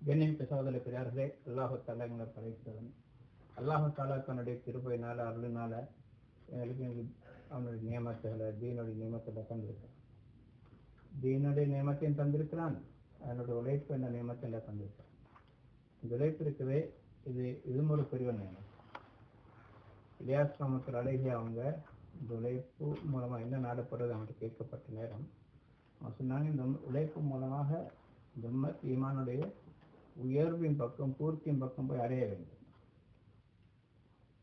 கண்ணியமிக்க சகோதர பெரியார்களே, அல்லாஹு தாலா எங்களை படைத்தவன். அல்லாஹு தாலா தன்னுடைய கிருபையினால அருளினால எங்களுக்கு அவனுடைய நியமத்துகளை தீனுடைய நியமத்தில் தந்திருக்கிறான். தீனுடைய நியமத்தையும் தந்திருக்கிறான், அதனுடைய உழைப்பு என்ற நியமத்தில் தந்திருக்கிறான். இந்த உழைப்பு இருக்கவே இதுவும் ஒரு பெரிய நியமம். இலியாஸ் ராமத்தில் அழகி அவங்க இந்த உழைப்பு மூலமாக என்ன நாடப்படுறது அவங்களுக்கு கேட்கப்பட்ட நேரம் சொன்னாங்க, இந்த உழைப்பு மூலமாக இந்த உம்மத் ஈமானுடைய உயர்வின் பக்கம் பூர்த்தியின் பக்கம் போய் அடைய வேண்டும்.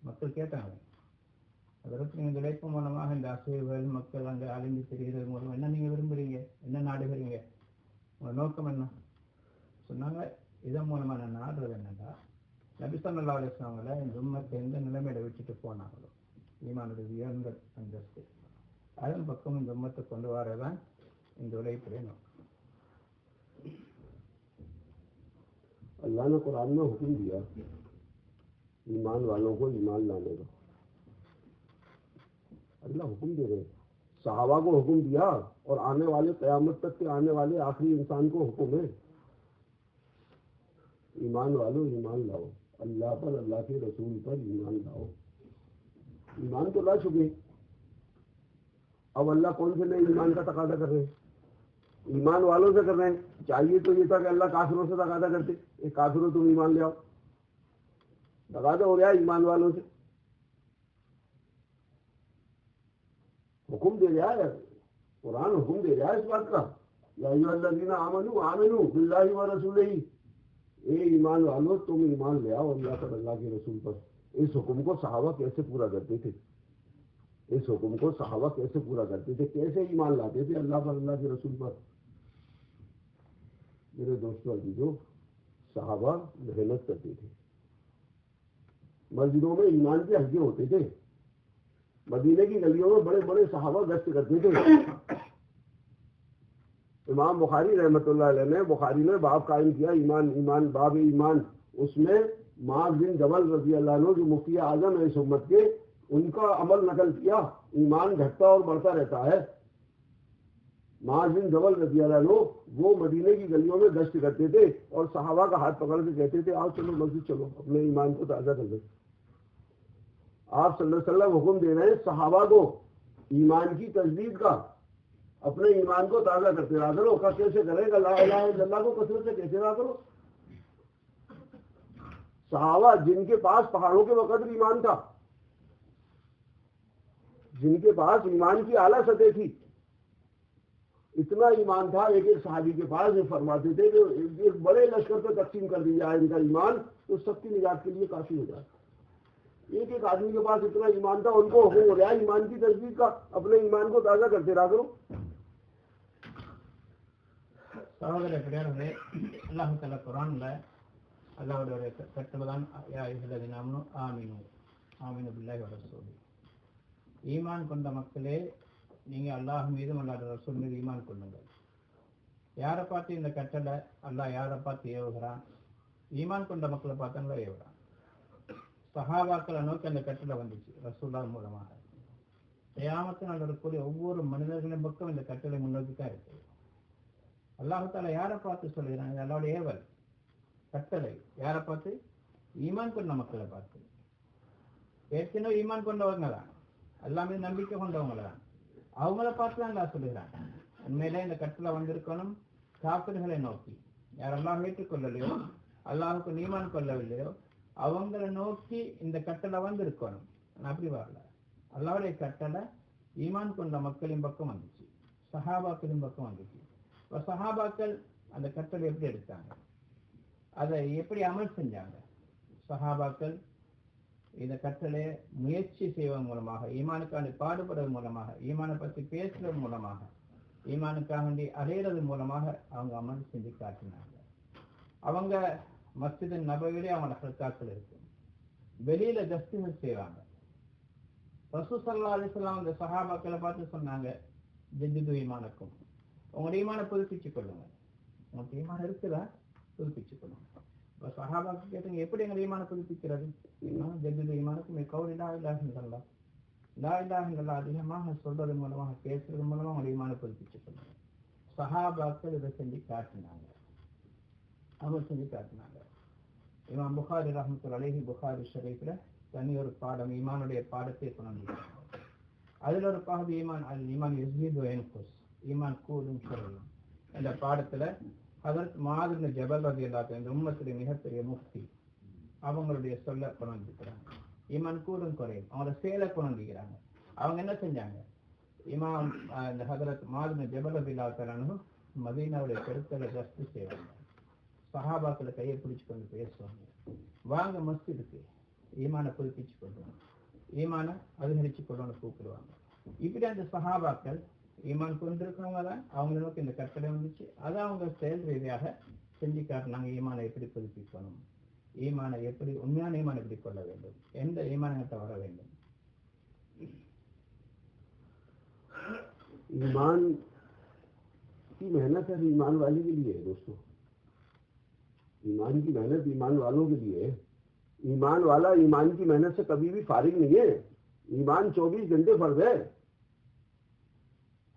மக்கள் கேட்டாங்க, அதற்கு நீங்கள் உழைப்பு மூலமாக இந்த அசைவுகள் மக்கள் அங்கே அழிந்து திரிகிறது மூலம் என்ன நீங்கள் விரும்புகிறீங்க, என்ன நாடுகிறீங்க, உங்கள் நோக்கம் என்ன சொன்னாங்க. இதன் மூலமாக நான் நாடுறது என்னன்னா, நபி ஸல்லல்லாஹு அலைஹி வஸல்லம் அவங்களை இந்த உம்மத்தை எந்த நிலைமையில விட்டுட்டு போனாங்களோ ஈமானுடைய உயர்ந்த அந்தஸ்து, அதன் பக்கம் இந்த உம்மத்தை கொண்டு வரதான் இந்த உழைப்புடைய நோக்கம். अल्लाह ने कुरान में हुक्म दिया ईमान वालों को ईमान लाने का। अल्लाह हुक्म दे रहे, सहाबा को हुक्म दिया और आने वाले क़यामत तक के आने वाले आखिरी इंसान को हुक्म है, ईमान वालों ईमान लाओ, अल्लाह पर अल्लाह के रसूल पर ईमान लाओ। ईमान तो ला चुके, अब अल्लाह कौन से नए ईमान का तकादा कर रहे हैं? ईमान वालों से कर रहे हैं। चाहिए तो ये था कि अल्लाह काफिरों से तकादा करते, एक काफिरों तुम ईमान ले आओ, तकादा हो गया ईमान वालों से। हुक्म दे रहा है कुरान, हुक्म दे रहा है इस बात का, या अय्युहल्लज़ीना आमनू आमिनू बिल्लाहि व रसूलिही, ए ईमान वालों तुम ईमान ले आओ अल्लाह पर अल्लाह के रसूल पर। इस हुक्म को सहाबा कैसे पूरा करते थे, इस हुक्म को सहाबा कैसे पूरा करते थे, कैसे ईमान लाते थे अल्लाह पर अल्लाह के रसूल पर। मेरे दोस्तों अजीजों, सहाबा मेहनत करते थे, मस्जिदों में ईमान के हल्के होते थे, मदीने की गलियों में बड़े बड़े सहाबा गश्त करते थे। इमाम बुखारी रहमतुल्लाह अलैह ने बुखारी में बाब कायम किया, ईमान ईमान बाब ईमान, उसमें मुआज़ बिन जबल रज़ी अल्लाह अन्हु जो मुफ्ती आज़म है इस उम्मत के, उनका अमल नकल किया, ईमान घटता और बढ़ता रहता है। मुआज़ बिन जबल रज़ी अल्लाह अन्हु वो मदीने की गलियों में गश्त करते थे और सहाबा का हाथ पकड़ के कहते थे आओ चलो मस्जिद चलो, अपने ईमान को ताज़ा कर दो। आप सल्लल्लाहु अलैहि वसल्लम हुक्म दे रहे हैं सहाबा को ईमान की तजदीद का, अपने ईमान को ताज़ा करते रहा करो। का कैसे करेगा, ला इलाहा इल्लल्लाह को कसरत से कैसे रहा करो। सहाबा जिनके पास पहाड़ों के वक़्त ईमान था, जिनके पास ईमान की आला सतह थी, इतना ईमान था एक एक सहाबी के पास, जो फरमाते थे जो एक बड़े लश्कर पर तकसीम कर दिया जाए इनका ईमान तो सबकी निजात के लिए काफी हो जाता। एक एक आदमी के पास इतना ईमान था, उनको हुक्म हो गया ईमान की तजदीद का, अपने ईमान को ताज़ा करते रहा करो। சகோதர பெரியார்களே, அல்லாஹ் தஆலா குர்ஆன்ல அல்லாஹ்வுடைய கட்டளை தான் யா அய்யுஹல்லதீன ஆமனூ ஆமினூ ஆமினூ பில்லாஹி வ ரசூலிஹி, ஈமான் கொண்ட மக்களே நீங்கள் அல்லாஹ் மீதும் அல்லாஹ்வுடைய ரசூல் மீது ஈமான் கொள்ளுங்கள். யாரை பார்த்து இந்த கட்டளை, அல்லாஹ் யாரை பார்த்து ஏவுகிறான்? ஈமான் கொண்ட மக்களை பார்த்தாங்களா ஏவுகிறான். சஹாபாக்களை நோக்கி அந்த கட்டளை வந்துச்சு ரசூலுல்லாஹ் மூலமாக. கியாமத்து நாள் வரக்கூடிய ஒவ்வொரு மனிதர்களின் பக்கம் இந்த கட்டளை முன்னோக்கி தான் இருக்கு. அல்லாஹ் தஆலா யாரை பார்த்து சொல்கிறான்? அல்லாஹ்வுடைய ஏவல் கட்டளை யாரை பார்த்து? ஈமான் கொண்ட மக்களை பார்த்து. ஏற்கனவே ஈமான் கொண்டவங்க தான், அல்லாஹ் மீது நம்பிக்கை கொண்டவங்க தான், அவங்கள பார்த்து தான் அல்லாஹ் சொல்கிறான். உண்மையிலே இந்த கட்டளை வந்திருக்கணும் காஃபிர்களை நோக்கி. யார் அல்லாஹ் ஏற்றுக்கொள்ளலையோ, அல்லாஹுக்கு ஈமான் கொள்ளவில்லையோ அவங்களை நோக்கி இந்த கட்டளை வந்திருக்கணும். அப்படி வரல. அல்லாஹ்வுடைய கட்டளை ஈமான் கொண்ட மக்களின் பக்கம் வந்துச்சு, சஹாபாக்களின் பக்கம் வந்துச்சு. இப்போ சஹாபாக்கள் அந்த கட்டளை எப்படி எடுத்தாங்க, அதை எப்படி அமல் செஞ்சாங்க? சஹாபாக்கள் இந்த கட்டளை முயற்சி செய்வதன் மூலமாக, ஈமானுக்காண்டி பாடுபடுவதன் மூலமாக, ஈமானை பற்றி பேசுறது மூலமாக, ஈமானுக்காண்டி அடையிறது மூலமாக அவங்க அமல் செஞ்சு காட்டினாங்க. அவங்க மஸ்ஜித் நபவிலே அவங்களோட ஹல்காக்கள் இருக்கு, வெளியில கஸ்துகள் செய்வாங்க. ரசூல் ஸல்லல்லாஹு அலைஹி வஸல்லம் அந்த சஹாபாக்களை பார்த்து சொன்னாங்க, ஜெதிது ஈமானக்கும், உங்களோட ஈமானை புதுப்பிச்சு கொள்ளுங்க. உங்களுக்கு ஈமான் இருக்குதா, புதுப்பிச்சு கொள்ளுங்க. இப்போ சஹாபாக்கள் கேட்டுங்க, எப்படி எங்கள் ஈமானை புதுப்பிக்கிறது? ஜெதிது ஈமானக்கும் கௌலி லா இலாஹ இல்லல்லாஹ், லா இலாஹ இல்லல்லாஹ் அதிகமாக சொல்றது மூலமாக, பேசுறது மூலமாக உங்களோட ஈமானை புதுப்பிச்சு கொள்ளுங்க. சஹாபாக்கள் இதை செஞ்சு காட்டினாங்க. அமல் செஞ்சு காட்டினாங்க. இமாம் புகாரி ரஹ்மத்துல்லாஹி அலைஹி புகாரி ஷரீஃப்ல தனி ஒரு பாடம் ஈமானுடைய பாடத்தை கொண்டு அதில் ஒரு பகுதி ஈமான் அல் ஈமான் யஸீது வ யன்குஸ், ஈமான் கூடும் குறையும். இந்த பாடத்துல ஹதரத் முஆத் இப்னு ஜபல் ரலியல்லாஹு அன்ஹு இந்த உம்மத்துடைய மிகப்பெரிய முஃப்தி அவங்களுடைய சொல்ல கொண்டிருக்கிறாங்க. ஈமான் கூடும் குறையும், அவங்களோட செயலை கொண்டிருக்கிறாங்க. அவங்க என்ன செஞ்சாங்க? இமாம் இந்த ஹதரத் முஆத் இப்னு ஜபல் ரலியல்லாஹு அன்ஹு மதீனாவுடைய பெருக்களை ரஸ்து செய்வாங்க. சஹாபாக்களை கையை பிடிச்சு கொண்டு பேசுவாங்க, வாங்க மஸ்ஜிதுக்கு ஈமானை புதுப்பிச்சு கொள்வாங்க, ஈமானை அதிகரிச்சு கொள்ளணும்னு கூப்பிடுவாங்க. இப்படி அந்த சஹாபாக்கள் ஈமான் கொண்டிருக்கிறவங்க தான் அவங்க நோக்கி இந்த கட்டளை வந்துச்சு. அதை அவங்க செயல் ரீதியாக செஞ்சு காட்டினாங்க. ஈமானை எப்படி புதுப்பிக்கணும், ஈமானை எப்படி உண்மையான ஈமான் எப்படி கொள்ள வேண்டும், எந்த ஈமானத்தை வர வேண்டும். ईमान की मेहनत है ईमान वाले के लिए दोस्तों, ईमान की मेहनत ईमान वालों के लिए। ईमान वाला ईमान की मेहनत से कभी भी फारिग नहीं है। ईमान 24 घंटे फर्ज है।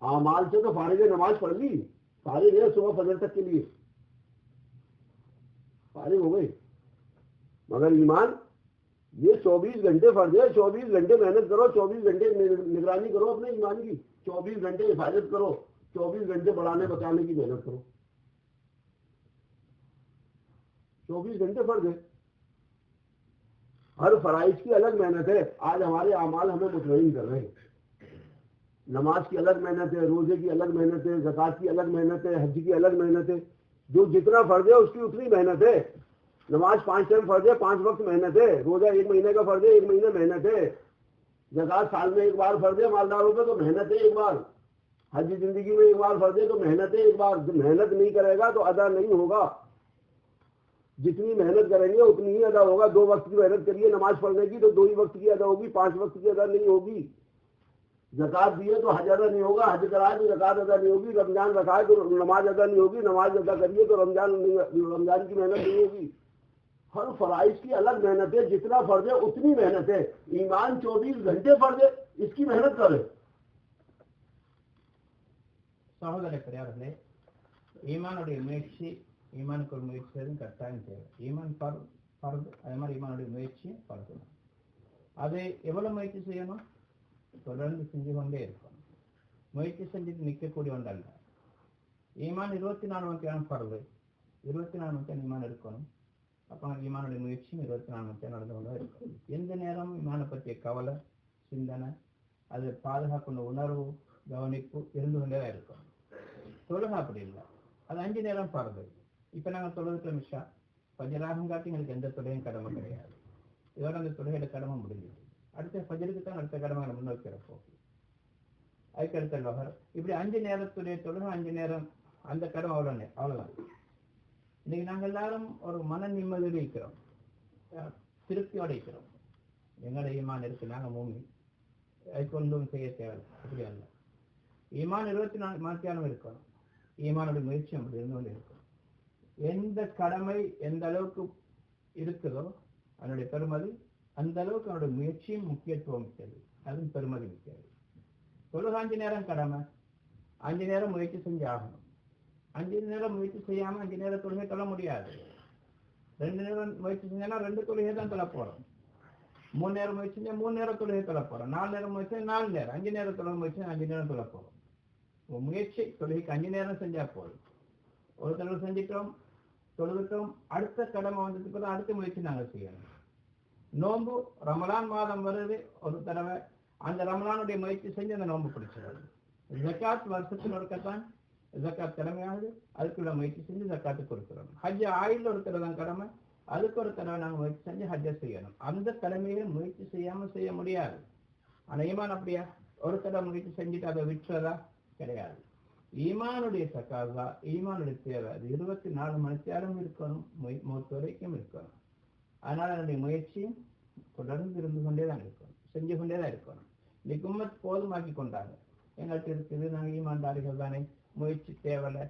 आमाल से तो फारिग है, नमाज पढ़ ली, फारिग है सुबह फजर तक के लिए, फारिग हो गई। मगर ईमान ये 24 घंटे फर्ज है। 24 घंटे मेहनत करो, 24 घंटे निगरानी करो अपने ईमान की, 24 घंटे हिफाजत करो, 24 घंटे बढ़ाने बचाने की मेहनत करो। 24 घंटे फर्ज है। हर फराइज की अलग मेहनत है। आज हमारे अमाल हमें मुतमईन कर रहे हैं। नमाज की अलग मेहनत है, रोजे की अलग मेहनत है, ज़कात की अलग मेहनत है, हज की अलग मेहनत है। जो जितना फर्ज है उसकी उतनी मेहनत है। नमाज 5 टाइम फर्ज है, 5 वक्त मेहनत है। रोजा 1 महीने का फर्ज है, 1 महीने मेहनत है। ज़कात साल में 1 बार फर्ज है मालदारों पे, तो मेहनत है 1 बार। हज जिंदगी में 1 बार फर्ज है, तो मेहनत है 1 बार। मेहनत नहीं करेगा तो अदा नहीं होगा। जितनी मेहनत करेंगे उतनी ही अदा होगा। 2 वक्त की मेहनत करिए नमाज पढ़ने की, तो 2 ही वक्त की अदा होगी, 5 वक्त की अदा नहीं होगी। ज़कात दिए तो हज अदा नहीं होगा, हज कराए तो ज़कात अदा नहीं होगी। रमजान रखाए तो नमाज अदा नहीं होगी, नमाज अदा करिए तो रमजान की मेहनत नहीं होगी। हर फराइज की अलग मेहनत है। जितना फर्ज है उतनी मेहनत है। ईमान 24 घंटे फर्ज है, इसकी मेहनत करे। சகோதர பெரியார்களே, ஈமானுடைய முயற்சி, ஈமானுக்கு ஒரு முயற்சி செய்வதும் கட்டாயம் தேவை. ஈமான் பர்து, அதே மாதிரி ஈமானுடைய முயற்சியும் பர்து. அதை எவ்வளவு முயற்சி செய்யணும்? தொடர்ந்து செஞ்சு கொண்டே இருக்கணும். முயற்சி செஞ்சுட்டு நிற்கக்கூடிய ஒன்றல்ல. ஈமான் 24 மணி நேரம் பர்து, 24 மணி நேரம் ஈமான் இருக்கணும். அப்போ ஈமானுடைய முயற்சியும் 24 மணி நேரம் நடந்து கொண்டே இருக்கும். எந்த நேரம் ஈமானை பற்றிய கவலை, சிந்தனை, அது பாதுகாக்கின்ற உணர்வு, கவனிப்பு இருந்து கொண்டே தான் இருக்கும். தொழுகை அப்படி இல்லை, அது 5 நேரம் பரது. இப்போ நாங்கள் தொழுகிற மிஷா ஃபஜராகம் காட்டி எங்களுக்கு எந்த தொழுகையும் கடமை கிடையாது. இதோட அந்த தொழுகையோட கடமை முடிஞ்சது. அடுத்த ஃபஜருக்கு தான் அடுத்த கடமை முன்னோக்கிறப்போ, அதுக்கு அடுத்த லோகர், இப்படி 5 நேரத்துடைய தொழுகை, 5 நேரம் அந்த கடமை அவ்வளோதான். இன்னைக்கு நாங்கள் எல்லாரும் ஒரு மன நிம்மதியோடு இருக்கிறோம், திருப்தியோடு இருக்கிறோம். எங்களோட ஈமான் இருக்கு, நாங்கள் மூமி, அதுக்கு ஒன்றும் செய்ய தேவையில்லை. அப்படி அல்ல. ஈமான் 24 மணி நேரம் இருக்கணும். ஈமானுடைய முயற்சி அப்படி இருந்து கொண்டு இருக்கும். எந்த கடமை எந்த அளவுக்கு இருக்குதோ அதனுடைய பெருமதி அந்த அளவுக்கு அவனுடைய முயற்சியும் முக்கியத்துவம் மிக்கது, அதுவும் பெருமதி மிக்கது. தொழுகை 5 நேரம் கடமை, 5 நேரம் முயற்சி செஞ்சு ஆகணும். 5 நேரம் முயற்சி செய்யாமல் 5 நேரம் தொழுகை தொழ முடியாது. 2 நேரம் முயற்சி செஞ்சோன்னா 2 தொழுகை தான் தொழ போகிறோம். 3 நேரம் முயற்சி செஞ்சால் 3 நேரம் தொழுகை தொழ போகிறோம். 4 நேரம் முயற்சி 4 நேரம், 5 நேரம் தொழுகை முயற்சி 5 நேரம் தொழ போகிறோம். முயற்சி தொழுகைக்கு 5 நேரம் செஞ்சால் போதும். ஒரு தடவை செஞ்சிட்டோம், தொழுதுட்டோம், அடுத்த கடமை வந்ததுக்கு பிறகு அடுத்த முயற்சி நாங்கள் செய்யணும். நோன்பு ரமலான் மாதம் வருது, ஒரு தடவை அந்த ரமலானுடைய முயற்சி செஞ்சு அந்த நோன்பு பிடிச்சிடுறது. ஜக்காத் வருஷத்தில் ஒருக்கத்தான் ஜக்காத் கடமையாகுது, அதுக்குள்ள முயற்சி செஞ்சு ஜக்காத்து கொடுக்குறோம். ஹஜ் ஆயில் ஒரு தடவை தான் கடமை, அதுக்கு ஒரு தடவை நாங்கள் முயற்சி செஞ்சு ஹஜ்ஜை செய்யணும். அந்த கடமையை முயற்சி செய்யாமல் செய்ய முடியாது. ஆனால் ஈமான் அப்படியா? ஒரு தடவை முயற்சி செஞ்சுட்டு அதை விட்டுறதா? கிடையாது. ஈமானுடைய சக்காசா, ஈமானுடைய தேவை அது 24 மணி நேரம் இருக்கணும், மௌத் வரைக்கும் இருக்கணும். அதனால என்னுடைய முயற்சியும் தொடர்ந்து இருந்து கொண்டே தான் இருக்கணும், செஞ்சு கொண்டே தான் இருக்கணும். இன்னைக்கு உம்மத் போதுமாக்கி கொண்டாங்க, எங்கள்கிட்ட இருக்குது, நாங்கள் ஈமான்தாரிகள் தானே, முயற்சி தேவையில்லை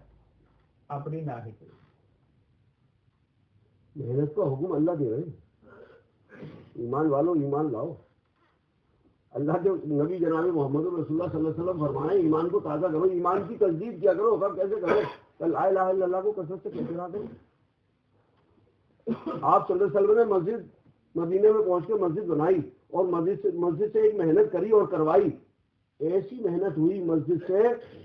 அப்படின்னு ஆகிட்டு. मेहनत का हुक्म अल्लाह दे रहे। ईमान वालों ईमान लाओ। अल्लाह के नबी जनाब मोहम्मद रसूलुल्लाह सल्लल्लाहु अलैहि वसल्लम फरमाए ईमान को ताज़ा करो, ईमान की तजदीद क्या करो। कब कैसे करो? कल ला इलाहा इल्लल्लाह को कसरत से कैसे ना करो। آپ صلی اللہ علیہ وسلم نے مسجد مدینے میں پہنچ کے مسجد بنائی اور مسجد سے ایک محنت کری اور کروائی. ایسی محنت ہوئی مسجد سے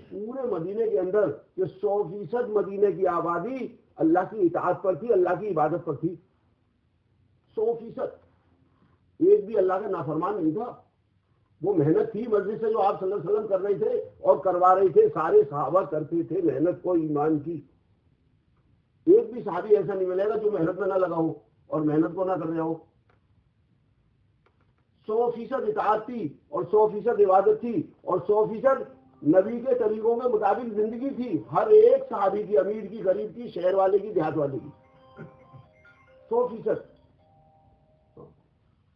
پورے مدینے کے اندر کہ 100% مدینے کی آبادی اللہ کی اطاعت پر تھی, اللہ کی عبادت پر تھی. 100%. ایک بھی اللہ کا نافرمان نہیں تھا. وہ محنت تھی مسجد سے جو آپ صلی اللہ علیہ وسلم کر رہے تھے اور کروا رہے تھے. سارے صحابہ کرتے تھے محنت کو ایمان کی. ایک بھی صحابی ایسا نہیں ملے گا جو محنت میں نہ لگا ہو اور محنت کو نہ کر رہا ہو. 100% اطاعت تھی اور 100% عبادت تھی اور 100% نبی کے طریقوں کے مطابق زندگی تھی. ہر ایک صحابی کی, امیر کی, غریب کی, شہر والے کی, دیہات والے کی. 100%.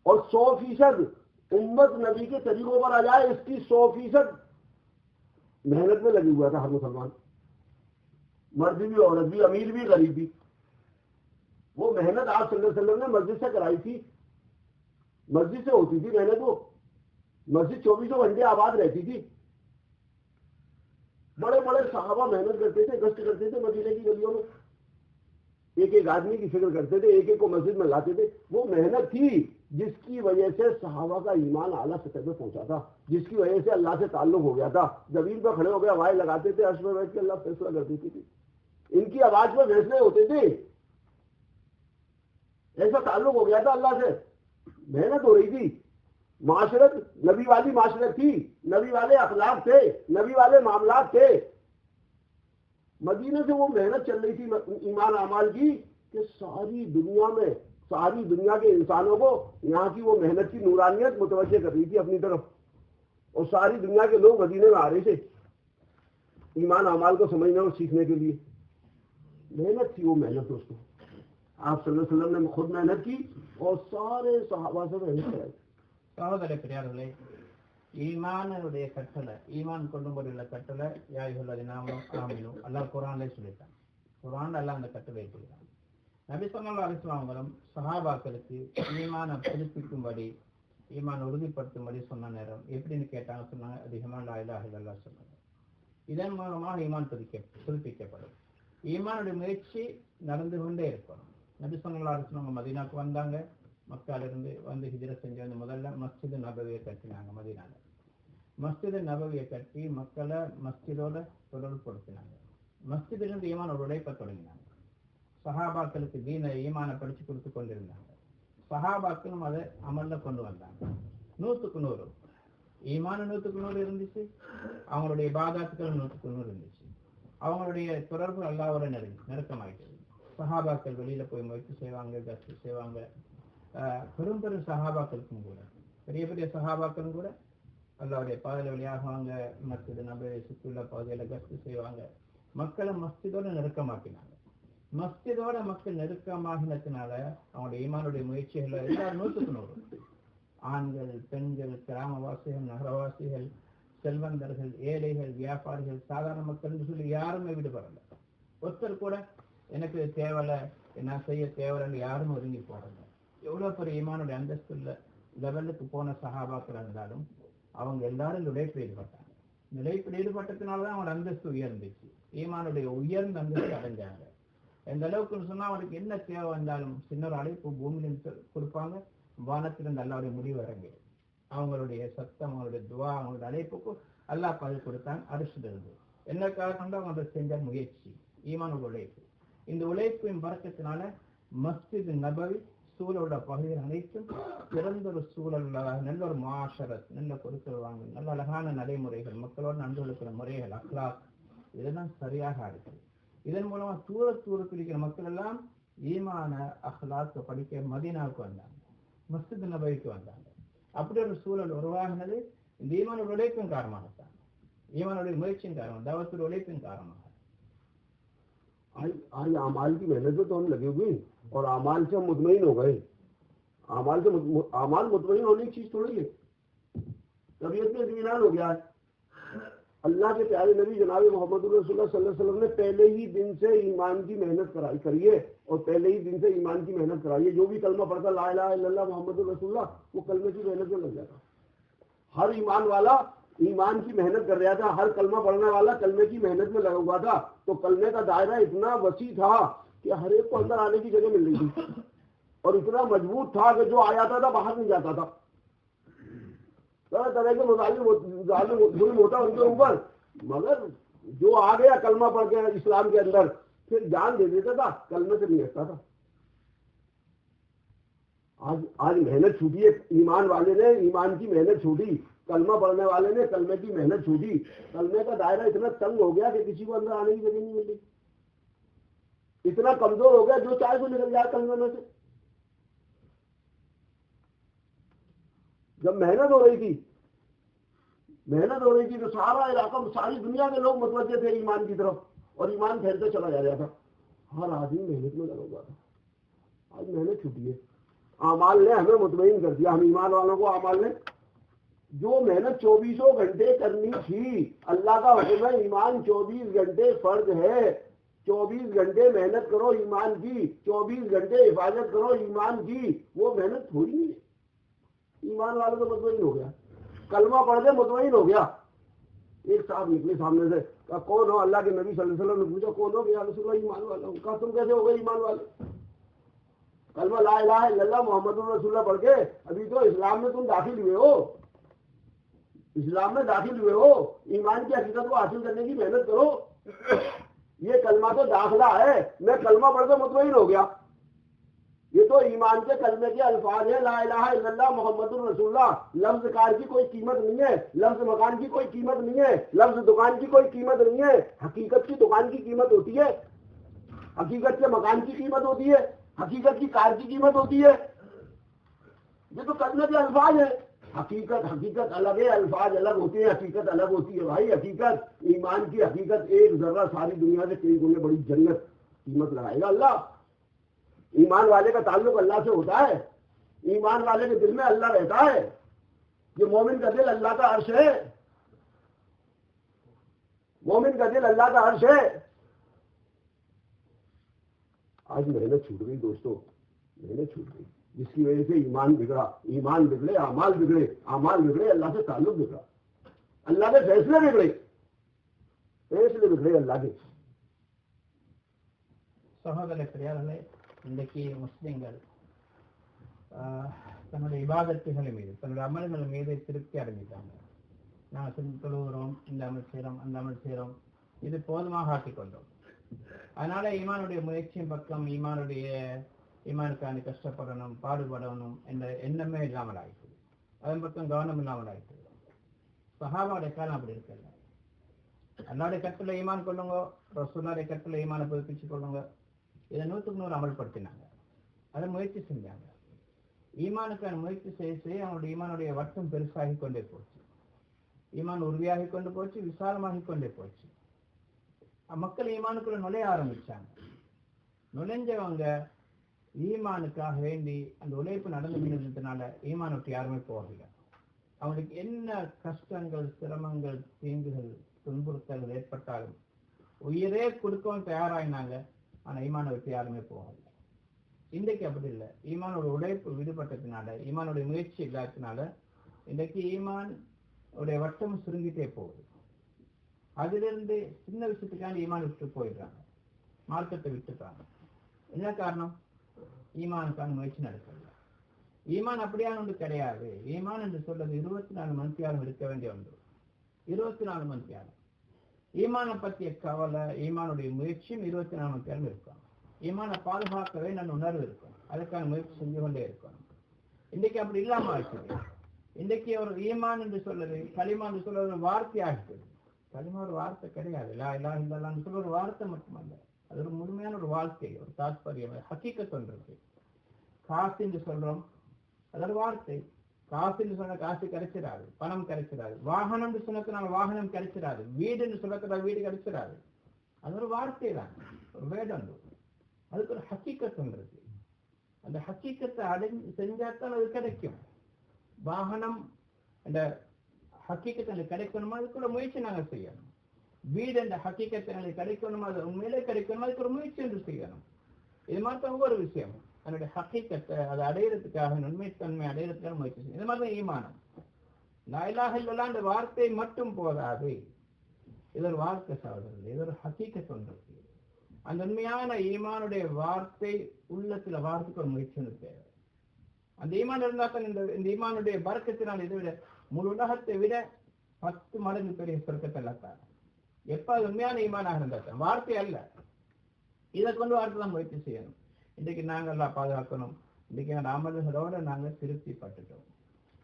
اور 100% امت نبی کے طریقوں پر آ جائے, اس کی 100% محنت میں لگی ہوا تھا ہر مسلمان, مرد بھی, عورت بھی, امیر بھی, غریب بھی. وہ محنت آپ صلی اللہ علیہ وسلم نے مسجد سے کرائی تھی. مسجد سے ہوتی تھی محنت. وہ مسجد 24 گھنٹے آباد رہتی تھی. بڑے بڑے صحابہ محنت کرتے تھے, گشت کرتے تھے مدینے کی گلیوں میں. ایک ایک آدمی کی فکر کرتے تھے, ایک ایک کو مسجد میں لاتے تھے. وہ محنت تھی جس کی وجہ سے صحابہ کا ایمان اعلیٰ سطح پہ پہنچا تھا, جس کی وجہ سے اللہ سے تعلق ہو گیا تھا. زمین پر کھڑے ہو گئے آواز لگاتے تھے, عرش میں بیٹھ کے اللہ فیصلہ کر دیتی تھی. ان کی آواز میں فیصلے ہوتے تھے. ایسا تعلق ہو گیا تھا اللہ سے. محنت ہو رہی تھی. معاشرت نبی والی معاشرت تھی, نبی والے اخلاق تھے, نبی والے معاملات تھے. مدینے سے وہ محنت چل رہی تھی ایمان اعمال کی کہ ساری دنیا میں, ساری دنیا کے انسانوں کو یہاں کی وہ محنت کی نورانیت متوجہ کر رہی تھی اپنی طرف. اور ساری دنیا کے لوگ مدینے میں آ رہے تھے ایمان اعمال کو سمجھنے اور سیکھنے کے لیے. محنت تھی وہ محنت. اس کو آپ صلی اللہ علیہ وسلم نے خود محنت کی اور سارے صحابہ سے محنت کرائی. சகோதர பெரியார்களே, ஈமானுடைய கட்டளை, ஈமான் கொள்ளும்படியுள்ள கட்டளை யா அய்யுஹல்லதீன ஆமனூ அல்லாஹ் குர்ஆனிலே சொல்லிட்டான். குர்ஆன்ல அல்லாஹ் அந்த கட்டளை சொல்லிட்டான். நபி ஸல்லல்லாஹு அலைஹி வஸல்லம் அவர்களும் சஹாபாக்களுக்கு ஈமானை புதுப்பிக்கும்படி, ஈமான் உறுதிப்படுத்தும்படி சொன்ன நேரம் எப்படின்னு கேட்டாங்க. சொன்னாங்க, அதிகமாக லா இலாஹ இல்லல்லாஹ் சொன்னாங்க. இதன் மூலமாக ஈமான் புதுப்பிக்கப்படும். ஈமானுடைய முயற்சி நடந்து கொண்டே இருக்கணும். நபி ஸல்லல்லாஹு அலைஹி வஸல்லம் மதீனாவுக்கு வந்தாங்க. மக்காலிருந்து வந்து ஹிஜ்ரத் செஞ்சு வந்து முதல்ல மஸ்ஜித் நபவியை கட்டினாங்க. மதீனால மஸ்ஜித் நபவியை கட்டி மக்களை மஸ்ஜிதோட தொடர்புபடுத்தினாங்க. மஸ்ஜிதிலிருந்து ஈமானோட உழைப்ப தொடங்கினாங்க. சஹாபாக்களுக்கு தீன ஈமானை படிச்சு கொடுத்து கொண்டிருந்தாங்க. சஹாபாக்களும் அதை அமல்ல கொண்டு வந்தாங்க. 100க்கு 100 ஈமான 100க்கு 100 இருந்துச்சு. அவங்களுடைய இபாதத்துக்கள் 100க்கு 100 இருந்துச்சு. அவங்களுடைய தொடர்பு அல்லாஹ்வோட நெருக்கமாயிட்டது. சஹாபாக்கள் வெளியில போய் முயற்சி செய்வாங்க, கஸ்ட் செய்வாங்க. பெரும் பெரும் சஹாபாக்களுக்கும் கூட, பெரிய பெரிய சஹாபாக்களும் கூட அல்லாஹ்வுடைய பாதையில வெளியாகுவாங்க. மஸ்ஜித் நபவியை சுற்றியுள்ள பகுதியில் கஸ்ட் செய்வாங்க. மக்களை மஸ்ஜிதோட நெருக்கமாக்கினாங்க. மஸ்ஜிதோட மக்கள் நெருக்கமாகினத்தினால அவங்களுடைய ஈமானுடைய முயற்சிகள் எல்லாரும் 100க்கு 100. ஆண்கள், பெண்கள், கிராமவாசிகள், நகரவாசிகள், செல்வந்தர்கள், ஏழைகள், வியாபாரிகள், சாதாரண மக்கள் என்று சொல்லி யாருமே விடுபடல. ஒருத்தர் கூட எனக்கு தேவையில்லை, என்ன செய்ய தேவையில்லைன்னு யாரும் ஒதுங்கி போடல. எவ்வளோ பெரிய ஈமானுடைய அந்தஸ்துள்ள லெவலுக்கு போன சஹாபாக்கள் இருந்தாலும் அவங்க எல்லாரும் உழைப்பில் ஈடுபட்டாங்க. உழைப்பில் ஈடுபட்டதுனால தான் அவங்களோட அந்தஸ்து உயர்ந்துச்சு. ஈமானுடைய உயர்ந்த அந்தஸ்து அடைஞ்சாங்க. எந்த அளவுக்குன்னு சொன்னால் அவனுக்கு என்ன தேவை வந்தாலும் சின்ன ஒரு அழைப்பு பூமியிலிருந்து கொடுப்பாங்க, வானத்திலிருந்து அல்லாவுடைய முடிவு இறங்கி அவங்களுடைய சத்தம், அவங்களுடைய துவா, அவங்களுடைய அழைப்புக்கு அல்லாஹ் பதில் கொடுத்தான். அரசுல இருந்து என்ன காரணம்? அவங்க செஞ்ச முயற்சி, ஈமானோட உழைப்பு. இந்த உழைப்பின் பறக்கத்தினால மஸ்ஜித் நபவி சூழலோட பகுதிகள் அனைத்தும் சிறந்த ஒரு சூழலாக, நல்ல ஒரு மாஷரத், நல்ல கொடுக்கல் வாங்க, நல்ல அழகான நடைமுறைகள், மக்களோடு நன்கு இருக்கிற முறைகள், அக்லாக், இதெல்லாம் சரியாக இருக்குது. இதன் மூலமா தூரத்தில் இருக்கிற மக்கள் எல்லாம் ஈமான அஹ்லாக் படிக்க மதீனாவுக்கு வந்தாங்க, மஸ்ஜித் நபவிக்கு வந்தாங்க. அப்படி ஒரு சூழல் உருவாகினது இந்த ஈமானோட உழைப்பின் காரணமாகத்தான், ஈமானுடைய முயற்சியின் காரணம், தாவத்துடைய உழைப்பின் காரணமாக. आज अमाल की मेहनत तो हम लगे हुए और अमाल से हम मुतमईन हो गए. अमाल मुतमईन होने की चीज थोड़ी है. तबीयत में इत्मीनान हो गया है. अल्लाह के प्यारे नबी जनाब मोहम्मद रसूलुल्लाह सल्लल्लाहु अलैहि वसल्लम ने पहले ही दिन से ईमान की मेहनत करिए और पहले ही दिन से ईमान की मेहनत कराइए. जो भी कलमा पढ़ता ला इलाहा इल्लल्लाह मोहम्मद रसूलुल्लाह, वो कलमे की मेहनत में लग जाता. हर ईमान वाला ईमान की मेहनत कर रहा था. हर कलमा पढ़ने वाला कलमे की मेहनत में लगा हुआ था. तो कलमे का दायरा इतना वसी था کہ ہر ایک کو اندر آنے کی جگہ مل رہی تھی اور اتنا مضبوط تھا کہ جو آ جاتا تھا باہر نہیں جاتا تھا. طرح طرح کے ظلم ہوتا ان کے اوپر، مگر جو آ گیا کلمہ پڑھ کے اسلام کے اندر پھر جان دے دیتا تھا، کلمے سے نہیں ہٹتا تھا. آج محنت چھوٹی ہے، ایمان والے نے ایمان کی محنت چھوٹی، کلمہ پڑھنے والے نے کلمے کی محنت چھوٹی. کلمے کا دائرہ اتنا تنگ ہو گیا کہ کسی کو اندر آنے کی جگہ نہیں ملی، اتنا کمزور ہو گیا جو چاہے تو نکل جائے کلمے میں سے. جب محنت ہو رہی تھی تو سارا علاقہ، ساری دنیا کے لوگ متوجہ تھے ایمان کی طرف اور ایمان پھیلتے چلا جا رہا تھا. ہر آدمی محنت میں لگا ہوا تھا. آج محنت چھوٹی ہے. اعمال نے ہمیں مطمئن کر دیا، ہم ایمان والوں کو اعمال نے جو محنت 24 گھنٹے کرنی تھی، اللہ کا حکم ہے ایمان 24 گھنٹے فرض ہے. 24 گھنٹے محنت کرو ایمان کی، 24 گھنٹے حفاظت کرو ایمان کی. وہ محنت تھوڑی نہیں ہے. ایمان والوں کو مطمئن ہو گیا، کلمہ پڑھ کے مطمئن ہو گیا. ایک صاحب نکلے سامنے سے، کہا کون ہو؟ اللہ کے نبی صلی اللہ علیہ وسلم نے پوچھا کون ہو؟ یا رسول اللہ ایمان والا ہوں. کہا تم کیسے ہو گئے ایمان والے؟ کلمہ لا الہ الا اللہ محمد رسول اللہ پڑھ کے ابھی تو اسلام میں تم داخل ہوئے ہو، اسلام میں داخل ہوئے ہو. ایمان کی حقیقت کو حاصل کرنے کی محنت کرو. یہ کلمہ تو داخلہ ہے، میں کلمہ پڑھ کے مطمئن ہو گیا. یہ تو ایمان کے کلمے کے الفاظ ہیں، لا الہ الا اللہ محمد رسول اللہ. لفظ کار کی کوئی قیمت نہیں ہے، لفظ مکان کی کوئی قیمت نہیں ہے، لفظ دکان کی کوئی قیمت نہیں ہے. حقیقت کی دکان کی قیمت ہوتی ہے، حقیقت کے مکان کی قیمت ہوتی ہے، حقیقت کی کار کی قیمت ہوتی ہے. یہ تو کلمے کے الفاظ ہیں. حقیقت الگ ہے، الفاظ الگ ہوتے ہیں، حقیقت الگ ہوتی ہے. بھائی حقیقت، ایمان کی حقیقت ایک ذرہ ساری دنیا سے کئی گنے بڑی جنت قیمت لگائے گا اللہ. ایمان والے کا تعلق اللہ سے ہوتا ہے، ایمان والے کے دل میں اللہ رہتا ہے. یہ مومن کا دل اللہ کا عرش ہے، مومن کا دل اللہ کا عرش ہے. آج محنت چھوٹ گئی دوستو، محنت چھوٹ گئی، جس کی وجہ سے ایمان بگڑا. ایمان بگڑے، اعمال بگڑے، اعمال بگڑے، اللہ سے تعلق بگڑا، اللہ کے فیصلے بگڑے، فیصلے بگڑے اللہ کے. சகோதர பெரியார்களே, இன்றைக்கு முஸ்லிம்கள் தன்னுடைய இபாதத்துகள் மீது, தன்னுடைய அமல்கள் மீது திருப்தி அடைஞ்சிட்டாங்க. நாங்கள் தொழுகிறோம், இந்த அமல் செய்கிறோம், அந்த அமல் செய்கிறோம், இது போதுமாக ஆக்கிக்கொண்டோம். அதனால ஈமானுடைய முயற்சியின் பக்கம், ஈமானுக்கான கஷ்டப்படணும், பாடுபடணும் என்ற எண்ணமே இல்லாமல் ஆயிடுச்சு. அதன் பக்கம் கவனம் இல்லாமல் ஆயிடுச்சு. சஹாபாவுடைய காலம் அப்படி இருக்கல. அல்லாவுடைய கருத்துல ஈமான் கொள்ளுங்க, ரசூலுல்லாஹ்வுடைய கருத்துல ஈமானை புதுப்பிச்சு கொள்ளுங்க. இதை 100க்கு 100 அமல்படுத்தினாங்க, அதை முயற்சி செஞ்சாங்க. ஈமானுக்கான முயற்சி செய்ய அவங்களுடைய ஈமானுடைய வட்டம் பெருசாகி கொண்டே போச்சு, ஈமான் உறுதியாகி கொண்டு போச்சு, விசாலமாகி கொண்டே போச்சு. மக்கள் ஈமானுக்குள்ள நுழைய ஆரம்பிச்சாங்க. நுழைஞ்சவங்க ஈமானுக்காக வேண்டி அந்த உழைப்பு நடந்து கொண்டிருந்ததுனால ஈமான் விட்டு யாருமே போகல. அவங்களுக்கு என்ன கஷ்டங்கள், சிரமங்கள், தீங்குகள், துன்புறுத்தல்கள் ஏற்பட்டாலும் உயிரே கொடுக்கவும் தயாராகினாங்க. ஆனா ஈமானை விட்டு யாருமே போகல. இன்றைக்கு அப்படி இல்லை. ஈமானோட உழைப்பு விடுபட்டதுனால, ஈமானுடைய முயற்சி இல்லாததுனால இன்றைக்கு ஈமான் உடைய வட்டம் சுருங்கிட்டே போகுது. அதிலிருந்து சின்ன விஷயத்துக்கான ஈமான் விட்டு போயிடுறாங்க, மார்க்கத்தை விட்டுறாங்க. என்ன காரணம்? ஈமானுக்கான முயற்சி நடக்கல. ஈமான் அப்படியான ஒன்று கிடையாது. ஈமான் என்று சொல்றது 24 மணித்தியாலும் இருக்க வேண்டிய ஒன்று. 24 மணித்தியாலும் ஈமானை பற்றிய கவலை, ஈமானுடைய முயற்சியும் 24 மணித்தியாலும் இருக்கும். ஈமானை பாதுகாக்கவே நான் உணர்வு இருக்கும், அதுக்கான முயற்சி செஞ்சு கொண்டே இருக்கணும். இன்றைக்கு அப்படி இல்லாம ஆயிடுச்சு. இன்றைக்கு ஒரு ஈமான் என்று சொல்றது, களிமா என்று சொல்றது ஒரு வார்த்தை ஆகிடுது. களிமா ஒரு வார்த்தை கிடையாது. லா இலாஹ இல்லல்லாஹ்னு சொல்ற ஒரு வார்த்தை மட்டுமல்ல, அது ஒரு முழுமையான ஒரு வாழ்க்கை, ஒரு தாத்பரியம், ஹக்கீகத் ஒன்று இருக்கு. காசு என்று சொல்றோம், அது ஒரு வார்த்தை. காசு என்று சொன்ன காசு கிடைச்சிடாது, பணம் கிடைச்சிடாது. வாகனம் என்று சொன்னதுனால வாகனம் கிடைச்சிடாது, வீடு என்று சொன்னதுனால வீடு கிடைச்சிடாது. அது ஒரு வார்த்தை தான், ஒரு வேடம். அதுக்கு ஒரு ஹக்கீகத் ஒன்று இருக்கு. அந்த ஹக்கீகத்தை செஞ்சாத்தான் அது கிடைக்கும். வாகனம் அந்த ஹக்கீகத்தை கிடைக்கணுமா, அதுக்குள்ள முயற்சி நாங்கள் செய்யணும். வீடு என்ற ஹக்கீகத்தை கிடைக்கணுமா, அது உண்மையிலே கிடைக்கணுமா, அதுக்கு ஒரு முயற்சி என்று செய்யணும். இது மாதிரி ஒவ்வொரு விஷயம் அதனுடைய ஹக்கீகத்தை அதை அடையிறதுக்காக, உண்மைத்தன்மை அடையிறதுக்காக முயற்சி செய்யணும். இது மாதிரி ஈமானம். லா இலாஹ இல்லல்லாஹ் என்ற வார்த்தை மட்டும் போதாது, இது ஒரு வாழ்க்கை சகோதரர்கள், இது ஒரு ஹக்கீகத் ஒன்று. அந்த உண்மையான ஈமானுடைய வார்த்தை உள்ளத்துல வார்த்தைக்கு ஒரு முயற்சி ஒன்று தேவை. அந்த ஈமான் இருந்தால் தான் இந்த ஈமானுடைய பரக்கத்தினால் இதை விட முழு உலகத்தை விட 10 மடங்கு பெரிய சொர்க்கத்தை இல்லாத்தார். எப்ப அது உண்மையான ஈமானாக இருந்தால் வார்த்தை அல்ல, இதை கொண்டு வார்த்தை தான் முயற்சி செய்யணும். இன்றைக்கு நாங்கள் எல்லாம் பாதுகாக்கணும். இன்றைக்கு எங்கள் அமல்களோட நாங்கள் திருப்தி பட்டுட்டோம்.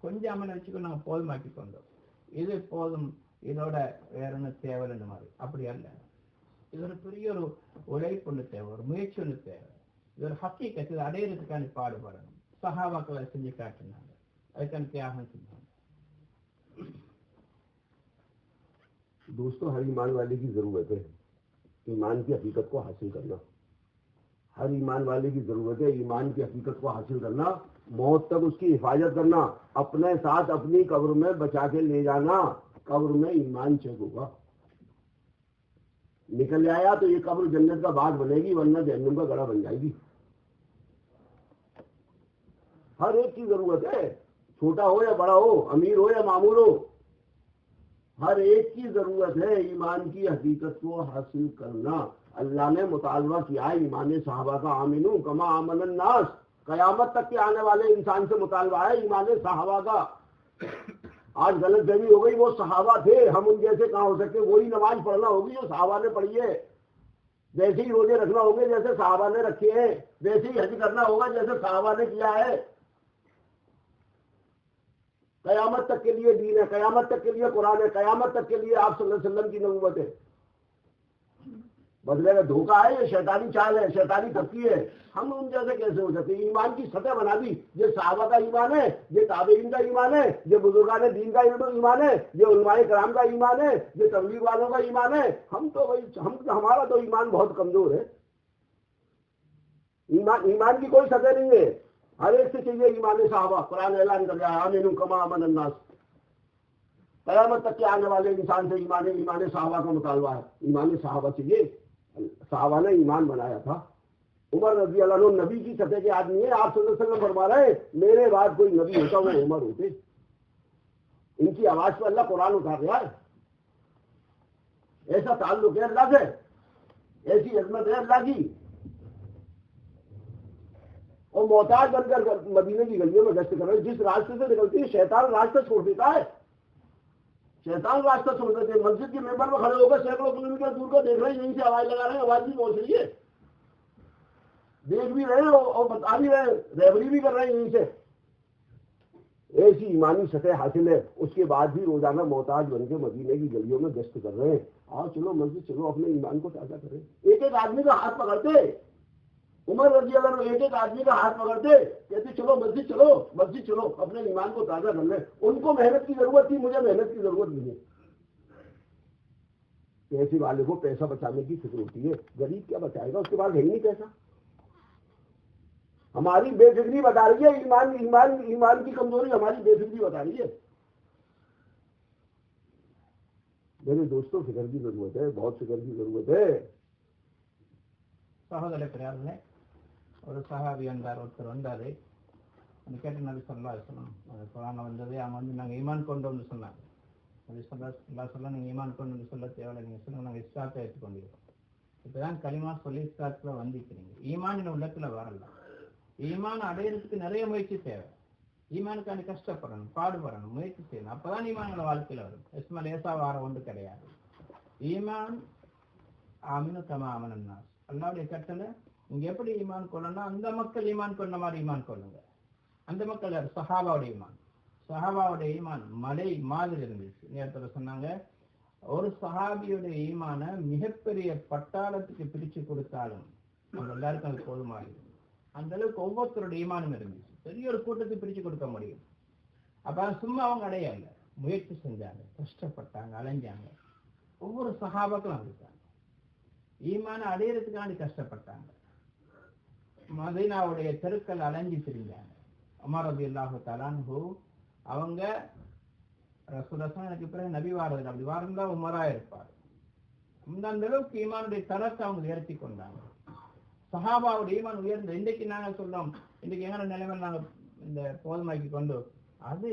கொஞ்சம் அமல் வச்சுக்கோ நாங்கள் போதுமாக்கி கொண்டோம். இது போதும், இதோட வேற ஒன்று தேவைன்னு மாதிரி அப்படி அல்ல. இது ஒரு பெரிய ஒரு உழைப்பு ஒன்று தேவை, ஒரு முயற்சி ஒன்று தேவை. இது ஒரு ஹக்கீக்கத், இது அடையிறதுக்கான பாடுபடணும். சஹாபாக்களை செஞ்சு காட்டினாங்க, அதுக்கான தியாகம் செஞ்சாங்க. दोस्तों, हर ईमान वाले की जरूरत है ईमान की हकीकत को हासिल करना। हर ईमान वाले की जरूरत है ईमान की हकीकत को हासिल करना, मौत तक उसकी हिफाजत करना, अपने साथ अपनी कब्र में बचा के ले जाना। कब्र में ईमान चेक होगा, निकल आया तो ये कब्र जन्नत का बाग बनेगी, वरना जहन्नम का गड़ा बन जाएगी। हर एक की जरूरत है, छोटा हो या बड़ा हो, अमीर हो या मामूल हो, हर एक की जरूरत है ईमान की हकीकत को हासिल करना। अल्लाह ने मुतालबा किया है ईमान सहाबा का, आमिनू कमा आमनन नास। कयामत तक के आने वाले इंसान से मुतालबा है ईमान सहाबा का। आज गलत फहमी हो गई, वो सहाबा थे, हम उन जैसे कहाँ हो सकते। वही नमाज पढ़ना होगी जो सहाबा ने पढ़ी है, वैसे ही रोजे रखना होंगे जैसे सहाबा ने रखे हैं, वैसे ही हज करना होगा जैसे सहाबा ने किया है। कयामत तक के लिए दीन है, कयामत तक के लिए कुरान है, कयामत तक के लिए आप सल्लल्लाहु अलैहि वसल्लम की नबूवत है। बदले का धोखा है, ये शैतानी चाल है, शैतानी धमकी है। हम उन जैसे कैसे हो सकते? ईमान की सतह बना दी। ये सहाबा का ईमान है, ये ताबईन का ईमान है, ये बुजुर्गान दीन का ईमान है, ये उलमाए कराम का ईमान है, ये तबलीग वालों का ईमान है। हम तो भाई हमारा तो ईमान बहुत कमजोर है। ईमान की कोई सतह नहीं है। हर एक से चाहिए ईमान सहाबा। कुरान ऐलान कर रहा है आमिनू कमा आमनन नास। कयामत तक के आने वाले इंसान से ईमान सहाबा का मुतालबा है। ईमान सहाबा चाहिए। सहाबा ने ईमान बनाया था। उमर रजी अल्लाह अन्हु नबी की सतह के आदमी है। आप सल्लल्लाहु अलैहि वसल्लम फरमा रहे हैं मेरे बाद कोई नबी होता वो उमर होते। इनकी आवाज पर अल्लाह कुरान उतार रहा है। ऐसा ताल्लुक है अल्लाह से, ऐसी अजमत है अल्लाह की। और मोहताज बनकर मदीने की गलियों में गश्त कर रहे, जिस रास्ते से निकलती है शैतान रास्ता छोड़ देता है। शैतान रास्ता छोड़ देते हैं। मस्जिद के मेंबर में खड़े होकर सैकड़ों किलोमीटर दूर को देख रहे हैं, यहीं से आवाज लगा रहे हैं, आवाज भी पहुंच रही है, देख भी रहे हैं और बता भी रहे हैं, रहबरी भी कर रहे हैं यहीं से। ऐसी ईमानी सतह हासिल है। उसके बाद भी रोजाना मोहताज बन के मदीने की गलियों में गश्त कर रहे हैं। आओ चलो मस्जिद चलो, अपने ईमान को ताजा करें। एक एक आदमी का हाथ पकड़ते उमर रजी अल्लाह अन्हु, एक एक आदमी का हाथ पकड़ते कहते चलो मस्जिद चलो, मस्जिद चलो, अपने ईमान को ताजा कर ले। उनको मेहनत की जरूरत थी, मुझे मेहनत की जरूरत नहीं है। पैसे वाले को पैसा बचाने की फिक्र होती है, गरीब क्या बचाएगा, उसके पास है ही नहीं पैसा। हमारी बेफिक्री बता रही है, ईमान की कमजोरी हमारी बेफिक्री बता रही है। मेरे दोस्तों, फिक्र की जरूरत है, बहुत फिक्र की जरूरत है। சகோதர பிரியாளர்களே, ஒரு சஹாபி வந்தார், ஒருத்தர் வந்தாரு. அந்த கேட்ட நபி ஸல்லல்லாஹு அலைஹி வஸல்லம் குர்ஆன்ல வந்தது, அவங்க வந்து நாங்கள் ஈமான் கொண்டோம்னு சொன்னாங்க. நபி ஸல்லல்லாஹு அலைஹி வஸல்லம் நீங்கள் ஈமான் கொண்டு சொல்ல தேவையில்லை, நீங்கள் சொல்லுங்க நாங்கள் இஸ்லாத்தை ஏற்றுக்கொண்டிருக்கோம். இப்போதான் களிமா சொல்லி இஸ்லாத்தில் வந்திருக்கிறீங்க. ஈமான் உள்ளத்தில் வரல. ஈமான் அடையிறதுக்கு நிறைய முயற்சி தேவை. ஈமானுக்காண்டி கஷ்டப்படணும், பாடுபடணும், முயற்சி செய்யணும். அப்பதான் ஈமான்கள வாழ்க்கையில் வரும். எஸ்மா லேசா வார ஒன்று கிடையாது. ஈமான் ஆமினு கமா ஆமனன் நாஸ். அல்லாஹ்வுடைய கட்டளை, நீங்க எப்படி ஈமான் கொள்ளணும், அந்த மக்கள் ஈமான் கொண்ட மாதிரி ஈமான் கொள்ளுங்க. அந்த மக்கள் யார்? சஹாபாவுடைய ஈமான். சஹாபாவுடைய ஈமான் மலை மாதிரி இருந்துச்சு. நேரத்தில் சொன்னாங்க, ஒரு சஹாபியுடைய ஈமான மிகப்பெரிய பட்டாளத்துக்கு பிரிச்சு கொடுத்தாலும் அவங்க எல்லாருக்கும் அது போதுமானது. அந்த அளவுக்கு ஒவ்வொருத்தருடைய ஈமானும் இருந்துச்சு. பெரிய ஒரு கூட்டத்துக்கு பிரிச்சு கொடுக்க முடியும். அப்ப சும்மா அவங்க அடையல, முயற்சி செஞ்சாங்க, கஷ்டப்பட்டாங்க, அலைஞ்சாங்க. ஒவ்வொரு சஹாபாக்களும் அப்படித்தாங்க. ஈமான அடையிறதுக்காண்டி கஷ்டப்பட்டாங்க. மதீனாவுடைய தெருக்கள் அலைஞ்சி திரிஞ்சாங்க. உமர் ரலியல்லாஹு தஆலா அன்ஹு அவங்க ரசூலுல்லாஹ் எனக்கு பிறகு நபி வாரது, அப்படி வாரந்தா உமரா இருப்பார். அந்த அளவுக்கு ஈமானுடைய தரத்தை அவங்க உயர்த்தி கொண்டாங்க. சஹாபாவுடைய ஈமான் உயர்ந்த. இன்றைக்கு நாங்கள் சொல்றோம், இன்றைக்கு எங்களோட நிலைமை நாங்கள் இந்த போதுமாக்கி கொண்டு அது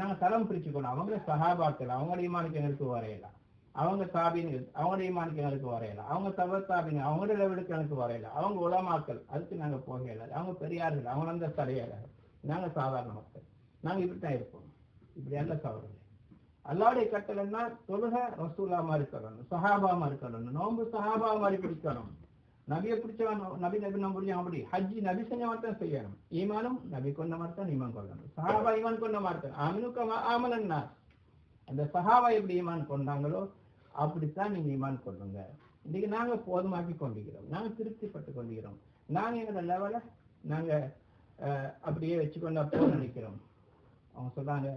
நாங்கள் தரம் பிரிச்சு கொண்டோம். அவங்க சஹாபாக்கள், அவங்களோட ஈமானுக்கு எங்களுக்கு வரையலாம். அவங்க தாபின் அவங்களோட ஈமானுக்கு எங்களுக்கு வரையல, அவங்க தாபின் அவங்களோட லெவலுக்கு எனக்கு வரையல, அவங்க உலமாக்கள் அதுக்கு நாங்க போகல, அவங்க பெரியார்கள் அவங்க அந்த தடையாள, நாங்க சாதாரண மக்கள், நாங்க இப்படித்தான் இருப்போம். இப்படி அல்ல சகோதரர்களே. அல்லாஹ்வுடைய கட்டளைன்னா தொழுக ரசூலா மாதிரி இருக்கணும், சஹாபா மாதிரி இருக்கணும், நோன்பு சஹாபா மாதிரி பிடிக்கணும், நபியை பிடிச்சவன் நபி நம்ம புரிஞ்சவன் அப்படி, ஹஜ்ஜி நபி செஞ்ச மாதிரி தான் செய்யணும், ஈமானும் நபி கொண்ட மாதிரி தான் ஈமான் கொள்ளணும், சஹாபா ஈமான் கொண்ட மாதிரி தான் ஆமினுக்க ஆமனன்னா, அந்த சஹாபா எப்படி ஈமான் கொண்டாங்களோ அப்படித்தான் நீங்க ஈமான் கொள்ளுங்க. இன்னைக்கு நாங்க போதுமாக்கி கொண்டிருக்கிறோம், நாங்க திருப்திப்பட்டு கொண்டிருக்கிறோம், நாங்க எங்களோட லெவலை நாங்க அப்படியே வச்சுக்கொண்டா போக நினைக்கிறோம். அவங்க சொல்றாங்க,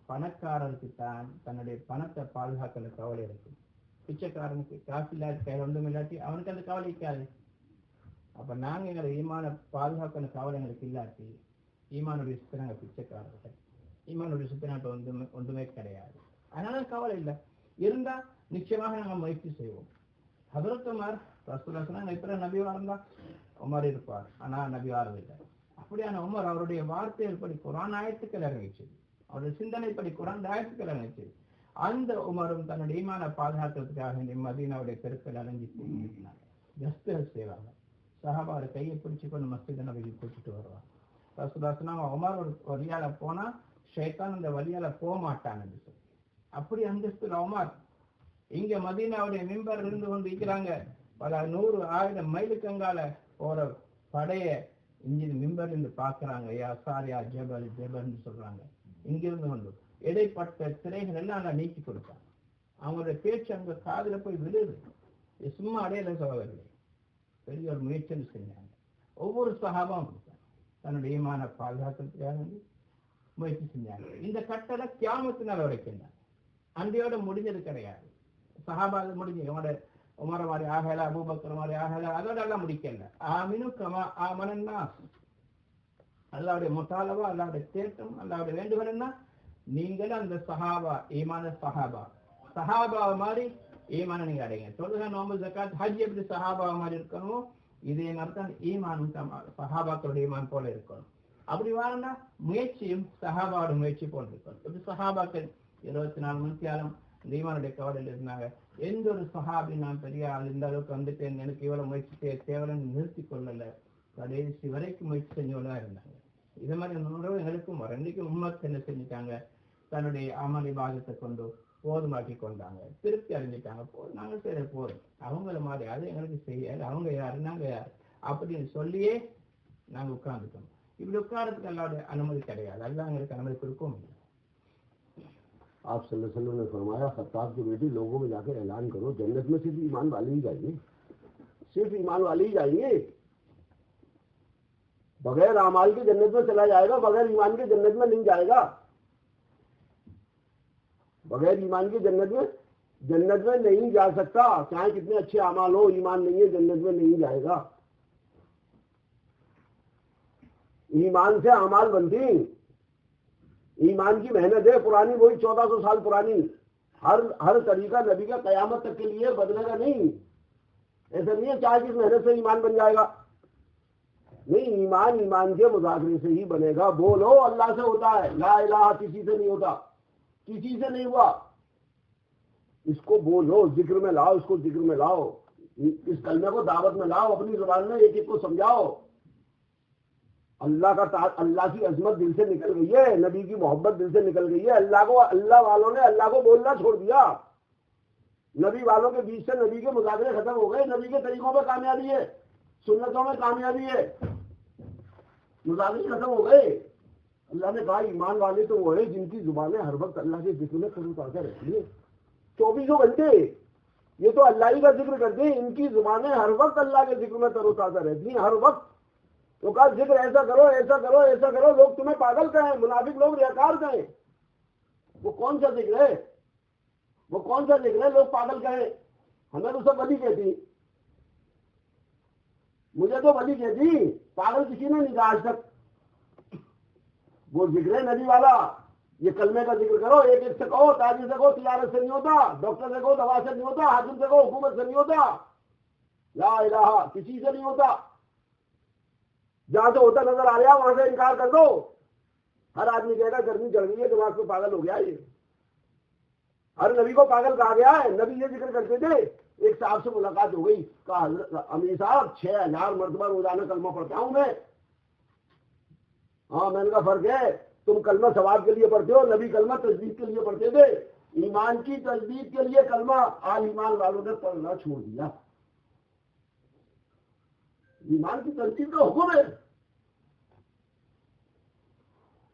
பணக்காரருக்கு தான் தன்னுடைய பணத்தை பாதுகாக்கிற கவலை இருக்கு, பிச்சைக்காரனுக்கு காசு இல்லாத கையில் ஒன்றும் இல்லாட்டி அவனுக்கு அந்த கவலை இருக்காது. அப்ப நாங்க எங்களை ஈமான பாதுகாக்கிற கவலை எங்களுக்கு இல்லாட்டி ஈமானுடைய சுத்த நாங்கள் பிச்சைக்காரர்கள், ஈமானுடைய சுத்த நாட்டு ஒன்றுமே கிடையாது. அதனால கவலை இல்லை, இருந்தா நிச்சயமாக நாங்கள் முயற்சி செய்வோம். ஹதரத் உமர் ரசூலுல்லாஹி சொன்னாங்க, இப்ப நபி வாழ்ந்தா உமர் இருப்பார், ஆனா நபி வாழவில்லை. அப்படியான உமர் அவருடைய வார்த்தைகள் படி குர்ஆன் ஆயத்துக்கள் இறங்கிச்சு, அவருடைய சிந்தனைப்படி குர்ஆன் ஆயத்துக்கள் இறங்கிச்சு. அந்த உமரும் தன்னுடைய ஈமான பாதுகாக்கிறதுக்காக மதீனாவுடைய தெருக்கள் அலைஞ்சி செய்வாங்க, கஸ்துகள் செய்வாங்க, சஹாபாவோட கையை பிடிச்சு கொண்டு மஸ்ஜித் நபிக்கு கூட்டிட்டு வருவாங்க. ரசூலுல்லாஹி சொன்னாங்க, உமர் ஒரு வழியால போனா ஷைத்தான் அந்த வழியால போக மாட்டாங்கன்னு சொல்லி. அப்படி அந்தஸ்துல உமர் இங்க மதீனாவுடைய மிம்பர் இருந்து கொண்டு இருக்கிறாங்க, பல 100,000 மைலுக்கு அங்கால போற படைய இங்க மிம்பர் இருந்து பாக்குறாங்க, யா சாரியா ஜபல் ஜபல்னு சொல்றாங்க. இங்கிருந்து கொண்டு இடைப்பட்ட திரைகள் எல்லாம் அங்க நீக்கி கொடுத்தாங்க. அவங்களுடைய பேச்சு அங்க காதுல போய் விழுது. சும்மா அடையல சகோதரர்களே, பெரிய ஒரு முயற்சி செஞ்சாங்க. ஒவ்வொரு சஹாபாவும் தன்னுடைய ஈமான பாதுகாக்கிறதுக்காக முயற்சி செஞ்சாங்க. இந்த கட்டளை கியாமத்தினால் வரைக்கும் தான், அன்றையோட முடிஞ்சது கிடையாது. சஹாபா முடிஞ்சு இவங்களோட உமர மாதிரி ஆகல, அபூபக்கர் மாதிரி ஆகல, அதோட எல்லாம் முடிக்கல. ஆமினு கமா ஆமனன்னா, அல்லாவுடைய முத்தாலவா, அல்லாவுடைய தேட்டம், அல்லாவுடைய வேண்டுகோள் என்ன, நீங்களும் அந்த சஹாபா ஈமான சஹாபா மாதிரி ஈமான நீங்க அடைங்க. தொழுகை நோம்பு ஜக்காத் ஹஜ் எப்படி சஹாபா மாதிரி இருக்கணும், இதே மாதிரி தான் ஈமானும் சஹாபாக்களுடைய ஈமான் போல இருக்கணும். அப்படி வாரண்டா முயற்சியும் சஹாபாவோட முயற்சி போல இருக்கணும். இப்படி சஹாபாக்கள் 24 மணி நேரம் ஈமானுடைய கவலையில் இருந்தாங்க. எந்த ஒரு சஹாபி நான் பெரிய ஆள் இந்த அளவுக்கு வந்துட்டேன், எனக்கு இவ்வளவு முயற்சி தேவைன்னு நிறுத்தி கொள்ளல, கடைசி வரைக்கும் முயற்சி செஞ்சவங்களா இருந்தாங்க. இது மாதிரி உணர்வு எங்களுக்கும் வர. இன்னைக்கு உம்மத் என்ன செஞ்சுட்டாங்க, தன்னுடைய அமளி பாகத்தை கொண்டு போதுமாக்கி கொண்டாங்க, திருப்தி அடைஞ்சிட்டாங்க. போதும் நாங்கள் செய்யற போதும், அவங்கள மாதிரி அது எங்களுக்கு செய்யாது, அவங்க யாரு நாங்க யாரு அப்படின்னு சொல்லியே நாங்க உட்கார்ந்துட்டோம். இப்படி உட்காரத்துக்கு அல்லாவுடைய அனுமதி கிடையாது, அல்லாஹ் எங்களுக்கு அனுமதி கொடுக்கவும் இல்லை. आप सल्लल्लाहु अलैहि वसल्लम ने फरमाया, खत्ताब की बेटी लोगों में जाकर ऐलान करो, जन्नत में सिर्फ ईमान वाले ही जाएंगे, सिर्फ ईमान वाले ही जाएंगे, बगैर अमाल के जन्नत में चला जाएगा, बगैर ईमान के जन्नत में नहीं जाएगा। बगैर ईमान के जन्नत में नहीं जा सकता, चाहे कितने अच्छे अमाल हो, ईमान नहीं है जन्नत में नहीं जाएगा। ईमान से अमाल बनती, ईमान की मेहनत है पुरानी, वही 1400 साल पुरानी, हर तरीका नबी का कयामत तक के लिए बदलेगा नहीं। ऐसा नहीं है चाहे किस मेहनत से ईमान बन जाएगा, नहीं, ईमान के मुजाकरे से ही बनेगा। बोलो अल्लाह से होता है, ला इलाहा किसी से नहीं होता, किसी से नहीं हुआ, इसको बोलो, जिक्र में लाओ, इसको जिक्र में लाओ, इस कलमे को दावत में लाओ, अपनी जुबान में एक एक को समझाओ। अल्लाह की अजमत दिल से निकल गई है, नबी की मोहब्बत दिल से निकल गई है। अल्लाह वालों ने अल्लाह को बोलना छोड़ दिया, नबी वालों के बीच से नबी के मुजाकरे खत्म हो गए। नबी के तरीकों में कामयाबी है, सुन्नतों में कामयाबी है, मुजाकरे खत्म हो गए। अल्लाह ने कहा ईमान वाले तो वो है जिनकी जुबानें हर वक्त अल्लाह के जिक्र में तरोताजा रहती है, 24 घंटे ये तो अल्लाह ही का जिक्र करते हैं, इनकी जुबानें हर वक्त अल्लाह के जिक्र में तरोताजा रहती हैं, हर वक्त। तो कहा जिक्र ऐसा करो, ऐसा करो, ऐसा करो, लोग तुम्हें पागल कहें, मुनाफिक लोग रियाकार कहें। वो कौन सा जिक्र है, वो कौन सा जिक्र है, लोग पागल कहें। हमें तो सब वली कहती, मुझे तो वली कहती, पागल किसी ने नहीं कहा आज तक। वो जिक्र है नबी वाला, ये कलमे का जिक्र करो, एक एक से कहो, ताजी से कहो, तिजारत से नहीं होता, डॉक्टर से कहो, दवा से नहीं होता, हाकिम से कहो, हुकूमत से नहीं होता, ला इलाहा किसी से नहीं होता। जहां से होता नजर आ रहा वहां से इनकार कर दो। हर आदमी कहेगा गर्मी चढ़ गई है, दिमाग पे पागल हो गया ये। अरे नबी को पागल कहा गया है? नबी ये जिक्र करते थे, एक साहब से मुलाकात हो गई, कहा अमीर साहब 6000 मरतबा रोजाना कलमा पढ़ता हूं मैं। हाँ, मैंने कहा फर्क है, तुम कलमा सवाब के लिए पढ़ते हो, नबी कलमा तस्दीक के लिए पढ़ते थे। ईमान की तस्दीक के लिए कलमा आज ईमान वालों ने पढ़ना छोड़ दिया। ईमान की तस्दीक का हुक्म है,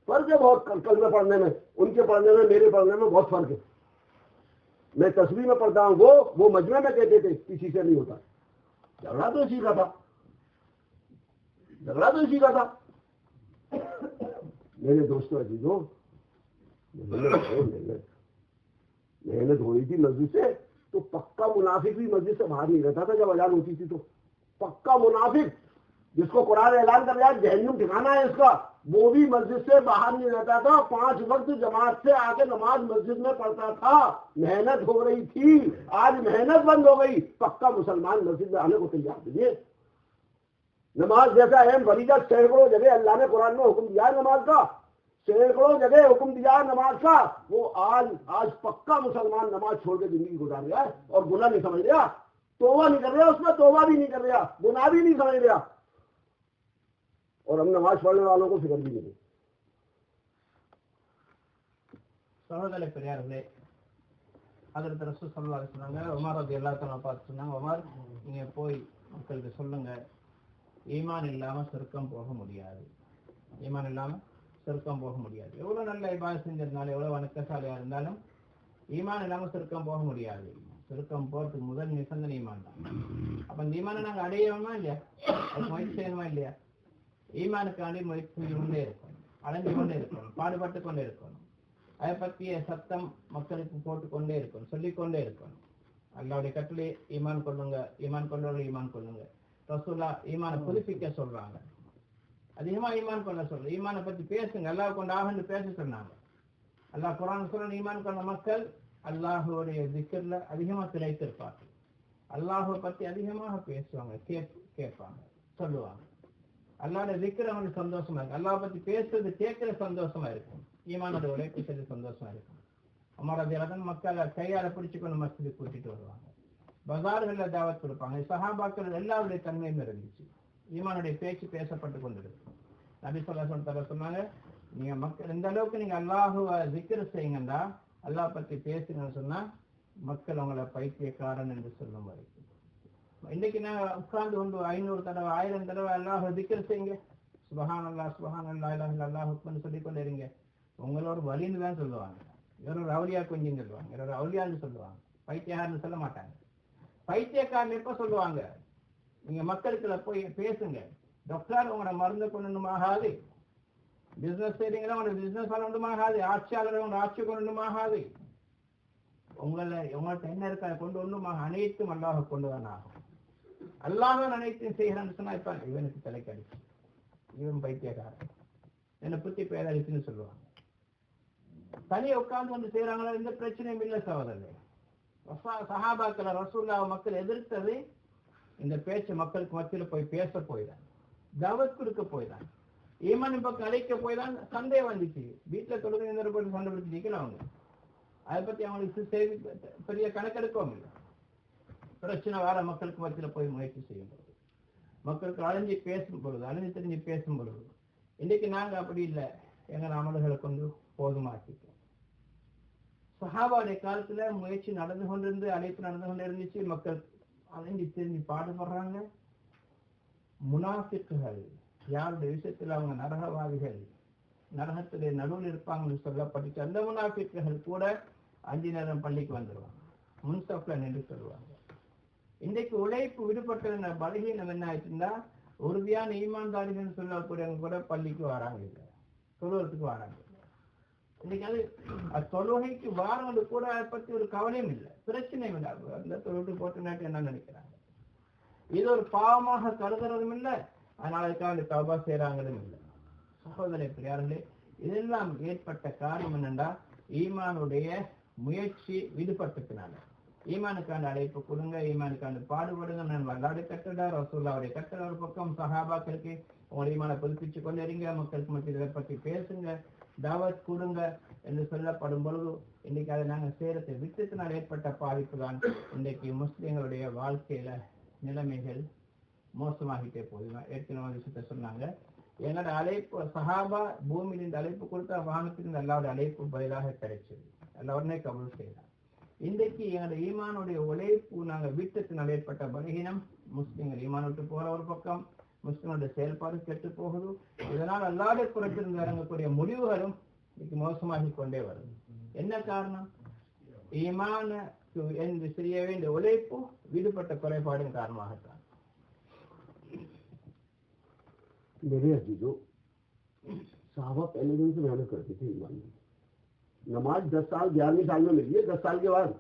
फर्क है बहुत कलमे पढ़ने में, उनके पढ़ने में मेरे पढ़ने में बहुत फर्क है। मैं तस्वीर में पढ़ता हूं, वो मजमे में कहते थे किसी से नहीं होता। झगड़ा तो इसी का था, झगड़ा तो इसी का था। मेरे दोस्तों अजीजों, मेहनत हो रही थी मस्जिद से, तो पक्का मुनाफिक भी मस्जिद से बाहर नहीं रहता था जब अजान होती थी। तो पक्का मुनाफिक जिसको कुरान ऐलान कर रहा है जहन्नुम ठिकाना है इसका, वो भी मस्जिद से बाहर नहीं रहता था। 5 वक्त जमात से आके नमाज मस्जिद में पढ़ता था। मेहनत हो रही थी, आज मेहनत बंद हो गई। पक्का मुसलमान मस्जिद में आने को तैयार नहीं है। नमाज जैसा अहम फरीजा सैकड़ों जगह अल्लाह ने कुरान में हुक्म दिया है नमाज का, सैकड़ों जगह हुक्म दिया है नमाज का। वो आज पक्का मुसलमान नमाज छोड़ के जिंदगी गुजार रहा है और गुनाह नहीं समझ रहा, तौबा नहीं कर रहा, उसमें तौबा भी नहीं कर रहा, गुनाह भी नहीं समझ रहा। और हम नमाज पढ़ने वालों को फिक्र भी नहीं। சகோதர பெரியார்களே, அதற்கு ரசூல் ஸல்லல்லாஹு அலைஹி வஸல்லம் சொன்னாங்க, உமர் ரலியல்லாஹு தஆலா பார்த்து சொன்னாங்க, உமர் நீங்க போய் மக்களுக்கு சொல்லுங்க, ஈமான் இல்லாம சொர்க்கம் போக முடியாது, ஈமான் இல்லாம சொர்க்கம் போக முடியாது. எவ்வளவு நல்ல இபாதத் செஞ்சிருந்தாலும், எவ்வளவு வணக்கசாலியா இருந்தாலும் ஈமான் இல்லாம சொர்க்கம் போக முடியாது. சொர்க்கம் போறதுக்கு முதல் நிபந்தனை ஈமான் தான். அப்ப இந்த ஈமானை நாங்க அடையணுமா இல்லையா, அது முயற்சி செய்யணுமா இல்லையா? ஈமானுக்காண்டி முயற்சி செஞ்சு கொண்டே இருக்கணும், அடைஞ்சு கொண்டே இருக்கணும், பாடுபட்டு கொண்டே இருக்கணும். அதை பற்றிய சத்தம் மக்களுக்கு போட்டுக்கொண்டே இருக்கணும், சொல்லிக்கொண்டே இருக்கணும். அல்லாஹ்வுடைய கட்டளை ஈமான் கொள்ளுங்க, ஈமான் கொண்டவர்கள் ஈமான் கொள்ளுங்க. ரசூலுல்லாஹ் ஈமானை புதுப்பிக்க சொல்றாங்க, அதிகமா ஈமான் கொள்ள சொல்ற, ஈமானை பத்தி பேசுங்க, அல்லாஹ் கொண்டு ஆகன்னு பேச சொன்னாங்க. அல்லாஹ் குர்ஆன் சொல்ற ஈமான் கொண்ட மக்கள் அல்லாஹ்வுடைய திக்ர்ல அதிகமா திளைத்திருப்பார்கள், அல்லாஹ்வை பத்தி அதிகமாக பேசுவாங்க, கேட்பாங்க, சொல்லுவாங்க. அல்லாஹ்வுடைய திக்ர் அவனுக்கு சந்தோஷமா இருக்கு, அல்லாஹ் பத்தி பேசுறது கேட்கிற சந்தோஷமா இருக்கும், ஈமானோட உழைப்பு செய்து சந்தோஷமா இருக்கும். உமர் ரலியல்லாஹு அன்ஹு மக்களை கையால பிடிச்சுக்கொண்டு மஸ்ஜிதுக்கு கூட்டிட்டு வருவாங்க, பஜார்கள்ல தாவத் கொடுப்பாங்க. சஹாபாக்கள் எல்லாருடைய தன்மையும் இருந்துச்சு, ஈமானுடைய பேச்சு பேசப்பட்டு கொண்டிருக்கும். நபி ஸல்லல்லாஹு அலைஹி வஸல்லம் சொன்னாங்க, நீங்க மக்கள் இந்த அளவுக்கு நீங்க அல்லாஹ்வை திக்ர் செய்யுங்கண்டா, அல்லாஹ் பத்தி பேசுங்கன்னு சொன்னா மக்கள் உங்களை பைத்தியக்காரன் என்று சொல்லும் வரைக்கும். இன்னைக்கு நான் உட்கார்ந்து கொண்டு 500 தடவை 1000 தடவை அல்லாஹ் திக்ர் செய்யுங்க, சுப்ஹானல்லாஹ் சுப்ஹானல்லாஹ் லா இலாஹா இல்லல்லாஹ் அக்பர்னு சொல்லிக் கொண்டே இருங்க. உங்களோட வலின்னு தான் சொல்லுவாங்க, இவரோட அவுலியா கொஞ்சம் சொல்லுவாங்க, இவரோட அவுலியான்னு சொல்லுவாங்க, பைத்தியக்காரன்னு சொல்ல மாட்டாங்க. பைத்தியக்காரன் எப்ப சொல்லுவாங்க, நீங்க மக்களுக்குள்ள போய் பேசுங்க. டாக்டர் உங்களோட மருந்து கொண்டு ஆகாது, பிசினஸ் செய்றீங்களா உங்களோட பிசினஸ் ஒன்றும் ஆகாது, ஆட்சியாளர் உங்களோட ஆட்சி கொண்டும் ஆகாது, உங்கள்ட்ட என்ன இருக்க கொண்டு ஒன்றுமாக அனைத்தும் அல்லாஹ் கொண்டுதான் ஆகும். அல்லாஹ் அனைத்தையும் செய்கிறான்னு சொன்னா இப்ப இவனுக்கு தலைக்கடிச்சு, இவன் பைத்தியக்காரன், என்னை பத்தி பேரழிச்சுன்னு சொல்லுவாங்க. தனியை உட்கார்ந்து கொண்டு செய்யறாங்களா, எந்த பிரச்சனையும் இல்லை சகோதரர்களே. சஹாபாக்களை ரசூலுல்லாஹ் மக்கள் எதிர்த்தது இந்த பேச்சு மக்களுக்கு மத்தியில் போய் பேச போய்தான், தாவத் கொடுக்க போய்தான், ஈமான் பக்கம் அழைக்க போய்தான். சந்தேகம் வந்துச்சு, வீட்டுல தொழுகை சண்டை பிடிச்சிருக்கல அவங்க, அதை பத்தி அவங்களுக்கு பெரிய கணக்கெடுக்கவும் இல்லை. பிரச்சனை வர மக்களுக்கு மத்தியில் போய் முயற்சி செய்யும் பொழுது, மக்களுக்கு அழிஞ்சு பேசும் பொழுது, அழிஞ்சு தெரிஞ்சு பேசும் பொழுது, இன்னைக்கு நாங்க அப்படி இல்லை, எங்க அமல்களை கொண்டு போதுமாக்கிட்டோம். சஹாபாவுடைய காலத்துல முயற்சி நடந்து கொண்டிருந்து, அழைப்பு நடந்து கொண்டு இருந்துச்சு, மக்கள் அழிஞ்சு தெரிஞ்சு பாடுபடுறாங்க. முனாஃபிக்குகள், யாருடைய விஷயத்துல அவங்க நரகவாதிகள், நரகத்திலே நடுவில் இருப்பாங்கன்னு சொல்லப்பட்டுச்சு, அந்த முனாஃபிக்குகள் கூட 5 நேரம் பள்ளிக்கு வந்துடுவாங்க, முன்சப்ல நின்று சொல்லுவாங்க. இன்றைக்கு உழைப்பு விடுபட்ட பலகீனம் என்ன ஆயிடுச்சுன்னா, உறுதியான ஈமான்தாரிகள் சொல்லக்கூடியவங்க கூட பள்ளிக்கு வராங்க இல்லை, தொழுவத்துக்கு வராங்க இல்லை. இன்னைக்கு அது தொழுகைக்கு வாரவங்க கூட அதை பத்தி ஒரு கவலையும் இல்லை, பிரச்சனையும் இல்லை. அந்த தொழுட்டு போட்டு நாட்டு என்ன நினைக்கிறாங்க, இது ஒரு பாவமாக கருதுறதும் இல்லை, அதனால அதுக்காக தௌபா செய்யறாங்களும் இல்லை. சகோதர பெரியார்களே, இதெல்லாம் ஏற்பட்ட காரியம் என்னண்டா, ஈமானுடைய முயற்சி விடுபட்டதுனால. ஈமானுக்கான அழைப்பு கொடுங்க, ஈமானுக்கான பாடுபடுங்க, நான் அல்லாஹ்வுடைய கட்டளை, ரசூலுல்லாஹ்வுடைய கட்டளை ஒரு பக்கம், சஹாபாக்களுக்கு உங்களுடைய ஈமானை புதுப்பிச்சு கொண்டு இருங்க, மக்களுக்கு மத்தியில் இதை பற்றி பேசுங்க, தாவத் கொடுங்க என்று சொல்லப்படும் பொழுது இன்னைக்கு அதை நாங்கள் சேரத்தை விட்டத்தினால் ஏற்பட்ட பாதிப்பு தான் இன்றைக்கு முஸ்லிம்களுடைய வாழ்க்கையில நிலைமைகள் மோசமாகிட்டே போகுது. ஏற்கனவே விஷயத்த சொன்னாங்க, என்னோட அழைப்பு சஹாபா பூமியிலிருந்து அழைப்பு கொடுத்தா வானத்திலிருந்து அல்லாவுடைய அழைப்பு பதிலாக கிடைச்சது, அல்ல உடனே கபூல் செய்யலாம். இன்றைக்கு எங்களோட ஈமானுடைய உழைப்பு நாங்கள் விட்டத்தினால் ஏற்பட்ட பலகீனம், முஸ்லிம்கள் ஈமான் விட்டு போற ஒரு பக்கம், முஸ்லிம்களுடைய செயல்பாடு கெட்டு போகுது. இதனால் அல்லாத புறத்திலிருந்து இறங்கக்கூடிய முடிவுகளும் இன்னைக்கு மோசமாகி கொண்டே வருது. என்ன காரணம்? ஈமான என்று செய்ய வேண்டிய உழைப்பு விடுபட்ட குறைபாடின் காரணமாகத்தான். मेरे अजीजों, साहबा पहले दिन से मेहनत करते थे ईमान में। नमाज 10 साल 11वें साल में मिली है, 10 साल के बाद,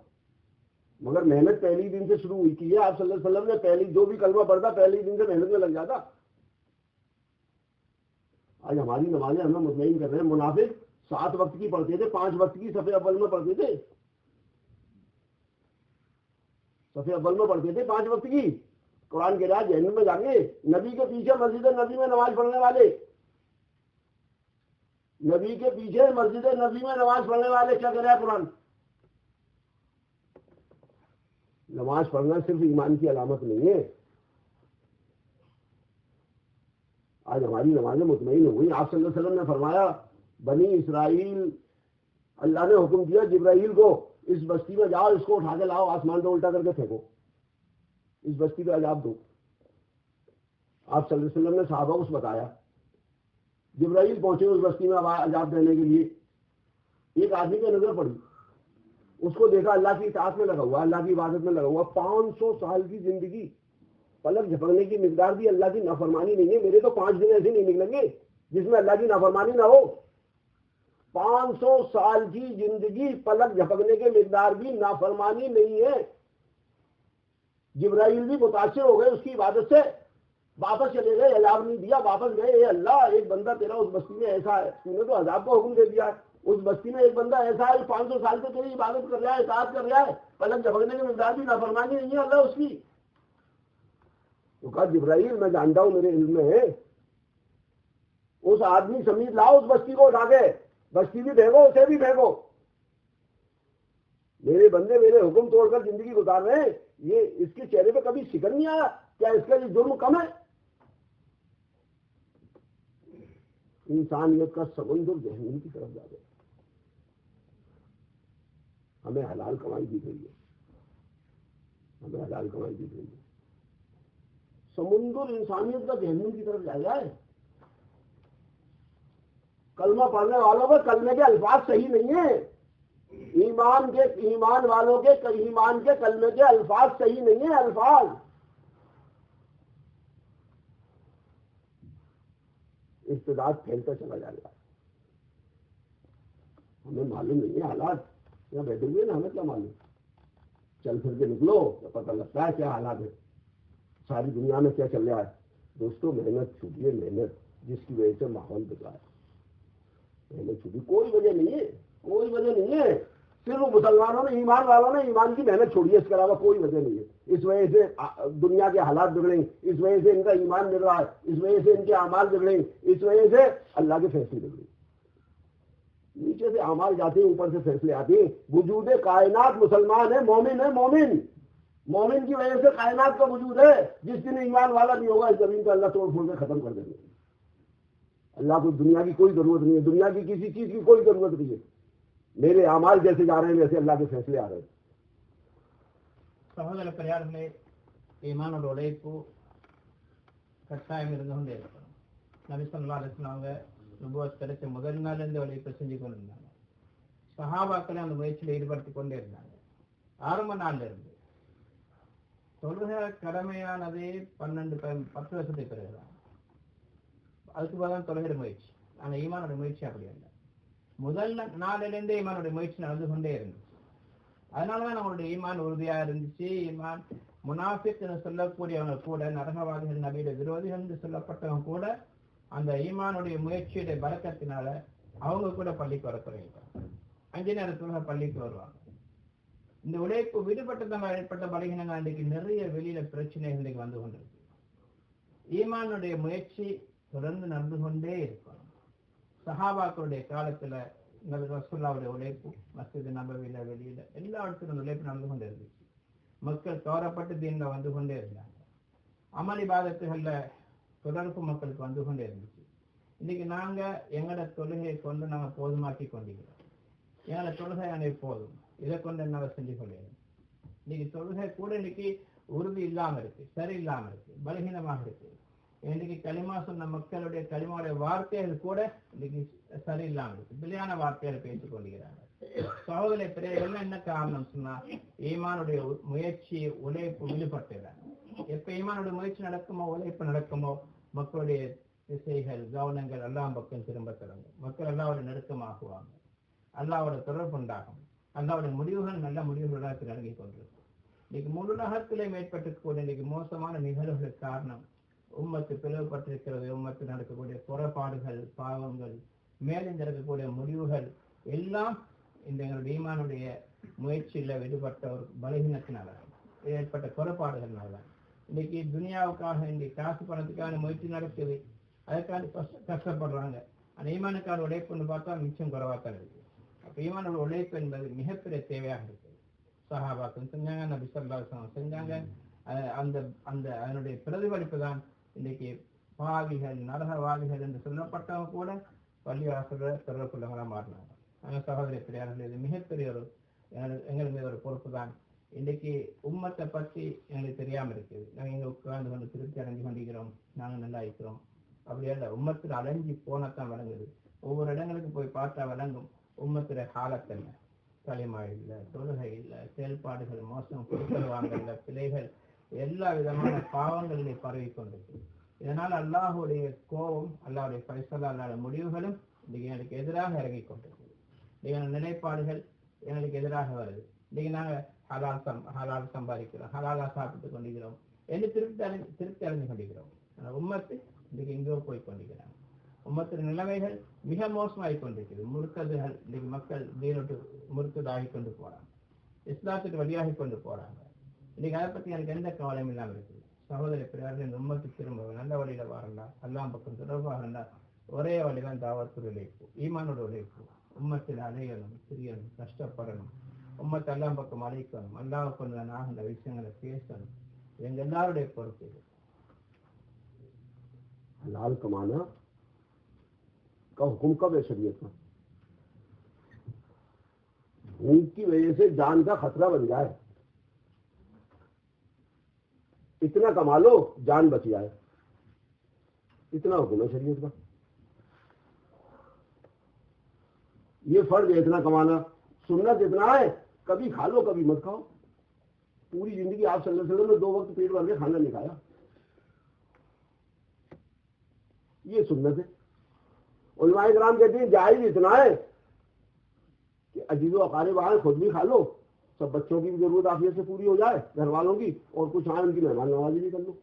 मगर मेहनत पहले दिन से शुरू हुई की है। आप सल्लल्लाहु अलैहि वसल्लम ने पहली जो भी कलमा पढ़ता पहले दिन से मेहनत में लग जाता। आज हमारी नमाजें हमें मुतमईन कर रहे हैं। मुनाफिक 7 वक्त की पढ़ते थे, 5 वक्त की सफ़े अव्वल में पढ़ते थे, सफ़े अव्वल में पढ़ते थे 5 वक्त की। कुरान के राज जहन्नम में जाएंगे। नबी के पीछे मस्जिद नबी में नमाज पढ़ने वाले, नबी के पीछे मस्जिद नबी में नमाज पढ़ने वाले क्या कर रहा है कुरान? नमाज पढ़ना सिर्फ ईमान की अलामत नहीं है। आज हमारी नमाजें मुतमईन हो गई। आप सल्लल्लाहु अलैहि वसल्लम ने फरमाया, बनी इसराइल, अल्लाह ने हुक्म दिया जिब्राइल को, इस बस्ती में जाओ, इसको उठा के लाओ, आसमान पे उल्टा करके फेंको, इस बस्ती पे अजाब दो। आप सल्लल्लाहु अलैहि वसल्लम ने सहाबा को बताया। जिब्राइल पहुंचे उस बस्ती में अजाब देने के लिए। एक आदमी की नजर पड़ी, उसको देखा अल्लाह की इताअत में लगा हुआ, अल्लाह की इबादत में लगा हुआ, 500 साल की जिंदगी, पलक झपकने की मिकदार भी अल्लाह की नाफरमानी नहीं है। मेरे तो 5 दिन ऐसे नहीं निकलेंगे जिसमें अल्लाह की नाफरमानी ना हो। 500 साल की जिंदगी, पलक झपकने के मिकदार भी नाफरमानी नहीं है। जिब्राइल भी मुतासिर हो गए उसकी इबादत से, वापस चले गए, अजाब नहीं दिया, वापस गए। ए अल्लाह, एक बंदा तेरा उस बस्ती में ऐसा है, तूने तो अजाब का हुक्म दे दिया है। उस बस्ती में एक बंदा ऐसा है 500 साल से तेरी इबादत कर रहा है, इताअत कर रहा है, पलक झपकने के मिकदार भी नाफरमानी नहीं है अल्लाह उसकी। तो कहा जिब्राइल, मैं जानता हूं, मेरे इल्म में है, उस आदमी समीत लाओ, उस बस्ती को उठा के, बस्ती भी फेंको, उसे भी फेंको। मेरे बंदे मेरे हुक्म तोड़कर जिंदगी गुजार रहे हैं, ये इसके चेहरे पे कभी शिकन नहीं आया? क्या इसका ये जुर्म कम है? इंसानियत का समुंदर जहन्नम की तरफ जा गया। हमें हलाल कमाई दिख रही है, हमें हलाल कमाई दिख रही है। समुंदर इंसानियत का जहन्नम की तरफ जा गया है। कलमा पढ़ने वालों को कलमे के अल्फाज सही नहीं है। ईमान वालों के ईमान के कलमे के अल्फाज सही नहीं है। अल्फाज इस्तेदाद फैलता चला जाएगा। हमें मालूम नहीं है हालात, यहाँ बैठेंगे ना, हमें क्या मालूम? चल फिर के निकलो तो पता लगता है क्या हालात है, सारी दुनिया में क्या चल रहा है। दोस्तों, मेहनत छूटिए, मेहनत जिसकी वजह से माहौल बिगड़ा है, मेहनत छूटी, कोई वजह नहीं है, कोई वजह नहीं है। सिर्फ मुसलमानों ने, ईमान वालों ने ईमान की मेहनत छोड़ी है, इसके अलावा कोई वजह नहीं है। इस वजह से दुनिया के हालात बिगड़े, इस वजह से इनका ईमान बिगड़ रहा है, इस वजह से इनके अमाल बिगड़े, इस वजह से अल्लाह के फैसले बिगड़े। नीचे से अमाल जाते हैं, ऊपर से फैसले आते हैं। वजूद कायनात मुसलमान है, मोमिन है। मोमिन की वजह से कायनात का वजूद है। जिस दिन ईमान वाला नहीं होगा, इस जमीन को अल्लाह तोड़ फोड़ के खत्म कर देंगे। अल्लाह को दुनिया की कोई जरूरत नहीं है, दुनिया की किसी चीज की कोई जरूरत नहीं है। मेरे अमाल जैसे जा रहे हैं वैसे अल्लाह के फैसले आ रहे हैं। சகோதர பெரியார்களே, ஈமானோட உழைப்பு கட்டாயம் இருந்து கொண்டே இருக்கணும். நபி ஸல்லல்லாஹு அலைஹி வஸல்லம் அவங்க நுபுவத் கிடைச்ச முதல் நாள்லேருந்து உழைப்பு செஞ்சு கொண்டு இருந்தாங்க. சஹாபாக்களை அந்த முயற்சியில் ஈடுபடுத்தி கொண்டே இருந்தாங்க. ஆரம்ப நாள்ல இருந்து தொழுகை கடமையானதே 10 வருஷத்துக்கு பிறகுதான். அதுக்கு பதிலாக தொழுகிற முயற்சி, ஆனால் ஈமானோட முயற்சி அப்படி அல்ல. முதல் நாளிலிருந்தே ஈமானோட முயற்சி நடந்து கொண்டே இருந்துச்சு. அதனாலதான் நம்மளுடைய ஈமான் உறுதியா இருந்துச்சு. ஈமான் முனாஃபிக் என்று சொல்லக்கூடியவங்க கூட, நரகவாதிகள், நபியோட விரோதிகள் என்று சொல்லப்பட்டவங்க கூட அந்த ஈமானுடைய முயற்சியுடைய பலக்கத்தினால அவங்க கூட பள்ளிக்கு வர தொடங்கிட்டாங்க. 5 நேரத்துல பள்ளிக்கு வருவாங்க. இந்த உழைப்பு விடுபட்டதால் ஏற்பட்ட பலகீனங்கள் இன்றைக்கு நிறைய வெளியில பிரச்சனைகள் இன்றைக்கு வந்து கொண்டிருக்கு. ஈமானுடைய முயற்சி தொடர்ந்து நடந்து கொண்டே இருக்கணும். சஹாபாக்களுடைய காலத்துல ரசூலுல்லாஹ்வுடைய உழைப்பு மஸ்ஜித் நபவியில வெளியில எல்லா இடத்துலும் உழைப்பு நடந்து கொண்டே இருந்துச்சு. மக்கள் கவரப்பட்டு தீன்ல வந்து கொண்டே இருந்தாங்க. அமல் இபாதத்துகள்ல தொடர்பு மக்களுக்கு வந்து கொண்டே இருந்துச்சு. இன்னைக்கு நாங்க எங்களோட தொழுகையை கொண்டு நாங்க போதுமாக்கி கொண்டிருக்கிறோம். எங்களோட தொழுகை அன்னைக்கு போதும், இதை கொண்டு என்னால் செஞ்சு கொள்கிறோம். இன்னைக்கு தொழுகை கூட இன்னைக்கு உறுதி இல்லாம இருக்கு, சரி இல்லாம இருக்கு, பலகீனமாக இருக்கு. இன்னைக்கு களிமா சொன்ன மக்களுடைய களிமாவுடைய வார்த்தைகள் கூட இன்னைக்கு சரியில்லாம இருக்கு, பிள்ளையான வார்த்தைகளை பேசிக் கொள்கிறாங்க. சகோதர பிறகு என்ன காரணம் சொன்னா, ஈமானுடைய முயற்சி உழைப்பு விடுபட்டுறாங்க. எப்ப ஈமானுடைய முயற்சி நடக்குமோ, உழைப்பு நடக்குமோ, மக்களுடைய திசைகள் கவனங்கள் எல்லாம் பக்கம் திரும்ப தொடங்கும். மக்கள் அல்லாவுடைய நெருக்கமாகுவாங்க, அல்லாவோட தொடர்பு உண்டாகும், அல்லாவுடைய முடிவுகள் நல்ல முடிவுகளாக நடங்கி கொண்டிருக்கும். இன்னைக்கு முழு உலகத்திலே ஏற்பட்டிருக்கக்கூடிய இன்னைக்கு மோசமான நிகழ்வுகளுக்கு காரணம் உம்மத்து பிளவுபட்டிருக்கிறது. உம்மத்து நடக்கக்கூடிய புறப்பாடுகள், பாவங்கள், மேலும் நடக்கக்கூடிய முடிவுகள் எல்லாம் இந்த எங்களுடைய ஈமானுடைய முயற்சியில விடுபட்ட ஒரு பலகீனத்தினால ஏற்பட்ட குறைபாடுகள்னால இன்னைக்கு துனியாவுக்காக இன்னைக்கு காசு பணத்துக்கான முயற்சி நடக்குது, அதுக்கான கஷ்டப்படுறாங்க. அந்த ஈமானுக்கான உழைப்புன்னு பார்த்தா மிச்சம் குறைவாத்தான் இருக்கு. அப்ப ஈமானோட உழைப்பு என்பது மிகப்பெரிய தேவையாக இருக்கு. சஹாபாக்கள் செஞ்சாங்க, நபி ஸல்லல்லாஹு அலைஹி வஸல்லம் செஞ்சாங்க. அந்த அந்த அதனுடைய பிரதிபலிப்பு தான் இன்னைக்கு பாவிகள், நரகவாதிகள் என்று சொல்லப்பட்டவங்க கூட பள்ளிவாசல தொடர்புள்ளவங்களா மாறினாங்க. சகோதரி பெரியார்கள், இது மிகப்பெரிய ஒரு எங்கள் மீது ஒரு பொறுப்பு தான். இன்னைக்கு உம்மத்தை பற்றி எங்களுக்கு தெரியாம இருக்குது. நாங்கள் இங்க உட்கார்ந்து கொண்டு திருப்தி அடைஞ்சு கொண்டிருக்கிறோம், நாங்கள் நல்லா இருக்கிறோம். அப்படியே இல்லை, உம்மத்தில் அலைஞ்சி போனத்தான் விளங்குது. ஒவ்வொரு இடங்களுக்கு போய் பார்த்தா விளங்கும் உம்மத்துடைய காலத்தன்மை. களிமா இல்லை, தொழுகை இல்லை, செயல்பாடுகள் மோசம், கொடுக்கல் வாங்கல, பிழைகள், எல்லா விதமான பாவங்களிலே பரவி கொண்டிருக்கு. இதனால் அல்லாஹுடைய கோபம், அல்லாஹுடைய பைசலா, அல்லாத முடிவுகளும் இன்னைக்கு எங்களுக்கு எதிராக இறங்கி கொண்டிருக்கு. எங்கள் நிலைப்பாடுகள் எங்களுக்கு எதிராக வருது. இன்னைக்கு நாங்கள் ஹலால் சம்பாதிக்கிறோம், ஹலாலா சாப்பிட்டு கொண்டிருக்கிறோம் என்று திருப்தி அடைஞ்சு கொண்டிருக்கிறோம். உம்மத்து இன்னைக்கு எங்கேயோ போய் கொண்டிருக்கிறாங்க. உம்மத்தின் நிலைமைகள் மிக மோசமாகி கொண்டிருக்கிறது. முறுக்கதுகள் இன்னைக்கு மக்கள் தீனோட்டு முறுக்கதாகி கொண்டு போறாங்க, இஸ்லாத்துக்கு வழியாகி கொண்டு போறாங்க. இன்னைக்கு அதை பத்தி எனக்கு எந்த கவலையும் இல்லாமல் இருக்குது. சகோதரி பிறகு இந்த உம்மத்துக்கு திரும்ப நல்ல வழியில வரண்டா, எல்லாம் பக்கம் தொடர்பாகண்டா, ஒரே வழிதான் தாவத்து உழைப்பு, ஈமானோட உழைப்பு. உம்மத்தில் அலையணும், திரியணும், கஷ்டப்படணும், உம்மத்தை எல்லாம் பக்கம் அழைக்கணும், அல்லாஹ் கொண்டு அந்த விஷயங்களை பேசணும். எங்க எல்லாருடைய பொறுப்பு இது. हलाल कमाना का हुक्म कब है शरीयत में? भूख की वजह से जान का खतरा बन जाए, इतना कमा लो जान बच जाए, इतना हुक्म है शरीयत का। ये फर्ज है इतना कमाना, सुन्नत इतना है कभी खा लो कभी मत खाओ। पूरी जिंदगी आप सल्लल्लाहु अलैहि वसल्लम ने 2 वक्त पेट भर के खाना नहीं खाया, ये सुन्नत है। उलमाए किराम कहते हैं जायज इतना है कि अजीजो अकारिब आए, खुद भी खा लो, सब बच्चों की भी जरूरत आफियत से पूरी हो जाए, घर वालों की, और कुछ आए उनकी मेहमान नवाजी भी कर लो,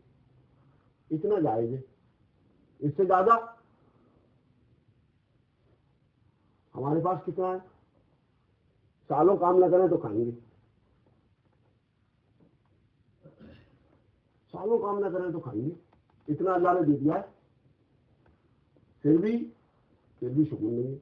इतना जायज है। इससे ज्यादा हमारे पास कितना है? सालों काम न करें तो खाएंगे, सालों काम न करें तो खाएंगे, इतना अल्लाह ने दे दिया है, फिर भी सुकून नहीं है।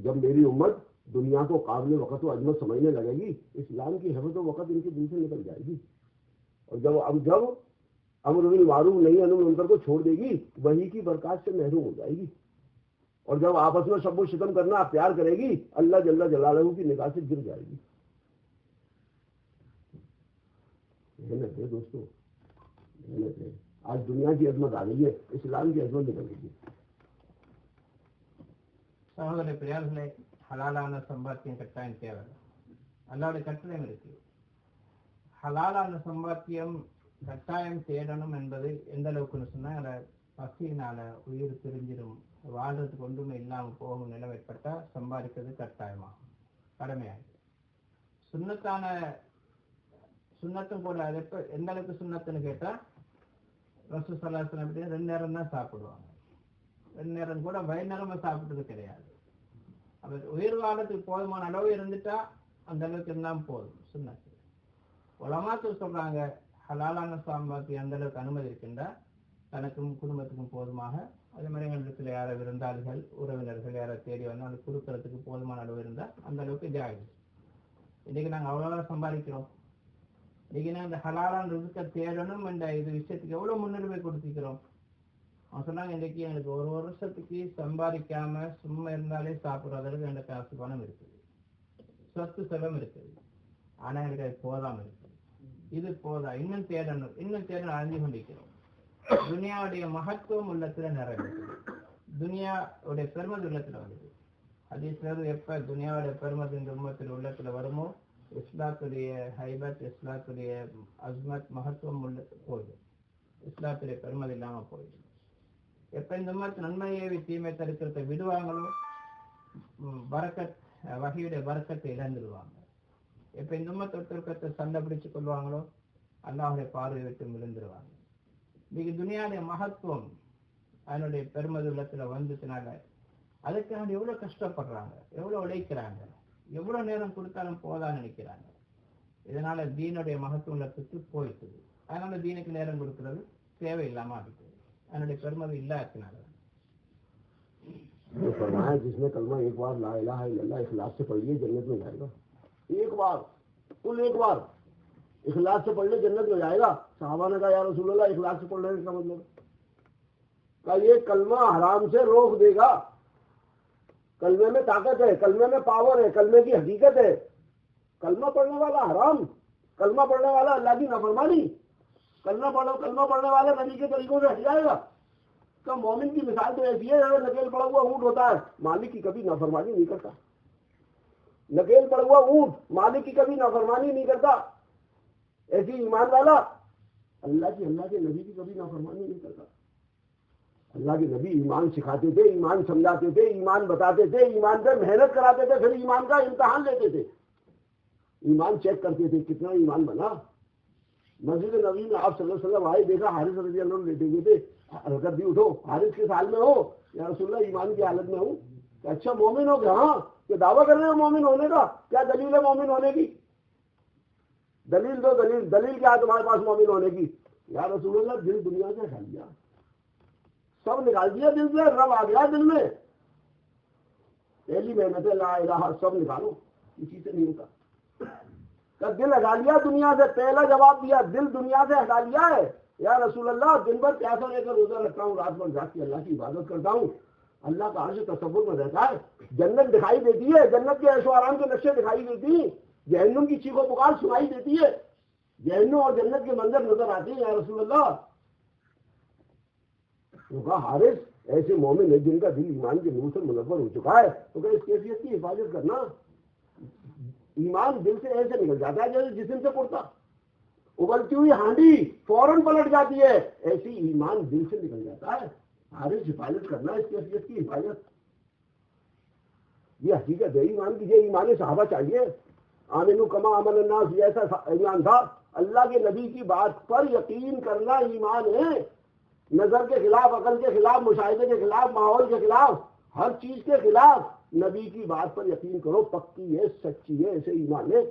जब मेरी उम्मत दुनिया को काबिल वक़्त व अजमत समझने लगेगी, इस्लाम की हैबत व वक़्त इनके दिल से निकल जाएगी। और जब अम्र बिल मारूफ नही अन्य मुनकर को छोड़ देगी, वही की बरकत से महरूम हो जाएगी। और जब आपस में शब्बो शितम करना प्यार करेगी, अल्लाह जल्ला जलालहू की निगाह से गिर जाएगी। मेहनत है दोस्तों, मेहनत है। आज दुनिया की अजमत आ गई है, इस्लाम की अजमत निकल गई है। சகோதர பிரியார்களே, ஹலாலான சம்பாத்தியம் கட்டாயம் தேவை. அல்லாவுடைய கட்டளையும் இருக்கு. ஹலாலான சம்பாத்தியம் கட்டாயம் தேடணும் என்பது எந்த அளவுக்குன்னு சொன்னா, பசியினால உயிர் பிரிஞ்சிடும், வாழ்றதுக்கு ஒன்றுமே இல்லாமல் போகும் நிலை ஏற்பட்டா சம்பாதிக்கிறது கட்டாயமாகும், கடமையாகும். சுண்ணத்தும் கூட அது எந்த அளவுக்கு சுண்ணத்துன்னு கேட்டா, ரசூல் ஸல்லல்லாஹு அலைஹி வஸல்லம் 2 நேரம் தான் சாப்பிடுவாங்க. 2 நேரம் கூட வயிறு நேரமா சாப்பிட்டது கிடையாது. அப்ப உயிர் காலத்துக்கு போதுமான அளவு இருந்துட்டா அந்த அளவுக்கு இருந்தாலும் போதும். சுண்ணத்து உலமாக்கள் சொல்றாங்க, ஹலாலான சம்பாத்தியம் அந்த அளவுக்கு அனுமதி இருக்கின்றா தனக்கும் குடும்பத்துக்கும் போதுமாக, அதே மாதிரி எங்களிடத்தில் யாரை விருந்தாளிகள் உறவினர்கள் யாரை தேடி வந்தால் அது கொடுக்கறதுக்கு போதுமான அளவு இருந்தால் அந்த அளவுக்கு ஜாயிது. இன்னைக்கு நாங்கள் அவ்வளோதான் சம்பாதிக்கிறோம். இன்னைக்கு நாங்கள் இந்த ஹலாலான ரிஸ்கை தேடணும் என்ற இது விஷயத்துக்கு எவ்வளோ முன்னுரிமை கொடுத்துக்கிறோம். அவன் சொன்னாங்க, இன்றைக்கி எங்களுக்கு ஒரு வருஷத்துக்கு சம்பாதிக்காம சும்மா இருந்தாலே சாப்பிட்றதுக்கு எந்த காசு பணம் இருக்குது, சொத்து செலவும் இருக்குது, ஆனால் எனக்கு அது போதாமல் இருக்குது. இது போதா, இன்னும் தேடணும் அறிஞ்சு கொண்டிருக்கிறோம். துனியாவுடைய மகத்துவம் உள்ளத்துல நிறைவேற்று, துனியாவுடைய பெருமதி உள்ளத்துல வருது. ஹதீஸ்ல எப்ப துனியாவுடைய பெருமதி இந்த உம்மத்தில் உள்ளத்துல வருமோ இஸ்லாத்துடைய ஹைபத், இஸ்லாத்துடைய அஸ்மத் மகத்துவம் உள்ள போயிடும், இஸ்லாத்துடைய பெருமதி இல்லாம போயிடும். எப்ப இந்த மாதிரி நன்மையை தீமை தடுக்கிறத விடுவாங்களோ பரக்கத் வகையுடைய பரக்கத்தை இழந்துடுவாங்க. எப்ப இந்த மாதிரி தொற்றுக்கத்தை சண்டை பிடிச்சு கொள்வாங்களோ அல்லாஹுடைய பார்வை விட்டு விழுந்துருவாங்க. இன்னைக்கு துனியாவுடைய மகத்துவம் அதனுடைய பெருமதி உள்ளத்துல வந்ததுனால அதுக்காக எவ்வளவு கஷ்டப்படுறாங்க, எவ்வளவு உழைக்கிறாங்க, எவ்வளவு நேரம் கொடுத்தாலும் போதான்னு நினைக்கிறாங்க. இதனால தீனுடைய மகத்துவ உள்ளத்துக்கு போயிடுது. அதனால தீனுக்கு நேரம் கொடுக்கறது தேவையில்லாம இருக்குது, அதனுடைய பெருமதி இல்லாததுனால. फरमाया जिसने कलमा एक बार ला इलाहा इल्लल्लाह इखलास से पढ़ लिए जन्नत में जाएगा। एक बार कुल एक बार इखलास से पढ़ ले जन्नत में जाएगा। साहबा ने कहा या रसूल अल्लाह इखलास से पढ़ लेने का मतलब का ये कलमा हराम से रोक देगा। कलमे में ताकत है, कलमे में पावर है, कलमे की हकीकत है। कलमा पढ़ने वाला हराम, कलमा पढ़ने वाला अल्लाह की नाफरमानी, कलमा पढ़ने वाला नबी के तरीकों से हट जाएगा। तो मोमिन की मिसाल तो ऐसी है, अगर नकेल पड़ा हुआ ऊँट होता है मालिक की कभी नाफरमानी नहीं करता। नकेल पड़ा हुआ ऊँट मालिक की कभी नाफरमानी नहीं करता। ऐसी ईमान वाला अल्लाह के नबी की कभी नाफरमानी नहीं करता। अल्लाह के नबी ईमान सिखाते थे, ईमान समझाते थे, ईमान बताते थे, ईमान पे मेहनत कराते थे, फिर ईमान का इम्तहान लेते थे, ईमान चेक करते थे कितना ईमान बना। मस्जिद नबी में आप सल्लल्लाहु अलैहि वसल्लम आए, देखा हारिस रज़ी अल्लाह अन्हु लेटे हुए थे, हरकत दी उठो, हारिस के साल में हो या रसूलुल्लाह ईमान की हालत में हूँ। अच्छा मोमिन हो गया? हाँ। क्या दावा कर रहे हो मोमिन होने का? क्या दलील है मोमिन होने की? दलील दो, दलील क्या है तुम्हारे पास मोमिन होने की? या रसूलुल्लाह दिल दुनिया से हट गया, सब निकाल दिया दिल से, रब आ गया दिल में, पहली मेहनत ला इलाहा सब निकालो, किसी से नहीं होता। तो दिल हटा लिया दुनिया से, पहला जवाब दिया दिल दुनिया से हटा लिया है। या रसूल अल्लाह दिन भर प्यासा लेकर रोजा रखता हूँ, रात भर जाग के अल्लाह की इबादत करता हूँ, अल्लाह का अर्श तसव्वुर में रहता है, जन्नत दिखाई देती है, जन्नत के ऐशो आराम के नक्शे दिखाई देती है, जहन्नुम की चीखों पुकार सुनाई देती है, जहन्नुम और जन्नत के मंजर नजर आते हैं। या रसूल अल्लाह तो कहा हारिस ऐसे मोमिन है जिनका दिल ईमान के नूर से मुनव्वर हो चुका है, तो क्या इस कैफियत की हिफाजत करना। ईमान दिल से ऐसे निकल जाता है जैसे जिस्म से पुरता उबलती हुई हांडी फौरन पलट जाती है, ऐसी ईमान दिल से निकल जाता है। हारिस हिफाजत करना इस कैफियत की हिफाजत, ये हकीकत है ईमान की। ये ईमान सहाबा चाहिए, आमिनु कमा अमन अन्नास, ये ऐसा ईमान था। अल्लाह के नबी की बात पर यकीन करना ईमान है, नजर के खिलाफ, अकल के खिलाफ, मुशाहिदे के खिलाफ, माहौल के खिलाफ, हर चीज के खिलाफ नबी की बात पर यकीन करो, पक्की है, सच्ची है, ऐसे ईमान है।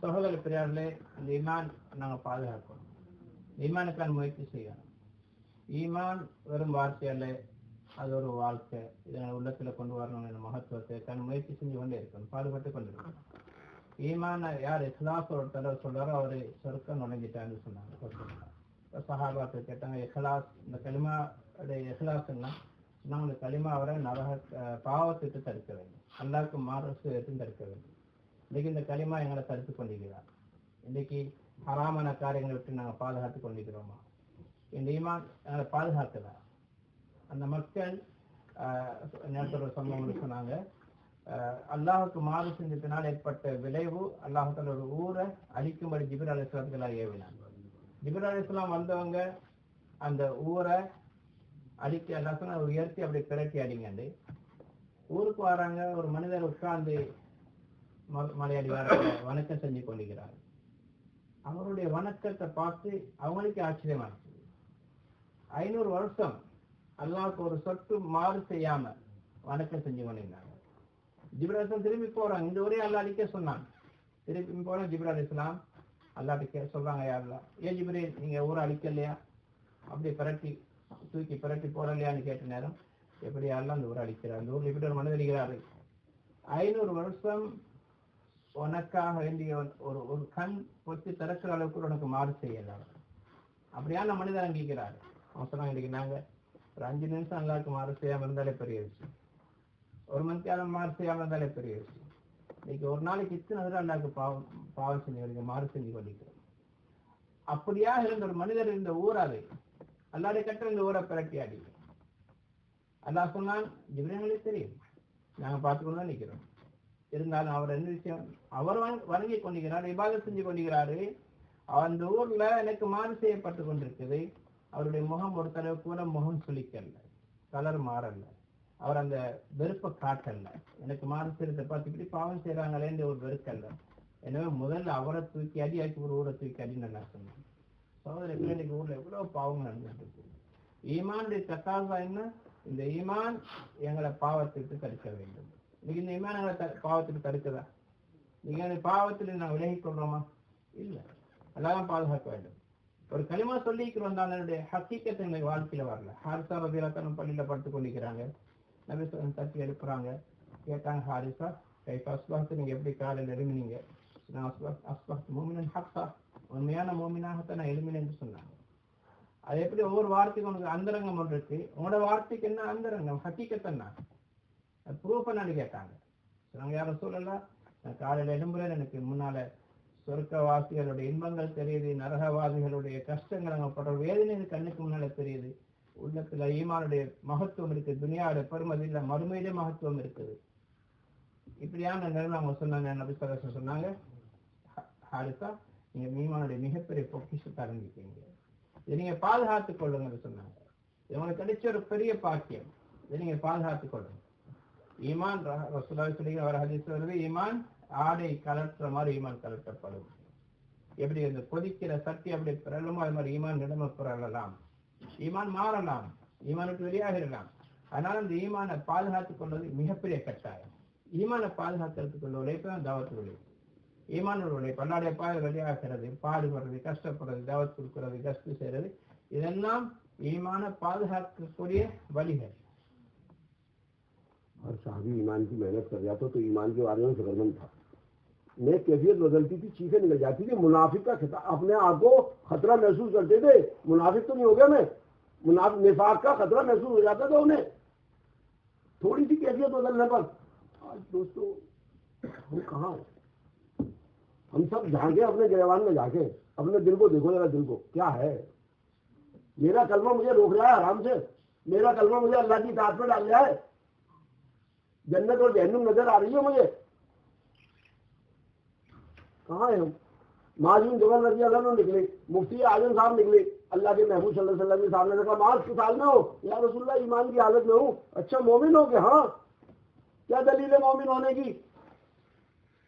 சகோதர பிரியார்களே, அந்த ஈமான் நாங்கள் பாதுகாக்கணும், ஈமானுக்கான முயற்சி செய்யணும். ஈமான் வெறும் வார்த்தையல்ல, அது ஒரு வாழ்க்கை. இதை உள்ளத்தில் கொண்டு வரணும் என்ற மகத்துவத்தை தன் முயற்சி செஞ்சு கொண்டே இருக்கணும், பாடுபட்டு கொண்டிருக்கணும். ஈமான் யார் இஹ்லாஸ் ஒரு தடவை சொல்றாரோ அவரு சொர்க்கம் நுழைஞ்சிட்டான்னு சொன்னாங்க. சஹாபாக்கள் கேட்டாங்க, இஹ்லாஸ் இந்த கலிமாவுடைய இஹ்லாஸ்ன்னா சொன்னாங்க, இந்த கலிமா அவரை நரக பாவத்திட்டு தடுக்க வேண்டும், அல்லாஹ்வுக்கு மாறும் தடுக்க வேண்டும். இன்னைக்கு இந்த களிமா எங்களை தடுத்து கொண்டிருக்கிறார். இன்னைக்கு ஹராமான காரியங்களை விட்டு நாங்கள் பாதுகாத்து கொண்டிருக்கிறோமா? இந்த ஈமான் எங்களை பாதுகாக்கல. அந்த மக்கள் நேரத்தோட சம்பவங்கள் சொன்னாங்க, அல்லாஹுக்கு மாறு செஞ்சதுனால் ஏற்பட்ட விளைவு அல்லாஹால ஒரு ஊரை அழிக்கும்படி ஜிப்ரீல் அலைஹிஸ்ஸலாத்துக்கு ஏவினாங்க. ஜிப்ரீல் அலைஹிஸ்ஸலாம் வந்தவங்க அந்த ஊரை அழிக்க அல்லாஹ் சொன்ன உயர்த்தி அப்படி பிரட்டி அடிங்க. ஊருக்கு வராங்க, ஒரு மனிதர் உட்கார்ந்து மலையாளி வணக்கம் செஞ்சு கொண்டிருக்கிறார். அவருடைய வணக்கத்தை பார்த்து அவங்களுக்கு ஆச்சரியமாச்சு. 500 வருஷம் அல்லாஹ்வுக்கு ஒரு சொட்டு மாறு செய்யாம வணக்கம் செஞ்சு கொண்டிருந்தாங்க. ஜிப்ரீல் அலைஹிஸ்ஸலாம் திரும்பி போறாங்க, இந்த ஒரே அல்லாஹ் அடிக்க சொன்னாங்க. திரும்பி போன ஜிப்ரீல் அலைஹிஸ்ஸலாம் அல்லாட்ட சொல்றாங்க, யாரெல்லாம் ஏன் ஜிப்ரீல் நீங்க ஊரை அழிக்கலையா, அப்படியே தூக்கி பிரட்டி போடலையான்னு கேட்ட நேரம், எப்படி யாரெல்லாம் அந்த ஊரை அழிக்கிறார், அந்த ஊர்ல இப்படி ஒரு மனிதர் இருக்கிறாரு, 500 வருஷம் உனக்காக வேண்டிய ஒரு கண் பொத்தி திறக்கிற அளவுக்கு உனக்கு மாறு செய்யலாம், அப்படியான மனிதர் அங்கிக்கிறாரு. அவன் சொன்னாங்க, இன்னைக்கு நாங்க ஒரு 5 நிமிஷம் அல்லாவுக்கு மாறு செய்யாம இருந்தாலே பெரிய விஷயம், ஒரு மணிக்காலம் மாறு செய்யாம இருந்தாலே பெரிய விஷயம். இன்னைக்கு ஒரு நாளைக்கு இத்தனை தடவை அல்லாவுக்கு பாவம் செஞ்சு மாறு செஞ்சு கொண்டிருக்கிறோம். அப்படியா இருந்த ஒரு மனிதர் இந்த ஊராது அல்லாடைய கட்ட இந்த ஊரை பிரட்டி ஆடி அல்லாஹ் சொன்னான், ஜிப்ரீலே தெரியும், நாங்க பார்த்துக்கொண்டு தான் நிற்கிறோம். இருந்தாலும் அவர் என்ன விஷயம், அவர் வணங்கி கொண்டிருக்கிறார், இபாதத் செஞ்சு கொண்டிருக்கிறாரு. அந்த ஊர்ல எனக்கு மாறு செய்யப்பட்டு கொண்டிருக்குது. அவருடைய முகம் ஒரு தடவை கூட முகம் சுளிக்கல்ல, கலர் மாறல்ல, அவர் அந்த வெறுப்பை காட்டல்ல, எனக்கு மாறு செய்யறதை பார்த்து இப்படி பாவம் செய்யறாங்களேன்னு ஒரு வெறுக்கல்ல. எனவே முதல்ல அவரை தூக்கி அடியாக்கி ஒரு ஊரை தூக்கி அடின்னு நான் சொன்னேன். சகோதர இன்னைக்கு ஊர்ல எவ்வளவு பாவம் நடந்துட்டு இருக்கு. ஈமானுடைய தக்காசா என்ன, இந்த ஈமான் எங்களை பாவத்திற்கு தடுக்க வேண்டும். இன்னைக்கு இந்த ஈமான் எங்களை பாவத்துக்கு தடுக்குதா? நீங்க அந்த பாவத்தில் நான் விலகிக் கொள்றோமா? இல்லை, அல்லாதான் பாதுகாக்க வேண்டும். ஒரு களிமா சொல்லிக்கிறோம் தான், என்னுடைய ஹக்கீக்கத்தை எங்களுக்கு வாழ்க்கையில வரல. ஹாரிசா ரபியல்லாஹு பள்ளியில படுத்துக் கொண்டிருக்கிறாங்க, நபி தட்டி எழுப்புறாங்க, கேட்டாங்க, ஹாரிசா கைஃப அஸ்பஹ்த, நீங்க எப்படி காலையில் எழுமினீங்க? நான் அஸ்பஹ்து மூமினன் ஹக்கா, உண்மையான மூமினாகத்தான் நான் எழுமினேன் என்று சொன்னாங்க. அது எப்படி ஒவ்வொரு வார்த்தைக்கும் உனக்கு அந்தரங்கம் ஒன்று இருக்கு, உங்களோட வார்த்தைக்கு என்ன அந்தரங்கம், ஹக்கீக்கத்தன்னா ப்ரூஃப் என்னன்னு கேட்டாங்க. நாங்கள் யாரும் சொல்லலாம், நான் காலையில் எழும்புறேன், எனக்கு முன்னால சொர்க்கவாசிகளுடைய இன்பங்கள் தெரியுது, நரகவாதிகளுடைய கஷ்டங்கள் அங்கே படுற வேதனை கண்ணுக்கு முன்னால தெரியுது, உள்ளத்துல ஈமானுடைய மகத்துவம் இருக்கு, துனியாவுடைய பெருமதி இல்லை, மறுமையிலே மகத்துவம் இருக்குது. இப்படியான நிலைமை அவங்க சொன்னாங்க. நபி ஸல்லல்லாஹு அலைஹி வஸல்லம் சொன்னாங்க, ஹாரிசா நீங்க ஈமானுடைய மிகப்பெரிய பொக்கிஷத்தை ஆரம்பிக்கிறீங்க, இதை நீங்க பாதுகாத்துக் கொள்ளுங்க சொன்னாங்க. இது உங்களுக்கு கிடைச்ச ஒரு பெரிய பாக்கியம், இதை நீங்க பாதுகாத்துக் கொள்ளுங்க. ஈமான் ரசூலுல்லாஹி சொல்லி ஒரு ஹதீஸ் வருது, ஈமான் ஆடை கலட்டுற மாதிரி ஈமான் கலட்டப்படும். எப்படி இந்த கொதிக்கிற சக்தி அப்படி பிறலுமோ அது மாதிரி ஈமான் நிலைமை பிறலாம், ஈமான் மாறலாம், ஈமானுக்கு வெளியாகிடலாம். அதனால இந்த ஈமானை பாதுகாத்துக் கொள்வது மிகப்பெரிய கட்டாயம். ஈமானை பாதுகாத்துக் கொள்ள உழைப்பு தான் தாவத்து உழைப்பு. ஈமானோட உழைப்பு அல்லாடைய பாதை வெளியாகிறது, பாடுபடுறது, கஷ்டப்படுறது, தாவத் கொடுக்கிறது, கஷ்டம் செய்யறது, இதெல்லாம் ஈமானை பாதுகாக்கக்கூடிய வழிகள். हर साहबी ईमान की मेहनत कर जाता तो ईमान के बारे में फिक्रमंद था। नेक कैफियत बदलती थी, चीखें निकल जाती थी। मुनाफिक का अपने आप को खतरा महसूस करते थे, मुनाफिक तो नहीं हो गया मैं, मुनाफिक निफाक का खतरा महसूस हो जाता था उन्हें थोड़ी सी कैफियत बदलने पर। आज दोस्तों हम कहाँ हैं, हम सब झांके अपने गिरवान में, जाके अपने दिल को देखो जरा, दिल को क्या है। मेरा कलमा मुझे रोक रहा है आराम से, मेरा कलमा मुझे अल्लाह की इताअत में डाल रहा है, जन्नत और जहन्नुम नजर आ रही है मुझे, कहाँ है हम। माज़ूम जबल रज़ी अल्लाह अन्हु निकले, मुफ्ती आजम साहब निकले, अल्लाह के महबूब सल्लल्लाहु अलैहि वसल्लम के सामने देखा, माज किस हाल में हो? या रसूलुल्लाह ईमान की हालत में हूँ। अच्छा मोमिन हो? के हाँ, क्या दलील है मोमिन होने की?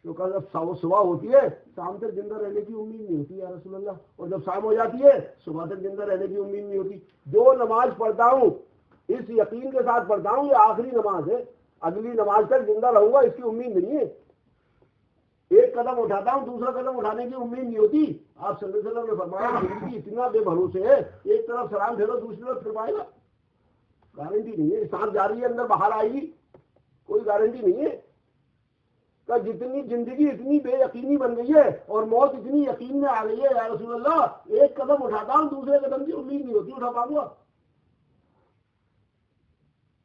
तो कल जब सुबह होती है शाम तक जिंदा रहने की उम्मीद नहीं होती या रसूलुल्लाह, और जब शाम हो जाती है सुबह तक जिंदा रहने की उम्मीद नहीं होती। जो नमाज पढ़ता हूँ इस यकीन के साथ पढ़ता हूँ ये आखिरी नमाज है, अगली नमाज तक जिंदा रहूंगा इसकी उम्मीद नहीं है। एक कदम उठाता हूँ दूसरा कदम उठाने की उम्मीद नहीं होती। आप सल्लल्लाहु अलैहि वसल्लम ने फरमाया जिंदगी इतना बेभरोसे है, एक तरफ सलाम फेरो दूसरी तरफ फिर पाएगा, गारंटी नहीं है। सांस जा रही है अंदर बाहर आएगी, कोई गारंटी नहीं है। का जितनी जिंदगी इतनी बेयकीनी बन गई है और मौत इतनी यकीन में आ गई है या रसूलल्लाह, एक कदम उठाता हूँ दूसरे कदम की उम्मीद नहीं होती उठा पाऊंगा,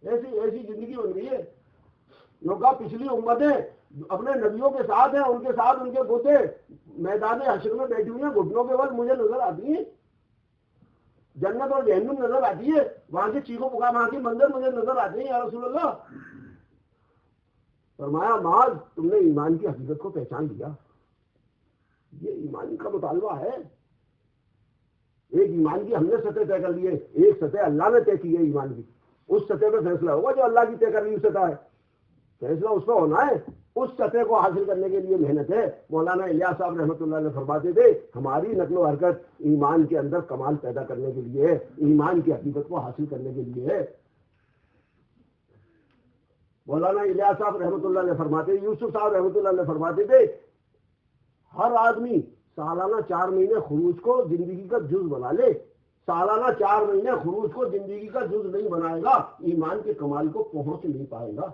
ऐसी ऐसी जिंदगी बन गई है। लोग पिछली उम्मतें अपने नबियों के साथ हैं, उनके साथ उनके गोते मैदान हश्र में बैठी हुई हैं, घुटनों के बल मुझे नजर आती है, जन्नत और जहन्नुम नजर आती है, वहां के चीखों पुकार वहां के मंदिर मुझे नजर आते हैं या रसूलल्लाह। फरमाया माज तुमने ईमान की हकीकत को पहचान लिया, ये ईमान का मुतालबा है। एक ईमान की हमने सतह तय कर ली है, एक सतह अल्लाह ने तय की है ईमान की, उस सतह पे फैसला होगा जो अल्लाह की तय कर ली सतह है, फैसला उस पर होना है। उस सतह को हासिल करने के लिए मेहनत है। मौलाना इलियास साहब रहमतुल्लाह अलैह फरमाते थे हमारी नक्लो हरकत ईमान के अंदर कमाल पैदा करने के लिए है, ईमान की हकीकत को हासिल करने के लिए है। मौलाना इलियास साहब रहमतुल्लाह अलैह फरमाते, यूसुफ साहब रहमतुल्लाह अलैह फरमाते थे हर आदमी सालाना 4 महीने खुरूज को जिंदगी का जुज बना ले, सालाना 4 महीने खुरूज को जिंदगी का जुज नहीं बनाएगा, ईमान के कमाल को पहुंच नहीं पाएगा।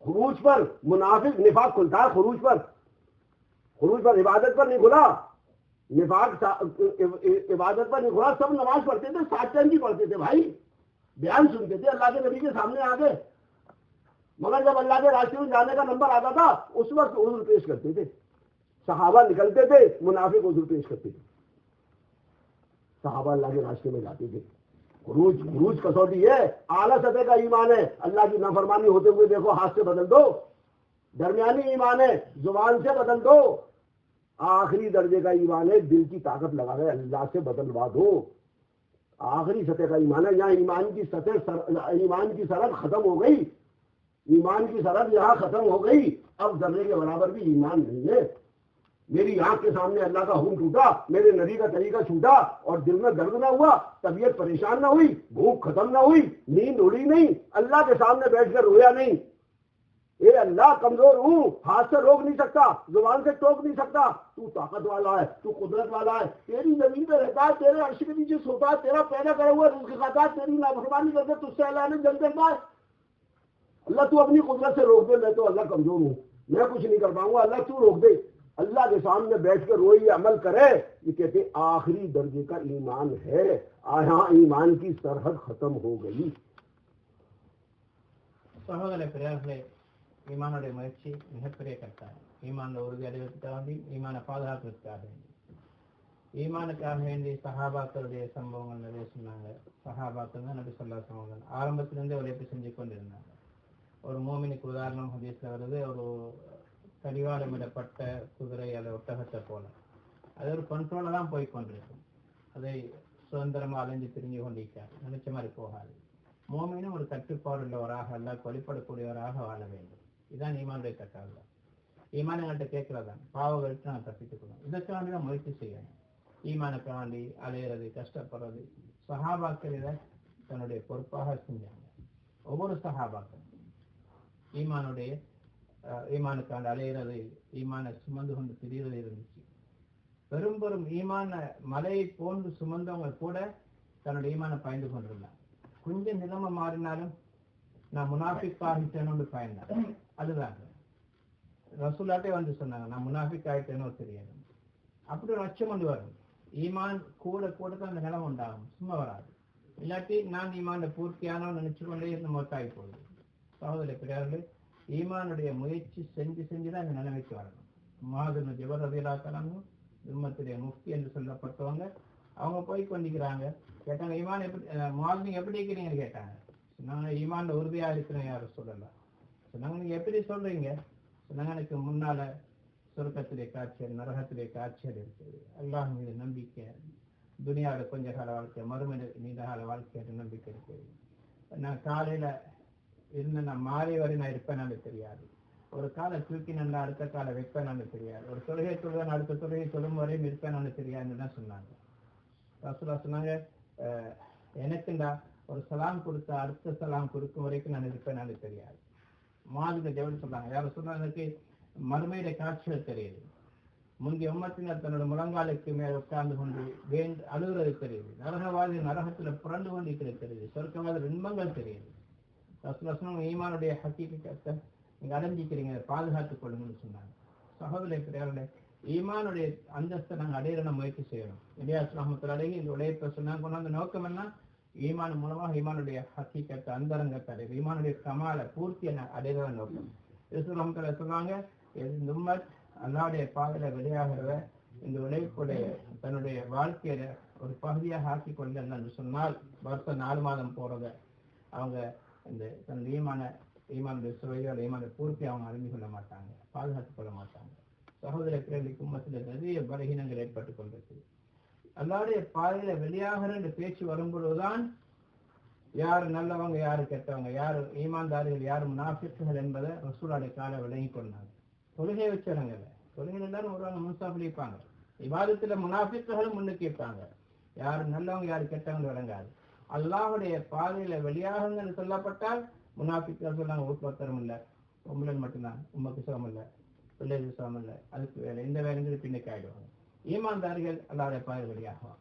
खुरूज पर मुनाफिक निफाक खुलता है, खुरूज पर इबादत पर नहीं खुला, निफाक इबादत पर नहीं खुला। सब नमाज पढ़ते थे, 7 टाइम की पढ़ते थे भाई, बयान सुनते थे अल्लाह के नबी के सामने आगे, मगर जब अल्लाह के रास्ते में जाने का नंबर आता था उस वक्त उज़्र पेश करते थे। सहाबा निकलते थे, मुनाफिक उज़्र पेश करते थे। सहाबा अल्लाह के रास्ते में जाते थे। खुरूज कसौटी है, आला सतह का ईमान है। अल्लाह की नाफरमानी होते हुए देखो, हाथ से बदल दो। दरमियानी ईमान है, जुबान से बदल दो। आखिरी दर्जे का ईमान है, दिल की ताकत लगा के अल्लाह से बदलवा दो। आखिरी सतह का ईमान है। यहाँ ईमान की सरहद खत्म हो गई, ईमान की सरहद यहाँ खत्म हो गई। अब जर्रे के बराबर भी ईमान नहीं है। मेरी आंख के सामने अल्लाह का हुक्म टूटा, मेरे नबी का तरीका छूटा और दिल में दर्द ना हुआ, तबीयत परेशान ना हुई, भूख खत्म ना हुई, नींद उड़ी नहीं, अल्लाह के सामने बैठकर रोया नहीं, ये अल्लाह कमजोर हूं, हाथ से रोक नहीं सकता, जुबान से टोक नहीं सकता, तू ताकत वाला है, तू कुदरत वाला है, तेरी जमीन पे रहता है, तेरे अर्श के नीचे सोता है, तेरा पैदा करा हुआ रिज़्क़ खाता है, तेरी नाफरमानी करके तुझसे अल्लाह ने जंग करता है। अल्लाह तू अपनी कुदरत से रोक दे, मैं तो अल्लाह कमजोर हूँ, मैं कुछ नहीं कर पाऊंगा, अल्लाह तू रोक दे। अल्लाह के सामने बैठकर रोई अमल करे, ये कहते आखिरी दर्जे का ईमान है। यहाँ ईमान की सरहद खत्म हो गई। சகோதர பிறர்களே, ஈமானுடைய முயற்சி மிகப்பெரிய கட்டாயம். ஈமான் உறுதி அடைவதற்காக வேண்டி, ஈமான பாதுகாப்பதற்காக வேண்டி, ஈமானுக்காக வேண்டி சஹாபாக்களுடைய சம்பவங்கள் நிறைய சொன்னாங்க. சஹாபாக்கள் தான் நபி ஸல்லல்லாஹு அலைஹி வஸல்லம் ஆரம்பத்திலிருந்தே உழைப்பு செஞ்சு கொண்டிருந்தாங்க. ஒரு மோமினுக்கு உதாரணம் ஹதீஸ்ல வருது, ஒரு கடிவாளமிடப்பட்ட குதிரை அல்லது ஒட்டகத்தை போல, அது ஒரு கண்ட்ரோல தான் போய் கொண்டிருக்கும். அதை சுதந்திரமா அலைஞ்சு திரிஞ்சு கொண்டிருக்காது, நினைச்ச மாதிரி போகாது. மோமினும் ஒரு கட்டுப்பாடு உள்ளவராக, அல்லாஹ்வுக்கு வழிபடக்கூடியவராக வாழ வேண்டும். இதுதான் ஈமானுடைய கட்டாயம். ஈமான் எங்கள்கிட்ட கேட்கிறதான், பாவங்களுக்கு நான் தப்பித்துக்கணும், இதற்காண்டி தான் முயற்சி செய்யணும். ஈமானுக்காண்டி அலையிறது, கஷ்டப்படுறது, சஹாபாக்கள் இதை தன்னுடைய பொறுப்பாக செஞ்சாங்க. ஒவ்வொரு சஹாபாக்கள் ஈமானுக்காண்டி அலையிறது, ஈமான சுமந்து கொண்டு திரிகிறது இருந்துச்சு. பெரும் பெரும் ஈமான மலையை போன்று சுமந்தவங்க கூட தன்னுடைய ஈமான பயந்து கொண்டிருந்தாங்க. கொஞ்சம் நிலைமை மாறினாலும் நான் முனாஃபிக் ஆகிட்டேன்னு பயந்தாங்க. அதுதான் ரசூலாட்டே வந்து சொன்னாங்க, நான் முனாஃபிக் ஆகிட்டேனோ தெரியாது. அப்படி ஒரு அச்சம் கொண்டு வரும். ஈமான் கூட கூட தான் அந்த நிலைமை உண்டாகும், சும்மா வராது. இல்லாட்டி நான் ஈமான பூர்த்தியானோ நினைச்சு கொண்டே இருந்து மொத்தாகி போகுது. சகோதர பிறர்களே, ஈமானுடைய முயற்சி செஞ்சுதான் இந்த நிலைமைக்கு வரணும். முஆது ஜபல் ரலியல்லாஹு அன்ஹு உம்மத்துடைய முஃப்தி என்று சொல்லப்பட்டவங்க, அவங்க போய் கொண்டிருக்கிறாங்க. கேட்டாங்க, ஈமான் எப்படி முஆது நீங்க எப்படி இருக்கிறீங்கன்னு கேட்டாங்க. சொன்னாங்க, ஈமான்ல உறுதியா இருக்கிறேன் யார சொல்லலாம். சொன்னாங்க, நீங்க எப்படி சொல்றீங்க? சொன்னாங்க, எனக்கு முன்னால சொர்க்கத்திலே காட்சியல், நரகத்திலே காட்சியல் இருக்குது, அல்லாஹ் மீது நம்பிக்கை, துனியாவில் கொஞ்ச கால வாழ்க்கை, மறுமையில நீண்ட கால வாழ்க்கை நம்பிக்கை இருக்குது. நான் காலையில இருந்து நான் மாறி வரை நான் இருப்பேன்னு தெரியாது, ஒரு காலை தூக்கி நல்லா அடுத்த காலை வைப்பேன்னு தெரியாது, ஒரு தொழுகை தொழுவேன் அடுத்த தொழுகை தொழும் வரையும் இருப்பேன்னு தெரியாதுன்னு தான் சொன்னாங்க. ரசூலுல்லாஹ் சொன்னாங்க, எனக்குண்டா ஒரு சலாம் கொடுத்த அடுத்த சலாம் கொடுக்கும் வரைக்கும் நான் இருப்பேன்னு தெரியாது. மாதிரி ஜெவல் சொன்னாங்க, யாரும் சொன்னாங்க, எனக்கு மறுமையில காட்சிகள் தெரியுது, முந்தைய உம்மத்தினர் தன்னோட முழங்காலுக்கு மேல் உட்கார்ந்து கொண்டு அழுகிறது தெரியுது, நரகவாதி நரகத்துல புரண்டு கொண்டிருக்கிறது தெரியுது, சொர்க்கவாதி இன்பங்கள் தெரியுது. ரசூலுல்லாஹ் ஈமானுடைய ஹக்கீகத்தை நீங்க அடைஞ்சிக்கிறீங்க, பாதுகாத்துக் கொள்ளுங்கன்னு சொன்னாங்க. சகோதர பிறர்களே, ஈமானுடைய அந்தஸ்தை நாங்கள் அடையிற முயற்சி செய்யணும். இலியாஸ் ரஹ்மத்துல்லாஹி அலைஹி இந்த உழைப்பை சொன்னாங்க. கொண்டாந்த நோக்கம் என்ன? ஈமான் மூலமாக ஈமானுடைய ஹக்கீகத்தை, அந்தரங்கத்தை அடையிறது, ஈமானுடைய கமாலை பூர்த்தி அடையிற நோக்கம். யேசு ரஹ்மத்துல்லாஹி சொன்னாங்க, இந்த உம்மத் அல்லாஹ்வுடைய பாதையில வெளியாகிறத இந்த உழைப்புடைய தன்னுடைய வாழ்க்கையில ஒரு பகுதியாக ஆக்கிக் கொள்ள சொன்னால், வருஷம் 4 மாதம் போறத அவங்க இந்த தன்னுடைய ஈமானுடைய சுவையோட ஈமான பூர்த்தி அவங்க அறிந்து கொள்ள மாட்டாங்க, பாதுகாத்துக் கொள்ள மாட்டாங்க. சகோதர பிறர்களுக்கு உம்மத்தில் நிறைய பலகீனங்கள் ஏற்பட்டுக் கொண்டிருக்கு. அல்லாஹ்வுடைய பாதையில வெளியாகிற பேச்சு வரும்பொழுதுதான் யாரு நல்லவங்க, யாரு கெட்டவங்க, யாரு ஈமான்தாரிகள், யாரு முனாஃபிக்குகள் என்பதை ரசூலுடைய கால விளங்கி கொண்டாங்க. தொழுகை வச்சவங்க, தொழுகையில் எல்லாரும் ஒருவங்க முன்சாஃபில் இருப்பாங்க, இபாதத்துல முனாஃபிக்குகளும் முன்னுக்கு இருப்பாங்க. யாரு நல்லவங்க யாரு கெட்டவங்க விளங்காது. அல்லாஹ்வுடைய பாதையில வெளியாகுங்கன்னு சொல்லப்பட்டால் முனாஃபிக்குகள் சொன்னாங்க, வீட்டுல ஒருத்தரும் இல்லை, பொம்பளை மட்டும்தான், உமக்கு சுகம் இல்லை, பிள்ளை விசுவாசம் இல்லை, அதுக்கு வேலை, இந்த வேலைங்கிறது பின்னுக்கு ஆயிடுவாங்க. ஈமான்தாரிகள் அல்லாவுடைய பாதை வழியாகும்.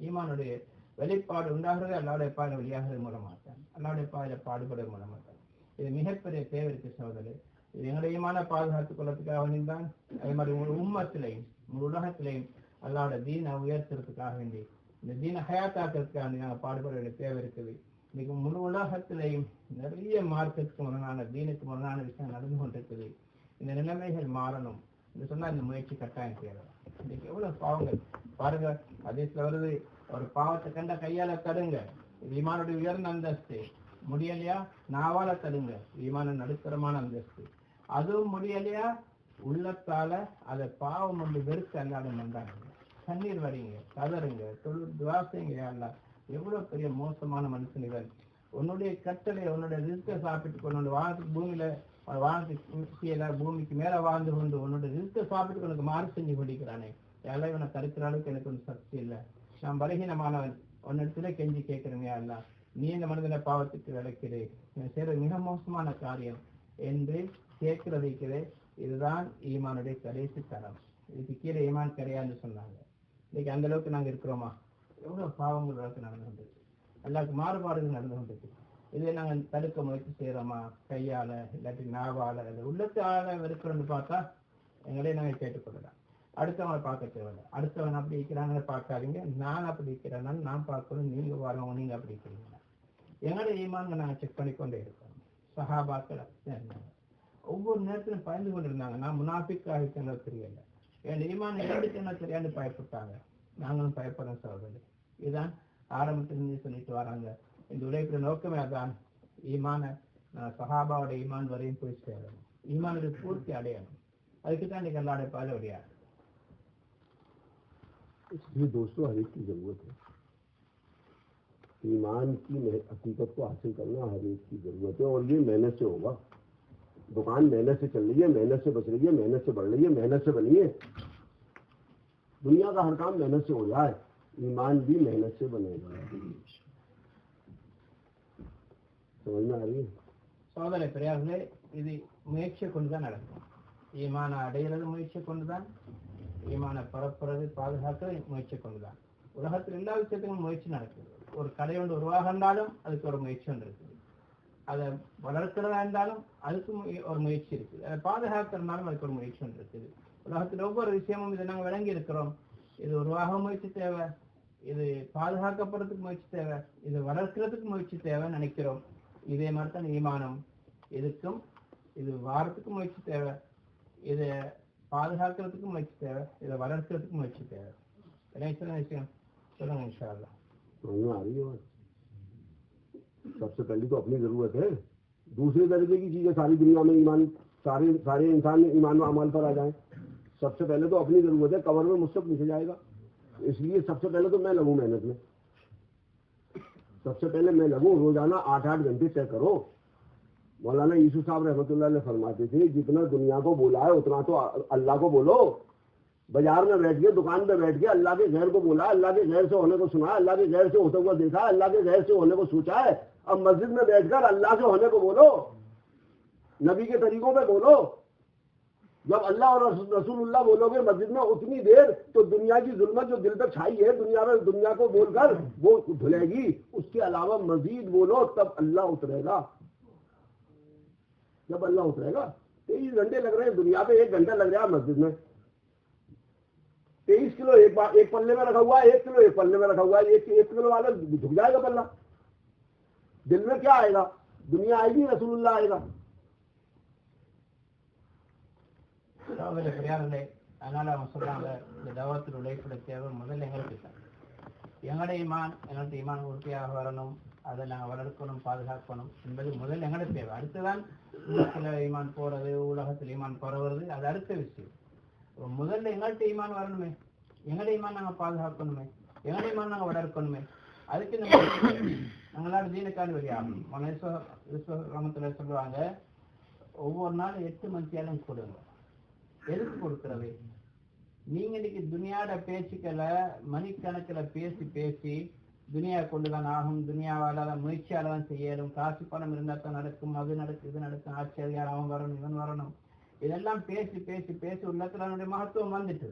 ஈமானுடைய வெளிப்பாடு உண்டாகிறது அல்லாவுடைய பாதை வழியாகிறது மூலமாட்டான், அல்லாவுடைய பாதையில பாடுபடுவது மூலமாட்டான். இது மிகப்பெரிய தேவை இருக்கு சகோதரி. இது எங்களுடைய ஈமான பாதுகாத்துக் கொள்றதுக்காக வேண்டிதான். அதே மாதிரி ஒரு உம்மத்திலையும் ஒரு உலகத்திலையும் அல்லாவுடைய தீனை உயர்த்துறதுக்காக வேண்டி, இந்த தீனை ஹயாத்தாக்குறதுக்காக வேண்டி நாங்கள் பாடுபட வேண்டிய தேவை இருக்குது. இன்னைக்கு முழு உலகத்திலையும் நிறைய மார்க்கத்துக்கு முரணான தீனுக்கு முரணான விஷயம் நடந்து கொண்டிருக்குது. இந்த நிலைமைகள் மாறணும் என்று சொன்னா இந்த முயற்சி கட்டாயம் தேவை. இன்னைக்கு எவ்வளவு பாவங்கள் பாருங்க, ஹதீஸ்ல வருது, ஒரு பாவத்தை கண்ட கையால தடுங்க, இது ஈமானுடைய உயர்ந்த அந்தஸ்து. முடியலையா நாவால தடுங்க, ஈமான நடுத்தரமான அந்தஸ்து. அதுவும் முடியலையா உள்ளத்தால அதை பாவம் ஒன்று வெறுத்து அல்லாத மண்டாங்க, கண்ணீர் வடிங்க, கதறுங்க, துவாசைங்க. அல்ல எவ்வளவு பெரிய மோசமான மனுஷனிகள். உன்னுடைய கட்டளை உன்னுடைய ரிஸ்க சாப்பிட்டு கொண்டு வானத்துக்கு பூமியில வானத்துக்கு பூமிக்கு மேல வாழ்ந்து கொண்டு உன்னுடைய ரிஸ்க சாப்பிட்டு உனக்கு மாறு செஞ்சு கொண்டிருக்கிறானே, எல்லாம் இவனை தடுக்கிற அளவுக்கு எனக்கு ஒன்றும் சக்தி இல்லை, நான் பலகீனமானவன், உன்னிடத்துல கெஞ்சி கேட்கிறேன் அல்ல, நீ இந்த மனிதனை பாவத்துக்கு விளக்கிறேன், செய்யற மிக மோசமான காரியம் என்று கேட்கிறதுக்கிறே. இதுதான் ஈமானுடைய கடைசி தரம். இதுக்கு கீழே ஈமான் கிடையாதுன்னு சொன்னாங்க. இன்னைக்கு அந்த அளவுக்கு நாங்க இருக்கிறோமா? எவ்வளவு பாவங்கள் வழக்கு நடந்து கொண்டிருக்கு, எல்லாருக்கும் மாறுபாடுகள் நடந்து கொண்டிருக்கு. இதை நாங்க தடுக்க முயற்சி செய்யறோமா? கையால இல்லாட்டி நாவால உள்ளத்தால வெறுக்கிறோம்னு பார்த்தா எங்களே நாங்க கேட்டுக்கொள்ளலாம். அடுத்தவங்களை பார்க்க தேவையில்லை. அடுத்தவன் அப்படி இருக்கிறாங்க பார்க்காதீங்க, நான் அப்படி இருக்கிறேன்னா நான் பார்க்கணும், நீங்க வரவங்க நீங்க அப்படி இருக்கிறீங்களா? எங்களுடைய ஈமான்களை நாங்கள் செக் பண்ணிக்கொண்டே இருக்கோம். சஹாபாக்கள் அப்படிதான் இருந்தாங்க, ஒவ்வொரு நேரத்திலும் பயந்து கொண்டிருந்தாங்க. நான் முனாஃபிக்காக இருக்கிறது தெரியல, என் ஈமான் இழந்துட்டேன்னா தெரியாது பயப்பட்டாங்க. நாங்களும் பயப்படுறோம் சகோதரி. இதுதான் ஆரம்பத்திலிருந்து சொல்லிட்டு வராங்க. இந்த உழைப்புற நோக்கமே அதான், ஈமான சஹாபாவோட ஈமான் வரையும் போய் சேரணும், ஈமானுடைய பூர்த்தி அடையணும். அதுக்கு தான் இன்னைக்கு எல்லாருடைய பாதை வழியா. इसलिए दोस्तों हर एक की जरूरत है, ईमान की हकीकत को हासिल करना हर एक की जरूरत है। और ये मेहनत से होगा। दुकान मेहनत से चल रही है, मेहनत से बच रही है, मेहनत से बढ़ रही है, मेहनत से बनी है। दुनिया का हर काम मेहनत से हो जाए, ईमान भी मेहनत से बनेगा। समझ में आ रही है? சோதனை பெரியார்களே, இது முயற்சியை கொண்டுதான் நடக்கும். ஈமான அடைகிறது முயற்சியை கொண்டுதான், ஈமான பரப்புறது பாதுகாக்கிறது முயற்சி கொண்டுதான். உலகத்தில் எல்லா விஷயத்துக்கும் முயற்சி நடக்குது. ஒரு கடை ஒன்று உருவாகின்றாலும் அதுக்கு ஒரு முயற்சி ஒன்று இருக்குது, அதை வளர்க்கிறதா இருந்தாலும் அதுக்கும் ஒரு முயற்சி இருக்குது, அதை பாதுகாக்கிறதுனாலும் அதுக்கு ஒரு முயற்சி ஒன்று இருக்குது. உலகத்தில் ஒவ்வொரு விஷயமும் இதை நாங்கள் விளங்கி இருக்கிறோம். இது உருவாக முயற்சி தேவை, இது பாதுகாக்கப்படுறதுக்கு முயற்சி தேவை, இது வளர்க்கிறதுக்கு முயற்சி தேவை நினைக்கிறோம். இதே மாதிரி தான் ஈமானம், இதுக்கும் இது வாரத்துக்கு முயற்சி தேவை, இதை பாதுகாக்கிறதுக்கு முயற்சி தேவை, இதை வளர்க்கிறதுக்கு முயற்சி தேவை. விஷயம் சொல்லுங்க இன்ஷா அல்லாஹ். आ रही है। सबसे पहले तो अपनी जरूरत है, दूसरे दर्जे की चीजें सारी दुनिया में ईमान, सारे इंसान ईमान व अमल पर आ जाए। सबसे पहले तो अपनी जरूरत है, कवर में मुझसे पूछा जाएगा, इसलिए सबसे पहले तो मैं लगूं मेहनत में। सबसे पहले मैं लगूं, रोजाना 8-8 घंटे तय करो। मौलाना यूसुफ साहब रहमतुल्लाह अलैह फरमाते थे, जितना दुनिया को बोला है उतना तो अल्लाह को बोलो। बाजार में बैठ के, दुकान पे बैठ के अल्लाह के गैर को बोला, अल्लाह के गैर से होने को सुना, अल्लाह के गैर से होते हुआ देखा, अल्लाह के गैर से होने को सोचा है। अब मस्जिद में बैठकर अल्लाह से होने को बोलो, नबी के तरीकों पे बोलो। जब अल्लाह और रसूलुल्लाह बोलोगे मस्जिद में उतनी देर, तो दुनिया की जुल्मत जो दिल पे छाई है दुनिया को बोलकर वो धुलेगी। उसके अलावा मजीद बोलो, तब अल्लाह उतरेगा। जब अल्लाह उतरेगा, 23 घंटे लग रहे हैं दुनिया पे, 1 घंटा लग रहा है मस्जिद में। 23 किलो एक पल्ले में रखा हुआ है, 1 किलो एक पल्ले में रखा हुआ है। 1 किलो वाला झुक जाएगा पल्ला, दिल में क्या आएगा? दुनिया आएगी, रसूलुल्लाह आएगा। அதனால அவங்க சொல்றாங்க, இந்த தவத்தில் உழைப்புல தேவை முதல்ல எங்களுக்கு எங்களுடைய ஈமான் உறுதியாக வரணும், அதை நாங்கள் வளர்க்கணும், பாதுகாக்கணும் என்பது முதல்ல எங்களுடைய தேவை. அடுத்துதான் உலகத்தில் ஈமான் போறது, உலகத்தில் ஈமான் பரவுறது, அது அடுத்த விஷயம். முதல்ல எங்கள்கிட்ட ஈமான் வரணுமே, எங்களுடைய ஈமான் நாங்கள் பாதுகாக்கணுமே, எங்களுடைய ஈமான் நாங்கள் வளர்க்கணுமே. அதுக்கு நாங்களால தீனுக்கான வெளியாகணும். ரமத்துல சொல்லுவாங்க, ஒவ்வொரு நாளும் 8 மணித்தியாலும் கொடுங்க. எதுக்கு கொடுக்கறது? நீங்க இன்னைக்கு துனியாட பேச்சுக்களை மணிக்கணக்கில் பேசி துனியா கொண்டுதான் ஆகும், துனியாவால முயற்சியால தான் செய்யணும், காசு பணம் இருந்தால் தான் நடக்கும், அது நடக்கும், இது நடக்கும், ஆட்சி அதிகாரம் அவன் வரணும், இவன் வரணும், இதெல்லாம் பேசி பேசி பேசி உள்ளத்துல அதனுடைய மகத்துவம் வந்துட்டு.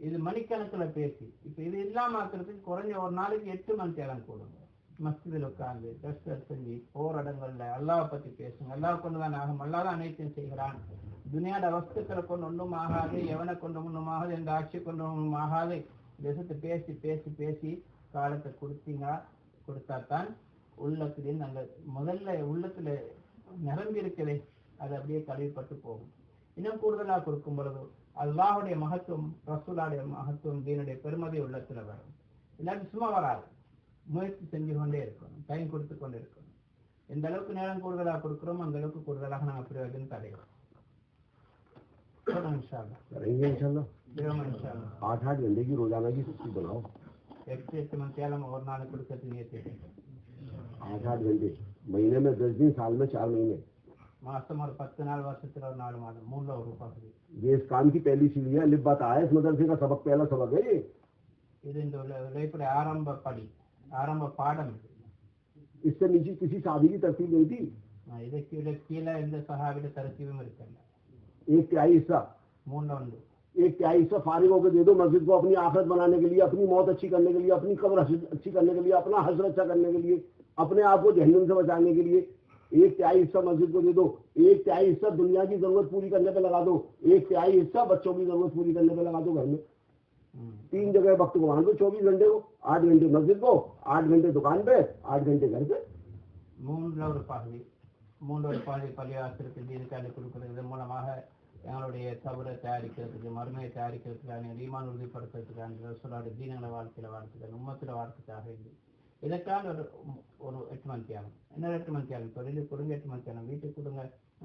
இது மணிக்கணக்கில் பேசி இப்ப இது இல்லாம ஆக்குறதுக்கு குறைஞ்ச ஒரு நாளைக்கு 8 மணி நேரம் கூடுங்க. மஸ்ஜிதில் உட்கார்ந்து தஸ்கர் செஞ்சு போராடங்கள்ல அல்லாஹ் பத்தி பேசுங்க. அல்லாஹ் கொண்டுதான் ஆகும், அல்லாஹ் தான் அனைத்தையும் செய்கிறான். துனியாட வஸ்துக்களை கொண்டு ஒன்றும் ஆகாது, எவனை கொண்டு ஒன்றும் ஆகாது, எந்த ஆட்சி கொண்டு ஒன்றும் ஆகாது. தேசத்தை பேசி பேசி பேசி காலத்தை கொடுத்தாத்தான் உள்ளத்திலே நல்ல முதல்ல உள்ளத்துல நிரம்பி இருக்கிறதே அது அப்படியே கழிவுபட்டு போகும். இன்னும் கூடுதலா கொடுக்கும் பொழுது அல்லாஹுடைய மகத்துவம், ரசூலுடைய மகத்துவம், தீனுடைய பெருமதி உள்ளத்துல வரும். இல்லாட்டி சும்மா வராது. முயற்சி செஞ்சு கொண்டே இருக்கணும், டைம் கொடுத்து கொண்டே இருக்கணும். எந்த அளவுக்கு நேரம் கூடுதலாக கொடுக்குறோம் அந்த அளவுக்கு கூடுதலாக நாங்கள் பிரயோஜனம் தடையோம். 8-8 घंटे की रोजाना की सब्जी बनाओ. 8 மணி நேரம் ஒரு நாள் கொடுக்கறது நியத்தி. 8-8 घंटे महीने में 10 दिन, साल में 4 महीने. மாசம் ஒரு 10 நாள், வருஷத்துல ஒரு 4 மாதம், 3 ஒரு பகுதி. ये इस काम की पहली सीढ़ी है. लिप बात आया इस मदरसे का सबक, पहला सबक है ये. இது இந்த உழைப்புடைய ஆரம்ப படி, ஆரம்ப பாடம். इससे नीचे किसी शादी की तरतीब नहीं थी. இதற்கு கீழே எந்த சஹாபிட தரத்தீவும் இருக்கல. 1/3 हिस्सा, 3/1 1/3 हिस्सा फारिग होकर दे दो मस्जिद को, अपनी आखिरत बनाने के लिए, अपनी मौत अच्छी करने के लिए, अपनी कब्र अच्छी करने के लिए, अपना हश्र अच्छा करने के लिए, अपने आप को जहन्नम से बचाने के लिए. 1/3 हिस्सा मस्जिद को दे दो. 1/3 हिस्सा दुनिया की जरूरत पूरी करने पे लगा दो. 1/3 हिस्सा बच्चों की जरूरत पूरी करने पे लगा दो. घर में 3 जगह वक्त को बांध दो. 24 घंटे को 8 घंटे मस्जिद को, 8 घंटे दुकान पे, 8 घंटे घर पे. 3 ஒரு பகுதி பள்ளிவாசலுக்கு தீனுக்காண்டி கொடுக்கிறது. இதன் மூலமாக எங்களுடைய கபரை தயாரிக்கிறதுக்கு, மறுமையை தயாரிக்கிறதுக்கான, ஈமான் உறுதிப்படுத்துறதுக்கான, ரசூலுடைய தீனங்களை வாழ்க்கையில வாழ்த்துக்கான, உம்மத்துல வாழ்த்துக்காக இல்லை. இதற்கான ஒரு 8 மணி நேரம், இன்னொரு 8 மணி நேரம் தொழிலுக்கு கொடுங்க, 8 மணி நேரம் வீட்டுக்கு கொடுங்க.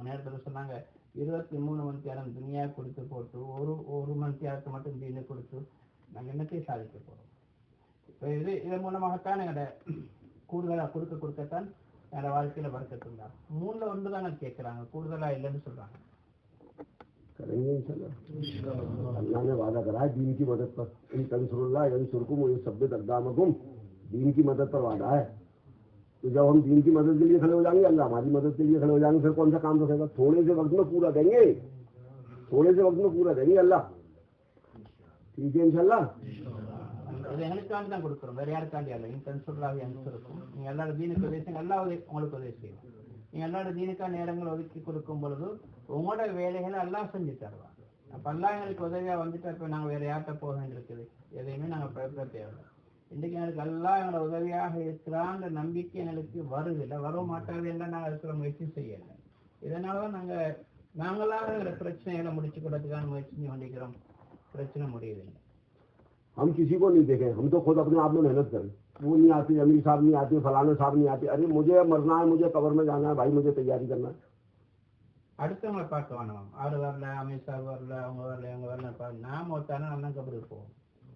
நேரத்தில் சொன்னாங்க 23 மணி நேரம் துனியா கொடுத்து போட்டு ஒரு மணி நேரத்தை மட்டும் தீனு கொடுத்து நாங்கள் என்னத்தையும் சாதிக்க போறோம். இப்போ இதன் மூலமாகத்தான் எங்களோட கூடுதலாக கொடுக்கத்தான் என்னோட வாழ்க்கையில வரக்கத்துண்டாங்க. 3/1 தானே கேட்கறாங்க, கூடுதலா இல்லைன்னு சொல்றாங்க. करेंगे इंशाल्लाह. अल्लाह ने वादा करा है दीन की मदद पर. इन तंसुरुल्लाह यंसुरकुम व युसब्बित अक़दामकुम. दीन की मदद पर वादा है. तो जब हम दीन की मदद के लिए खड़े हो जाएंगे, अल्लाह हमारी मदद के लिए खड़े हो जाएंगे, फिर कौन सा काम रखेगा? थोड़े से वक्त में पूरा देंगे, थोड़े से वक्त में पूरा देंगे अल्लाह. ठीक है इंशाल्लाह. அது எங்களுக்காண்டி தான் கொடுக்குறோம், வேற யாருக்காண்டி அல்ல. இன் தன்சுருல்லாஹ் யன்சுருக்கும். நீங்க எல்லாரும் தீனுக்கு உதவிங்க, அல்லாஹ் உங்களுக்கு உதவி செய்யும். நீங்க எல்லாரும் தீனுக்கான நேரங்கள் ஒதுக்கி கொடுக்கும் பொழுது உங்களோட வேலைகளை எல்லாம் செஞ்சு தருவாங்க. அப்ப எல்லாம் எங்களுக்கு உதவியா வந்துட்டு இப்ப நாங்க வேற யார்கிட்ட போக வேண்டியிருக்குது, எதையுமே நாங்க பயப்பட தேவையில்லை. இன்றைக்கு எங்களுக்கு எல்லாம் எங்களோட உதவியாக இருக்கிறான்ற நம்பிக்கை எங்களுக்கு வருதில்லை, வர மாட்டாது எல்லாம் நாங்கள் இருக்கிற முயற்சி செய்யலை. இதனாலதான் நாங்களாக பிரச்சனைகளை முடிச்சு கொடுறதுக்கான முயற்சி செஞ்சு கொண்டிருக்கிறோம். பிரச்சனை முடியவில்லை. हम किसी को नहीं देखें, हम तो खुद अपने आप में मेहनत करें. वो नहीं आती, अमीर साहब नहीं आती, फलाने साहब नहीं आती. अरे मुझे मरना है, मुझे कब्र में जाना है भाई, मुझे तैयारी करना है. அடுத்தவங்களை பார்க்க வேணாம். ஆறு வரல, அமீர் சார் வரல, அவங்க வரல, அவங்க வரல. நான் ஒருத்தானே நான் கபருக்கு போவோம்.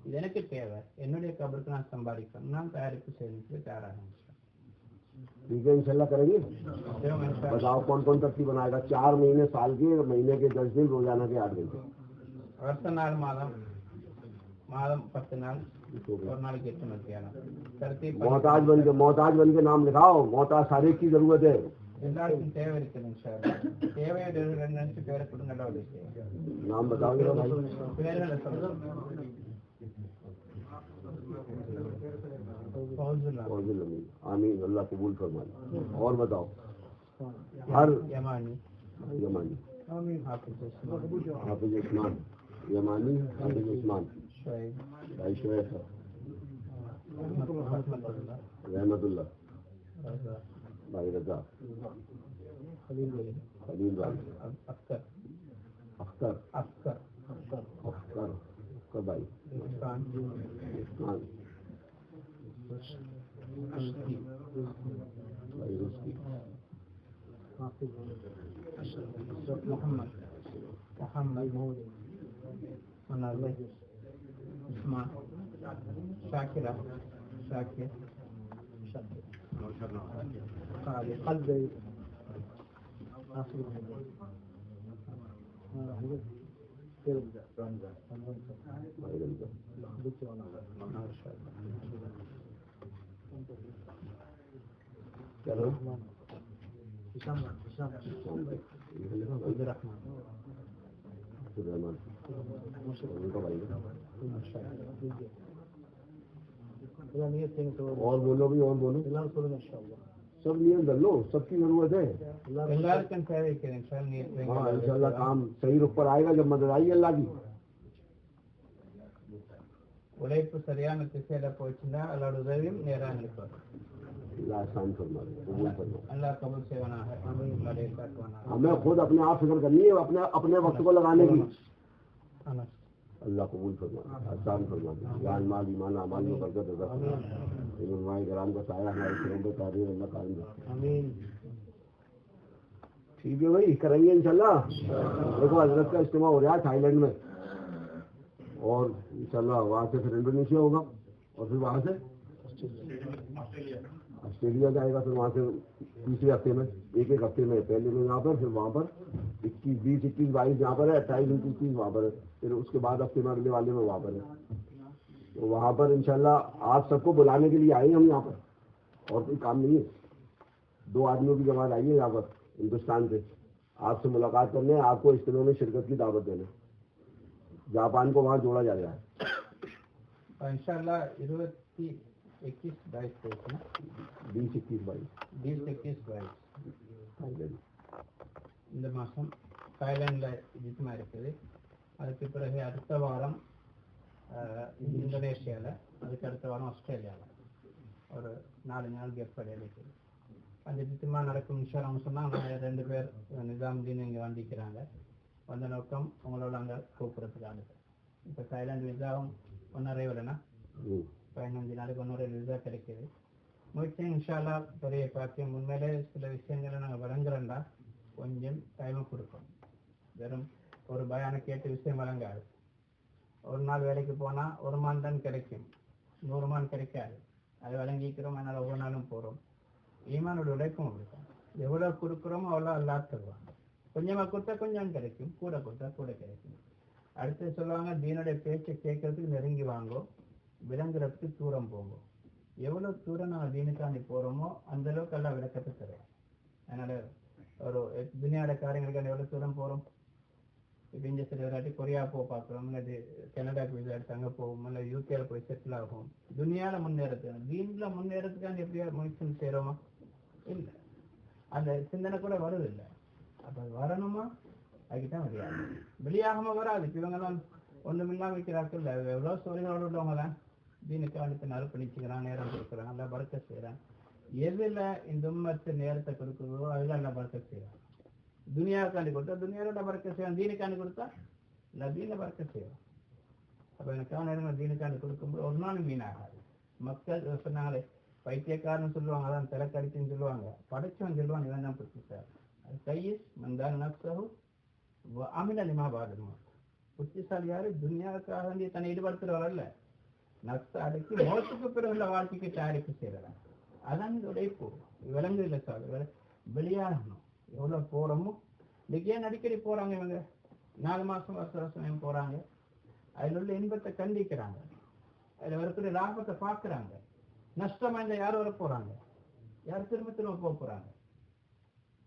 இது எனக்கு தேவை, என்னுடைய கபருக்கு நான் சம்பாதிக்கணும், நான் தயாரிப்பு செய்யறதுக்கு தயாராக. ठीक है इंशाल्लाह करेंगे. बताओ कौन कौन तरतीब बनाएगा? 4 महीने साल के, महीने के 10 दिन, रोजाना के 8 घंटे. வருஷ நாள் மாதம் 10 நாள், ஒரு நாளைக்கு 8 மணி நேரம். मोहताज बन के नाम लिखाओ. मोहताज सारे की जरूरत है. எல்லாருக்கும் தேவை இருக்குது இன்ஷாஅல்லாஹ். தேவையை நினைச்சு பேரை கொடுங்க, நல்லா உதவி செய்யுங்க. नाम बताओगे भाई? பேர்களை சொல்லுங்க. आमीन. अल्लाह कबूल फरमाए. और बताओ. हर यमानी, हाफिज उस्मान, यमानी, हाफिज उस्मान, भाई शोएब, रहमतुल्लाह, भाई रजा, खलील भाई, अख्तर भाई, इरफान, भाई रुस्की, मोहम्मद, उस्मान, शाकिर, चलो अब्दुल रहमान उनका भाई है। तो और बोलो भी, और बोलो, सब नियत कर लो, सबकी जरूरत है। எல்லாருக்கும் தேவை இருக்கிறேன் हाँ इंशाल्लाह काम सही रुख पर आएगा जब मदद आई अल्लाह की। உழைப்பு சரியான திசையில போச்சுன்னா அதோட உதவியும் நேராக இருப்பார். अल्लाह आसान फरमा दे, कबूल फरमा दे। अल्लाह कबूल सेवनाக हमारे काटवाना हमें खुद अपने आप फिक्र करनी है, अपने अपने वक्त को लगाने की। अनस अल्लाह कबूल फरमा दे, आसान फरमा दे। जान माल ईमान अमाल में बरकत अता फरमा। इन उलमाए किराम का साया हमारे सिरों पे तारीफ अल्लाह कायम रखे। आमीन। ठीक है भाई, करेंगे इंशाल्लाह। देखो हजरत का इज्तिमा हो रहा है थाईलैंड में, और इंशाल्लाह वहाँ से फिर इंडोनेशिया होगा, और फिर वहाँ से ऑस्ट्रेलिया जाएगा, फिर वहाँ से तीसरे हफ्ते में, एक हफ्ते में पहले में यहाँ पर, फिर वहाँ पर 21, 20, 21, 22 यहाँ पर है, 28, 29, 30 वहाँ पर है, फिर उसके बाद हफ्ते में अगले वाले में वहाँ पर है। तो वहाँ पर इंशाल्लाह आप सबको बुलाने के लिए आए हम यहाँ पर, और कोई काम नहीं है। 2 आदमियों की जमात आई है यहाँ पर हिंदुस्तान से, आपसे मुलाकात करने, आपको इज्तिमा में शिरकत की दावत देने। जापान को वहाँ जोड़ा जा रहा है इंशाल्लाह 21, 22 ना 20, 21, 22 20, 21, 22 இந்த மாதம் தாய்லாண்டில் இஜித்மா இருக்குது. அதுக்கு பிறகு அடுத்த வாரம் இந்தோனேஷியாவில், அதுக்கு அடுத்த வாரம் ஆஸ்திரேலியாவில் ஒரு 4 நாள் கேப் இருக்குது. அந்த இஜித்மா நடக்கும் இன்ஷால்லாம் சொன்னால் 2 பேர் நிசாமுதீன் இங்கே வந்திக்கிறாங்க. வந்த நோக்கம் உங்களோட அங்கே கூப்பிட்றதுக்கான. இப்போ தாய்லாந்து விசாவும் ஒன்றரை விடனா 15 நாளைக்கு ஒன்றரை விசா கிடைக்கிது. முயற்சி இன்ஷால்லா பெரிய பாக்கியம். உண்மையிலே சில விஷயங்களை நாங்கள் வழங்குறோம்டா கொஞ்சம் டைமை கொடுப்போம். வெறும் ஒரு பயான கேட்டு விஷயம் வழங்காது. ஒரு நாள் வேலைக்கு போனால் 1 மான் தான் கிடைக்கும், 100 மான் கிடைக்காது. அதை வழங்கிக்கிறோம், அதனால் ஒவ்வொரு நாளும் போகிறோம். ஈமானோட உழைப்பும் அப்படிதான். எவ்வளோ கொடுக்குறோமோ அவ்வளோ அல்லா தருவாங்க. கொஞ்சமாக கொடுத்தா கொஞ்சம் கிடைக்கும், கூட கொடுத்தா கூட கிடைக்கும். அடுத்து சொல்லுவாங்க, தீனுடைய பேச்சை கேட்கறதுக்கு நெருங்கி வாங்கோ, விளங்குறதுக்கு தூரம் போங்கோ. எவ்வளோ தூரம் நாங்கள் தீனுக்காண்டி போகிறோமோ அந்த அளவுக்கு எல்லாம் விளக்கத்தை தருவோம். அதனால் ஒரு துனியாட காரியங்களுக்காண்டி எவ்வளோ தூரம் போகிறோம். இப்போ இங்கே சில விளையாட்டி கொரியா போக பார்க்குறோம், இல்லை கனடாக்கு விசா எடுத்து அங்கே போவோம், இல்லை யூகேல போய் செட்டில் ஆகும். துனியாவில் முன்னேறதுக்கு, தீனில் முன்னேறதுக்காண்டி எப்படியா முயற்சி செய்கிறோமா? இல்லை, அந்த சிந்தனை கூட வருதில்லை. அப்போ வரணுமா? அதுக்குதான் முடியாது. வெளியாகாம வராது. இவங்கெல்லாம் ஒன்றுமில்லாமல் இருக்கிறார்கள். எவ்வளோ சோழிகளோடு உள்ளவங்க தான் தீனுக்கு அடுத்து நறுப்பணிச்சுக்கிறான், நேரம் கொடுக்குறான், நல்லா பறக்க செய்கிறான். எதில் இந்த உம்மத்து நேரத்தை கொடுக்குறதோ அதில் நல்லா பறக்க செய்கிறான். துனியாவுக்காண்டி கொடுத்தா துனியாவோட பறக்க செய்வான், தீனுக்காண்டி கொடுத்தா இல்லை தீனை பறக்க செய்வான். அப்போ எனக்கான நேரங்கள் தீனுக்காண்டி கொடுக்கும்போது ஒரு நாளும் மீனாகாது. மக்கள் சொன்னாங்களே, பைத்தியக்காரன்னு சொல்லுவாங்க, அதான் தலைக்கடிச்சுன்னு சொல்லுவாங்க, படைச்சவன் சொல்லுவான் இவன் தான் புத்திசாலி. அது கையிஸ் மந்தான் நப்சஹு அமில லிமா பாதுமா. புத்திசாலி யாரு? துனியாவுக்காக வேண்டிய தன்னை ஈடுபடுத்துறவரல்ல, நப்ச அடக்கி மோசத்துக்கு பிறகு உள்ள வாழ்க்கைக்கு தயாரிப்பு செய்யறாங்க. அதான் இந்த உழைப்பு. விலங்கு இல்லை சார், வெளியாகணும். எவ்வளோ போகிறோமோ. இன்னைக்கு ஏன் அடிக்கடி போகிறாங்க இவங்க? 4 மாதம் வருஷம் போகிறாங்க. அதில் உள்ள இன்பத்தை கண்டிக்கிறாங்க, அதில் வரக்கூடிய லாபத்தை பார்க்குறாங்க. நஷ்டமாக இந்த யார் வர போகிறாங்க? யார் திரும்ப திரும்ப போக போகிறாங்க?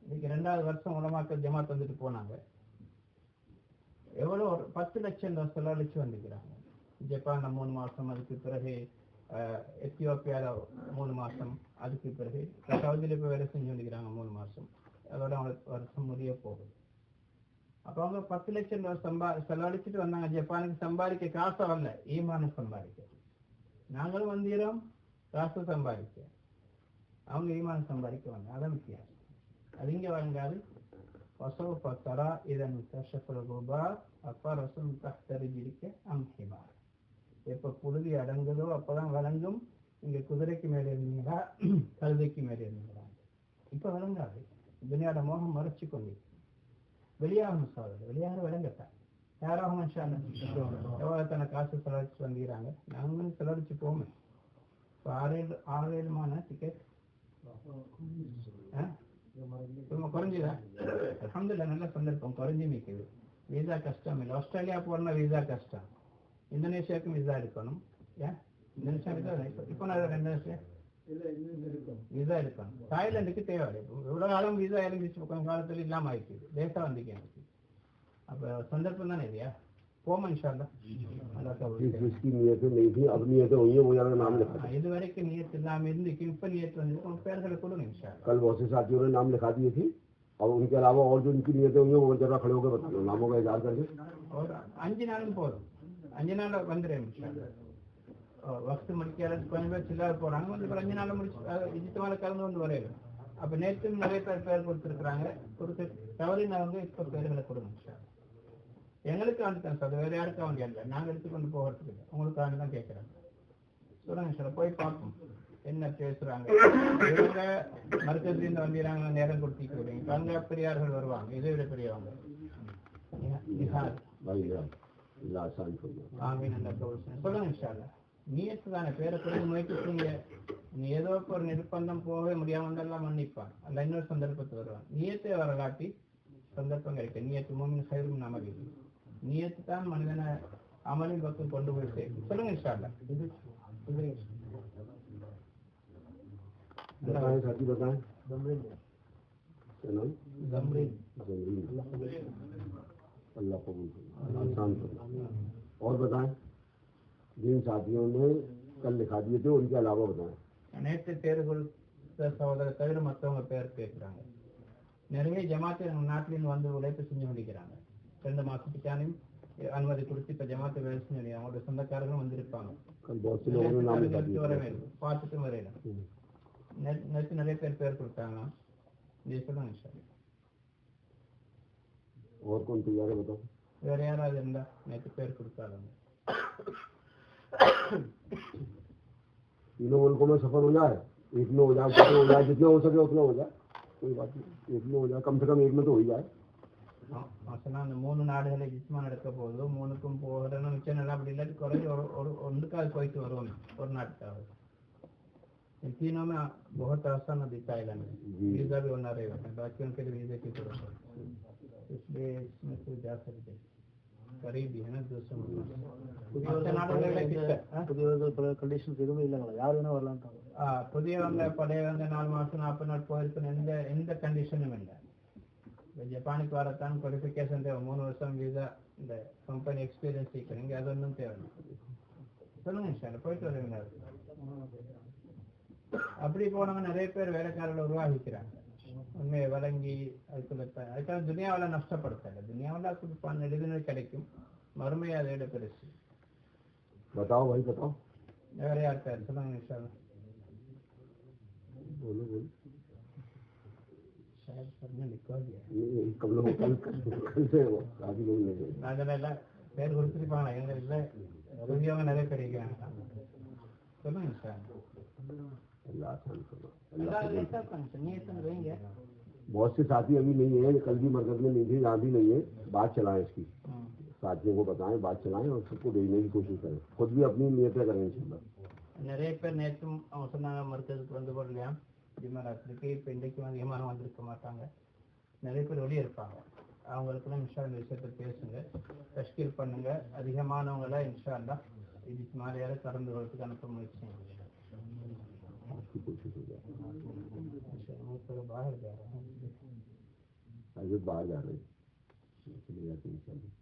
இன்னைக்கு 2வது வருஷம் உலமாக்கள் ஜமாத் வந்துட்டு போனாங்க. எவ்வளோ ஒரு 10 லட்சம் செலவழிச்சு வந்துக்கிறாங்க. ஜப்பானில் 3 மாதம், அதுக்கு பிறகு எத்தியோப்பியாவில் 3 மாதம், அதுக்கு பிறகு சவுதியில் போய் வேலை செஞ்சு வந்துக்கிறாங்க 3 மாதம். அதோட அவங்களுக்கு வருஷம் முடிய போகுது. அப்போ அவங்க 10 லட்சம் செலவழிச்சுட்டு வந்தாங்க. ஜப்பானுக்கு சம்பாதிக்க காசை வரல, ஈமானை சம்பாதிக்க. நாங்களும் வந்தீரோம் காசு சம்பாதிக்க, அவங்க ஈமானை சம்பாதிக்க வந்தாங்க. அதான் வித்தியாசம். அது இங்கே வழங்காது. وسوف ترى إذا انكشف الغبار أفرس تحت رجلك أم حمار. எப்போ புழுதி அடங்குதோ அப்போதான் வழங்கும். இங்கே குதிரைக்கு மேலே இருந்தீங்களா கழுதைக்கு மேலே இருந்தீங்களா? இப்போ வழங்காது. துனியாட மோகம் மறைச்சு கொண்டு வெளியாகணும். சோதனை வெளியாக விளங்கத்தான் யாராகும் எவ்வளோ தன காசு செலவழிச்சு வந்துக்கிறாங்க. நாங்களும் செலவழிச்சு போமே. இப்போ 6-7 மான டிக்கெட் குறைஞ்சுதா? அல்ஹம்துலில்லாஹ், நல்ல சந்தர்ப்பம். குறைஞ்சி நிற்குது. வீசா கஷ்டம் இல்லை. ஆஸ்திரேலியா போறனா வீசா கஷ்டம். இந்தோனேஷியாவுக்கும் விசா எடுக்கணும். ஏன் இந்தோனேஷியா இப்போ நான் 2 வருஷம் விசா எடுக்கணும். தாய்லாந்துக்கு தேவை. இவ்வளவு காலம் விசா இருந்துச்சு, கொஞ்சம் காலத்துல இல்லாம ஆயிடுச்சு. லேசா வந்துக்க எனக்கு. அப்ப சந்தர்ப்பம் தானே இல்லையா? போமா இன்ஷால்லா. जिसकी नियतें नहीं थी अब नियतें हुई है वो यार नाम लिखा था. இது வரைக்கும் நியத் இல்லாம இருந்து இப்ப நியத் வந்து உங்க பேர்களை கொடுங்க இன்ஷால்லா. कल बहुत से साथियों ने नाम लिखा दिए थे और उनके अलावा और जो उनकी नियतें हुई है वो जरा खड़े होकर बता दो नामों का इजहार करके. और 5 நாளும் போதும். 5 நாள்ல வந்துடுறேன் இன்ஷால்லா. வக்து முடிக்காத கொஞ்சம் பேர் சில்லர் போறாங்க, வந்து 5 நாள்ல முடிச்சு இதுக்கு மேல கலந்து வந்து வரையில. அப்ப நேற்று நிறைய பேர் கொடுத்துருக்காங்க. கொடுத்து தவறினவங்க இப்ப பேர்களை கொடுங்க இன்ஷால்லா. எங்களுக்கு வந்துட்டேன் சார், வேற யாருக்கும் அவங்க இல்லை, நாங்கள் எடுத்துக்கொண்டு போகிறதுக்கு இல்லை, உங்களுக்கு தான் கேட்குறாங்க. சொல்லுங்க சார், போய் பார்ப்போம் என்ன பேசுறாங்க. இவங்க மருத்துவத்திலிருந்து வந்துடுறாங்க, நேரம் கொடுத்திட்டு வரீங்க. அங்க பெரியார்கள் வருவாங்க, இதை விட பெரியவங்க. சொல்லுங்க இன்ஷால்லா. நியத்து தானே, பேரை கொடுத்து முயற்சி செய்யுங்க. நீ ஏதோ ஒரு நிர்பந்தம் போகவே முடியாம வந்தெல்லாம் மன்னிப்பான், அல்ல இன்னொரு சந்தர்ப்பத்தை வருவான். நியத்தை வரலாட்டி சந்தர்ப்பம் கிடைக்கும். நியத்து மூமின் கைரும் நமக்கு நியத்து தான் மனிதனை அமலின் பக்கம் கொண்டு போய் சேர்க்கும். சொல்லுங்க இன்ஷால்லா. बताएं साथी बताएं. अल्लाह कबूल करे, आसान करे. और बताएं जिन साथियों ने कल लिखा दिए थे उनके अलावा बताएं. நேற்று பேர் கொடுத்த சகோதரர் தவிர மற்றவங்க பேர் கேட்கிறாங்க. நிறைய ஜமாத்து நாட்டிலிருந்து வந்து உழைப்பு செஞ்சு முடிக்கிறாங்க. 2 மாசத்துக்கான அனுமதி கொடுத்து இப்ப ஜமாத்தை வேலை செஞ்சு அவங்களோட சொந்தக்காரர்களும் வந்திருப்பாங்க. பார்த்துட்டு வரையில நேற்று நிறைய பேர் கொடுத்தாங்க. வேற யாராவது இருந்தா நேற்று பேர் கொடுத்தாங்க. तीनों मुल्कों में सफर हो जाए, एक में हो जाए, जितना हो जाए, जितना हो सके उतना हो जाए, कोई बात नहीं. एक में हो जाए, कम से कम एक में तो हो ही जाए. அந்த 3 நாடுகளை ஜிஸ்மா நடக்க போகுது, 3க்கும் போகிறோம். மிச்சம் நல்லா அப்படி இல்லாட்டி குறைஞ்சி ஒன்றுக்காவது போயிட்டு வருவோம் ஒரு நாட்டுக்காக. तीनों में बहुत आसान है थाईलैंड में, वीजा भी होना रहेगा, बाकी उनके लिए वीजे की जरूरत है, इसलिए इसमें कोई जा सकते करीब ही है ना. दूसरे கண்டிஷன்ஸ் எதுவுமே இல்லைங்களா? யார் வேணா வரலான்ட்டாங்க. புதியவங்க பழையவங்க 4 மாசம் 40 நாள் போயிருக்கணும், எந்த கண்டிஷனும் இல்லை. ஜப்பானுக்கு வரத்தான் குவாலிஃபிகேஷன் தேவை, 3 வருஷம் வீசா, இந்த கம்பெனி எக்ஸ்பீரியன்ஸ் சீக்கிரம், அது ஒன்றும் தேவை. சொல்லுங்க சார், போயிட்டு வருவீங்க. அப்படி போனவங்க நிறைய பேர் வேலைக்காரர்கள் உருவாகிக்கிறாங்க. உண்மையை வழங்கி அதுக்காக துனியாவில் நஷ்டப்படுத்தாங்க. துனியாவில் கொடுப்பான் நெடுதினை கிடைக்கும், மறுமையை அதை விட பெருசு. வேற யார் சொல்லுங்க சார். பேர் கொடுத்துருப்பாங்க, எங்க இல்லை புதியவங்க நிறைய பேர் இருக்கிறாங்க. சொல்லுங்க சார். बहुत से साथी अभी नहीं है, कल भी मरकज में नहीं थे, यहाँ भी नहीं है. बात चलाएं इसकी, साथियों को बताएं, बात चलाएं और सबको भेजने की कोशिश करें. खुद भी अपनी नियतें करें इंशाल्लाह. நிறைய பேர் நேற்றும் அவங்க சொன்னாங்க மருத்துவத்துக்கு வந்து போடலையா ஜிம்மராத்திரிக்கு. இப்போ இன்றைக்கு வந்து விமானம் வந்திருக்க மாட்டாங்க. நிறைய பேர் வெளியே இருப்பாங்க. அவங்களுக்குலாம் இன்ஷா இந்த விஷயத்தை பேசுங்க, தஷ்கீல் பண்ணுங்க. அதிகமானவங்கள இன்ஷா அல்லா இதுக்கு மேலேயால கலந்து கொள்றதுக்கு அனுப்ப முயற்சி செய்யுங்க. बाहर जा रहे हैं, बाहर जा रहे हैं, चले जाते हैं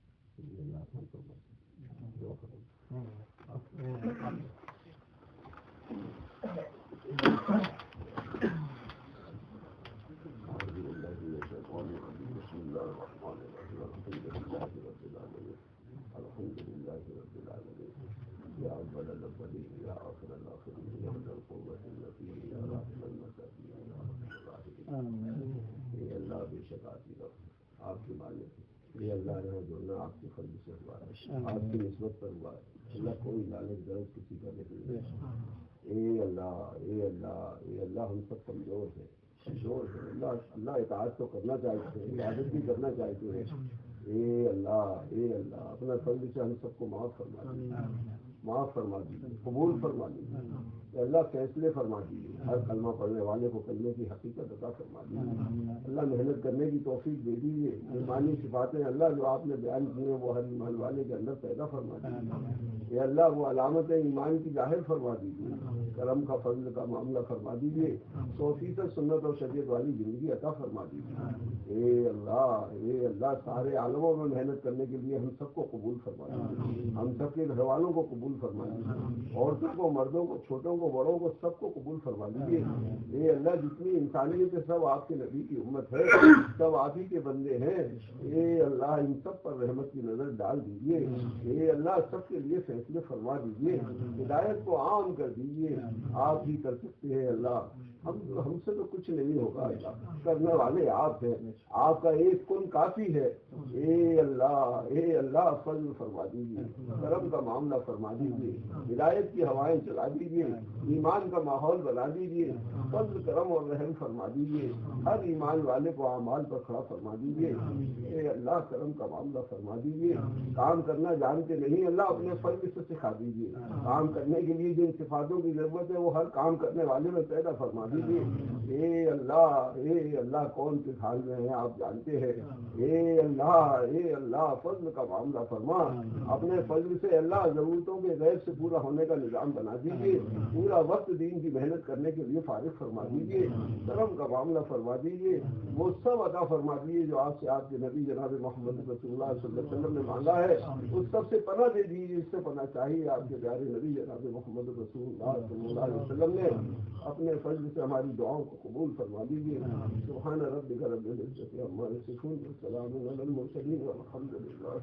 आपकी मालिक ये अल्लाह ने जोड़ना आपके फर्ज से हुआ है, आपकी निस्बत पर हुआ है. अल्लाह कोई लालच गरज किसी का नहीं है. ए अल्लाह ए अल्लाह ए अल्लाह हम सब कमजोर है, अल्लाह अल्लाह इताअत तो करना चाहते हैं, इबादत भी करना चाहते हैं. ए अल्लाह अपना फर्ज से हम सबको माफ़ फरमा दीजिए, कबूल फरमा दीजिए. अल्लाह फैसले फरमा दीजिए, हर कलमा पढ़ने वाले को कलमे की हकीकत अता फरमा दीजिए. अल्लाह मेहनत करने की तौफीक दे दीजिए. ईमानी सिफातें अल्लाह जो आपने बयान की हैं वो हर ईमान वाले के अंदर पैदा फरमा दीजिए. अल्लाह वो अलामतें ईमान की जाहिर फरमा दीजिए. کرم کا فضل کا معاملہ فرما دیجیے، 100% سنت اور شریعت والی زندگی عطا فرما دیجیے۔ اے اللہ سارے عالموں میں محنت کرنے کے لیے ہم سب کو قبول فرما دیجیے، ہم سب کے گھر والوں کو قبول فرما دیجیے، عورتوں کو، مردوں کو، چھوٹوں کو، بڑوں کو، سب کو قبول فرما دیجیے۔ اے اللہ جتنی انسانیت ہے سب آپ کے نبی کی امت ہے، سب آپ ہی کے بندے ہیں۔ اے اللہ ان سب پر رحمت کی نظر ڈال دیجیے۔ اے اللہ سب کے لیے فیصلے فرما دیجیے، ہدایت کو عام کر دیجیے، آپ ہی کر سکتے ہیں اللہ، ہم سے تو کچھ نہیں ہوگا اللہ، کرنے والے آپ ہیں، آپ کا ایک کن کافی ہے۔ اے اللہ فضل فرما دیجیے، کرم کا معاملہ فرما دیجیے، ہدایت کی ہوائیں چلا دیجیے، ایمان کا ماحول بنا دیجیے، فضل کرم اور رحم فرما دیجیے، ہر ایمان والے کو اعمال پر کھڑا فرما دیجیے۔ اے اللہ کرم کا معاملہ فرما دیجیے، کام کرنا جانتے نہیں اللہ اپنے فضل سے سکھا دیجیے، کام کرنے کے لیے جن صفاتوں کی ضرورت ہے وہ ہر کام کرنے والے میں پیدا فرما دیجیے۔ اے اللہ کون کس حال میں ہیں آپ جانتے ہیں۔ اے اللہ فضل کا معاملہ فرما، اپنے فضل سے اللہ ضرورتوں کے غیر سے پورا ہونے کا نظام بنا دیجیے، پورا وقت دین کی محنت کرنے کے لیے فارغ فرما دیجیے، کرم کا معاملہ فرما دیجیے، وہ سب عطا فرما دیجیے جو آپ سے آپ کے نبی جناب محمد رسول اللہ صلی اللہ علیہ وسلم نے مانگا ہے، اس سب سے پناہ دے دیجیے، اس سے پناہ چاہیے آپ کے پیارے نبی جناب محمد رسول اللہ صلی اللہ علیہ وسلم نے اپنے فضل سے ہماری دعاؤں کو قبول فرما دیجیے۔ سبحان ربک رب العزت عما یصفون، وسلام علی المرسلین والحمد للہ۔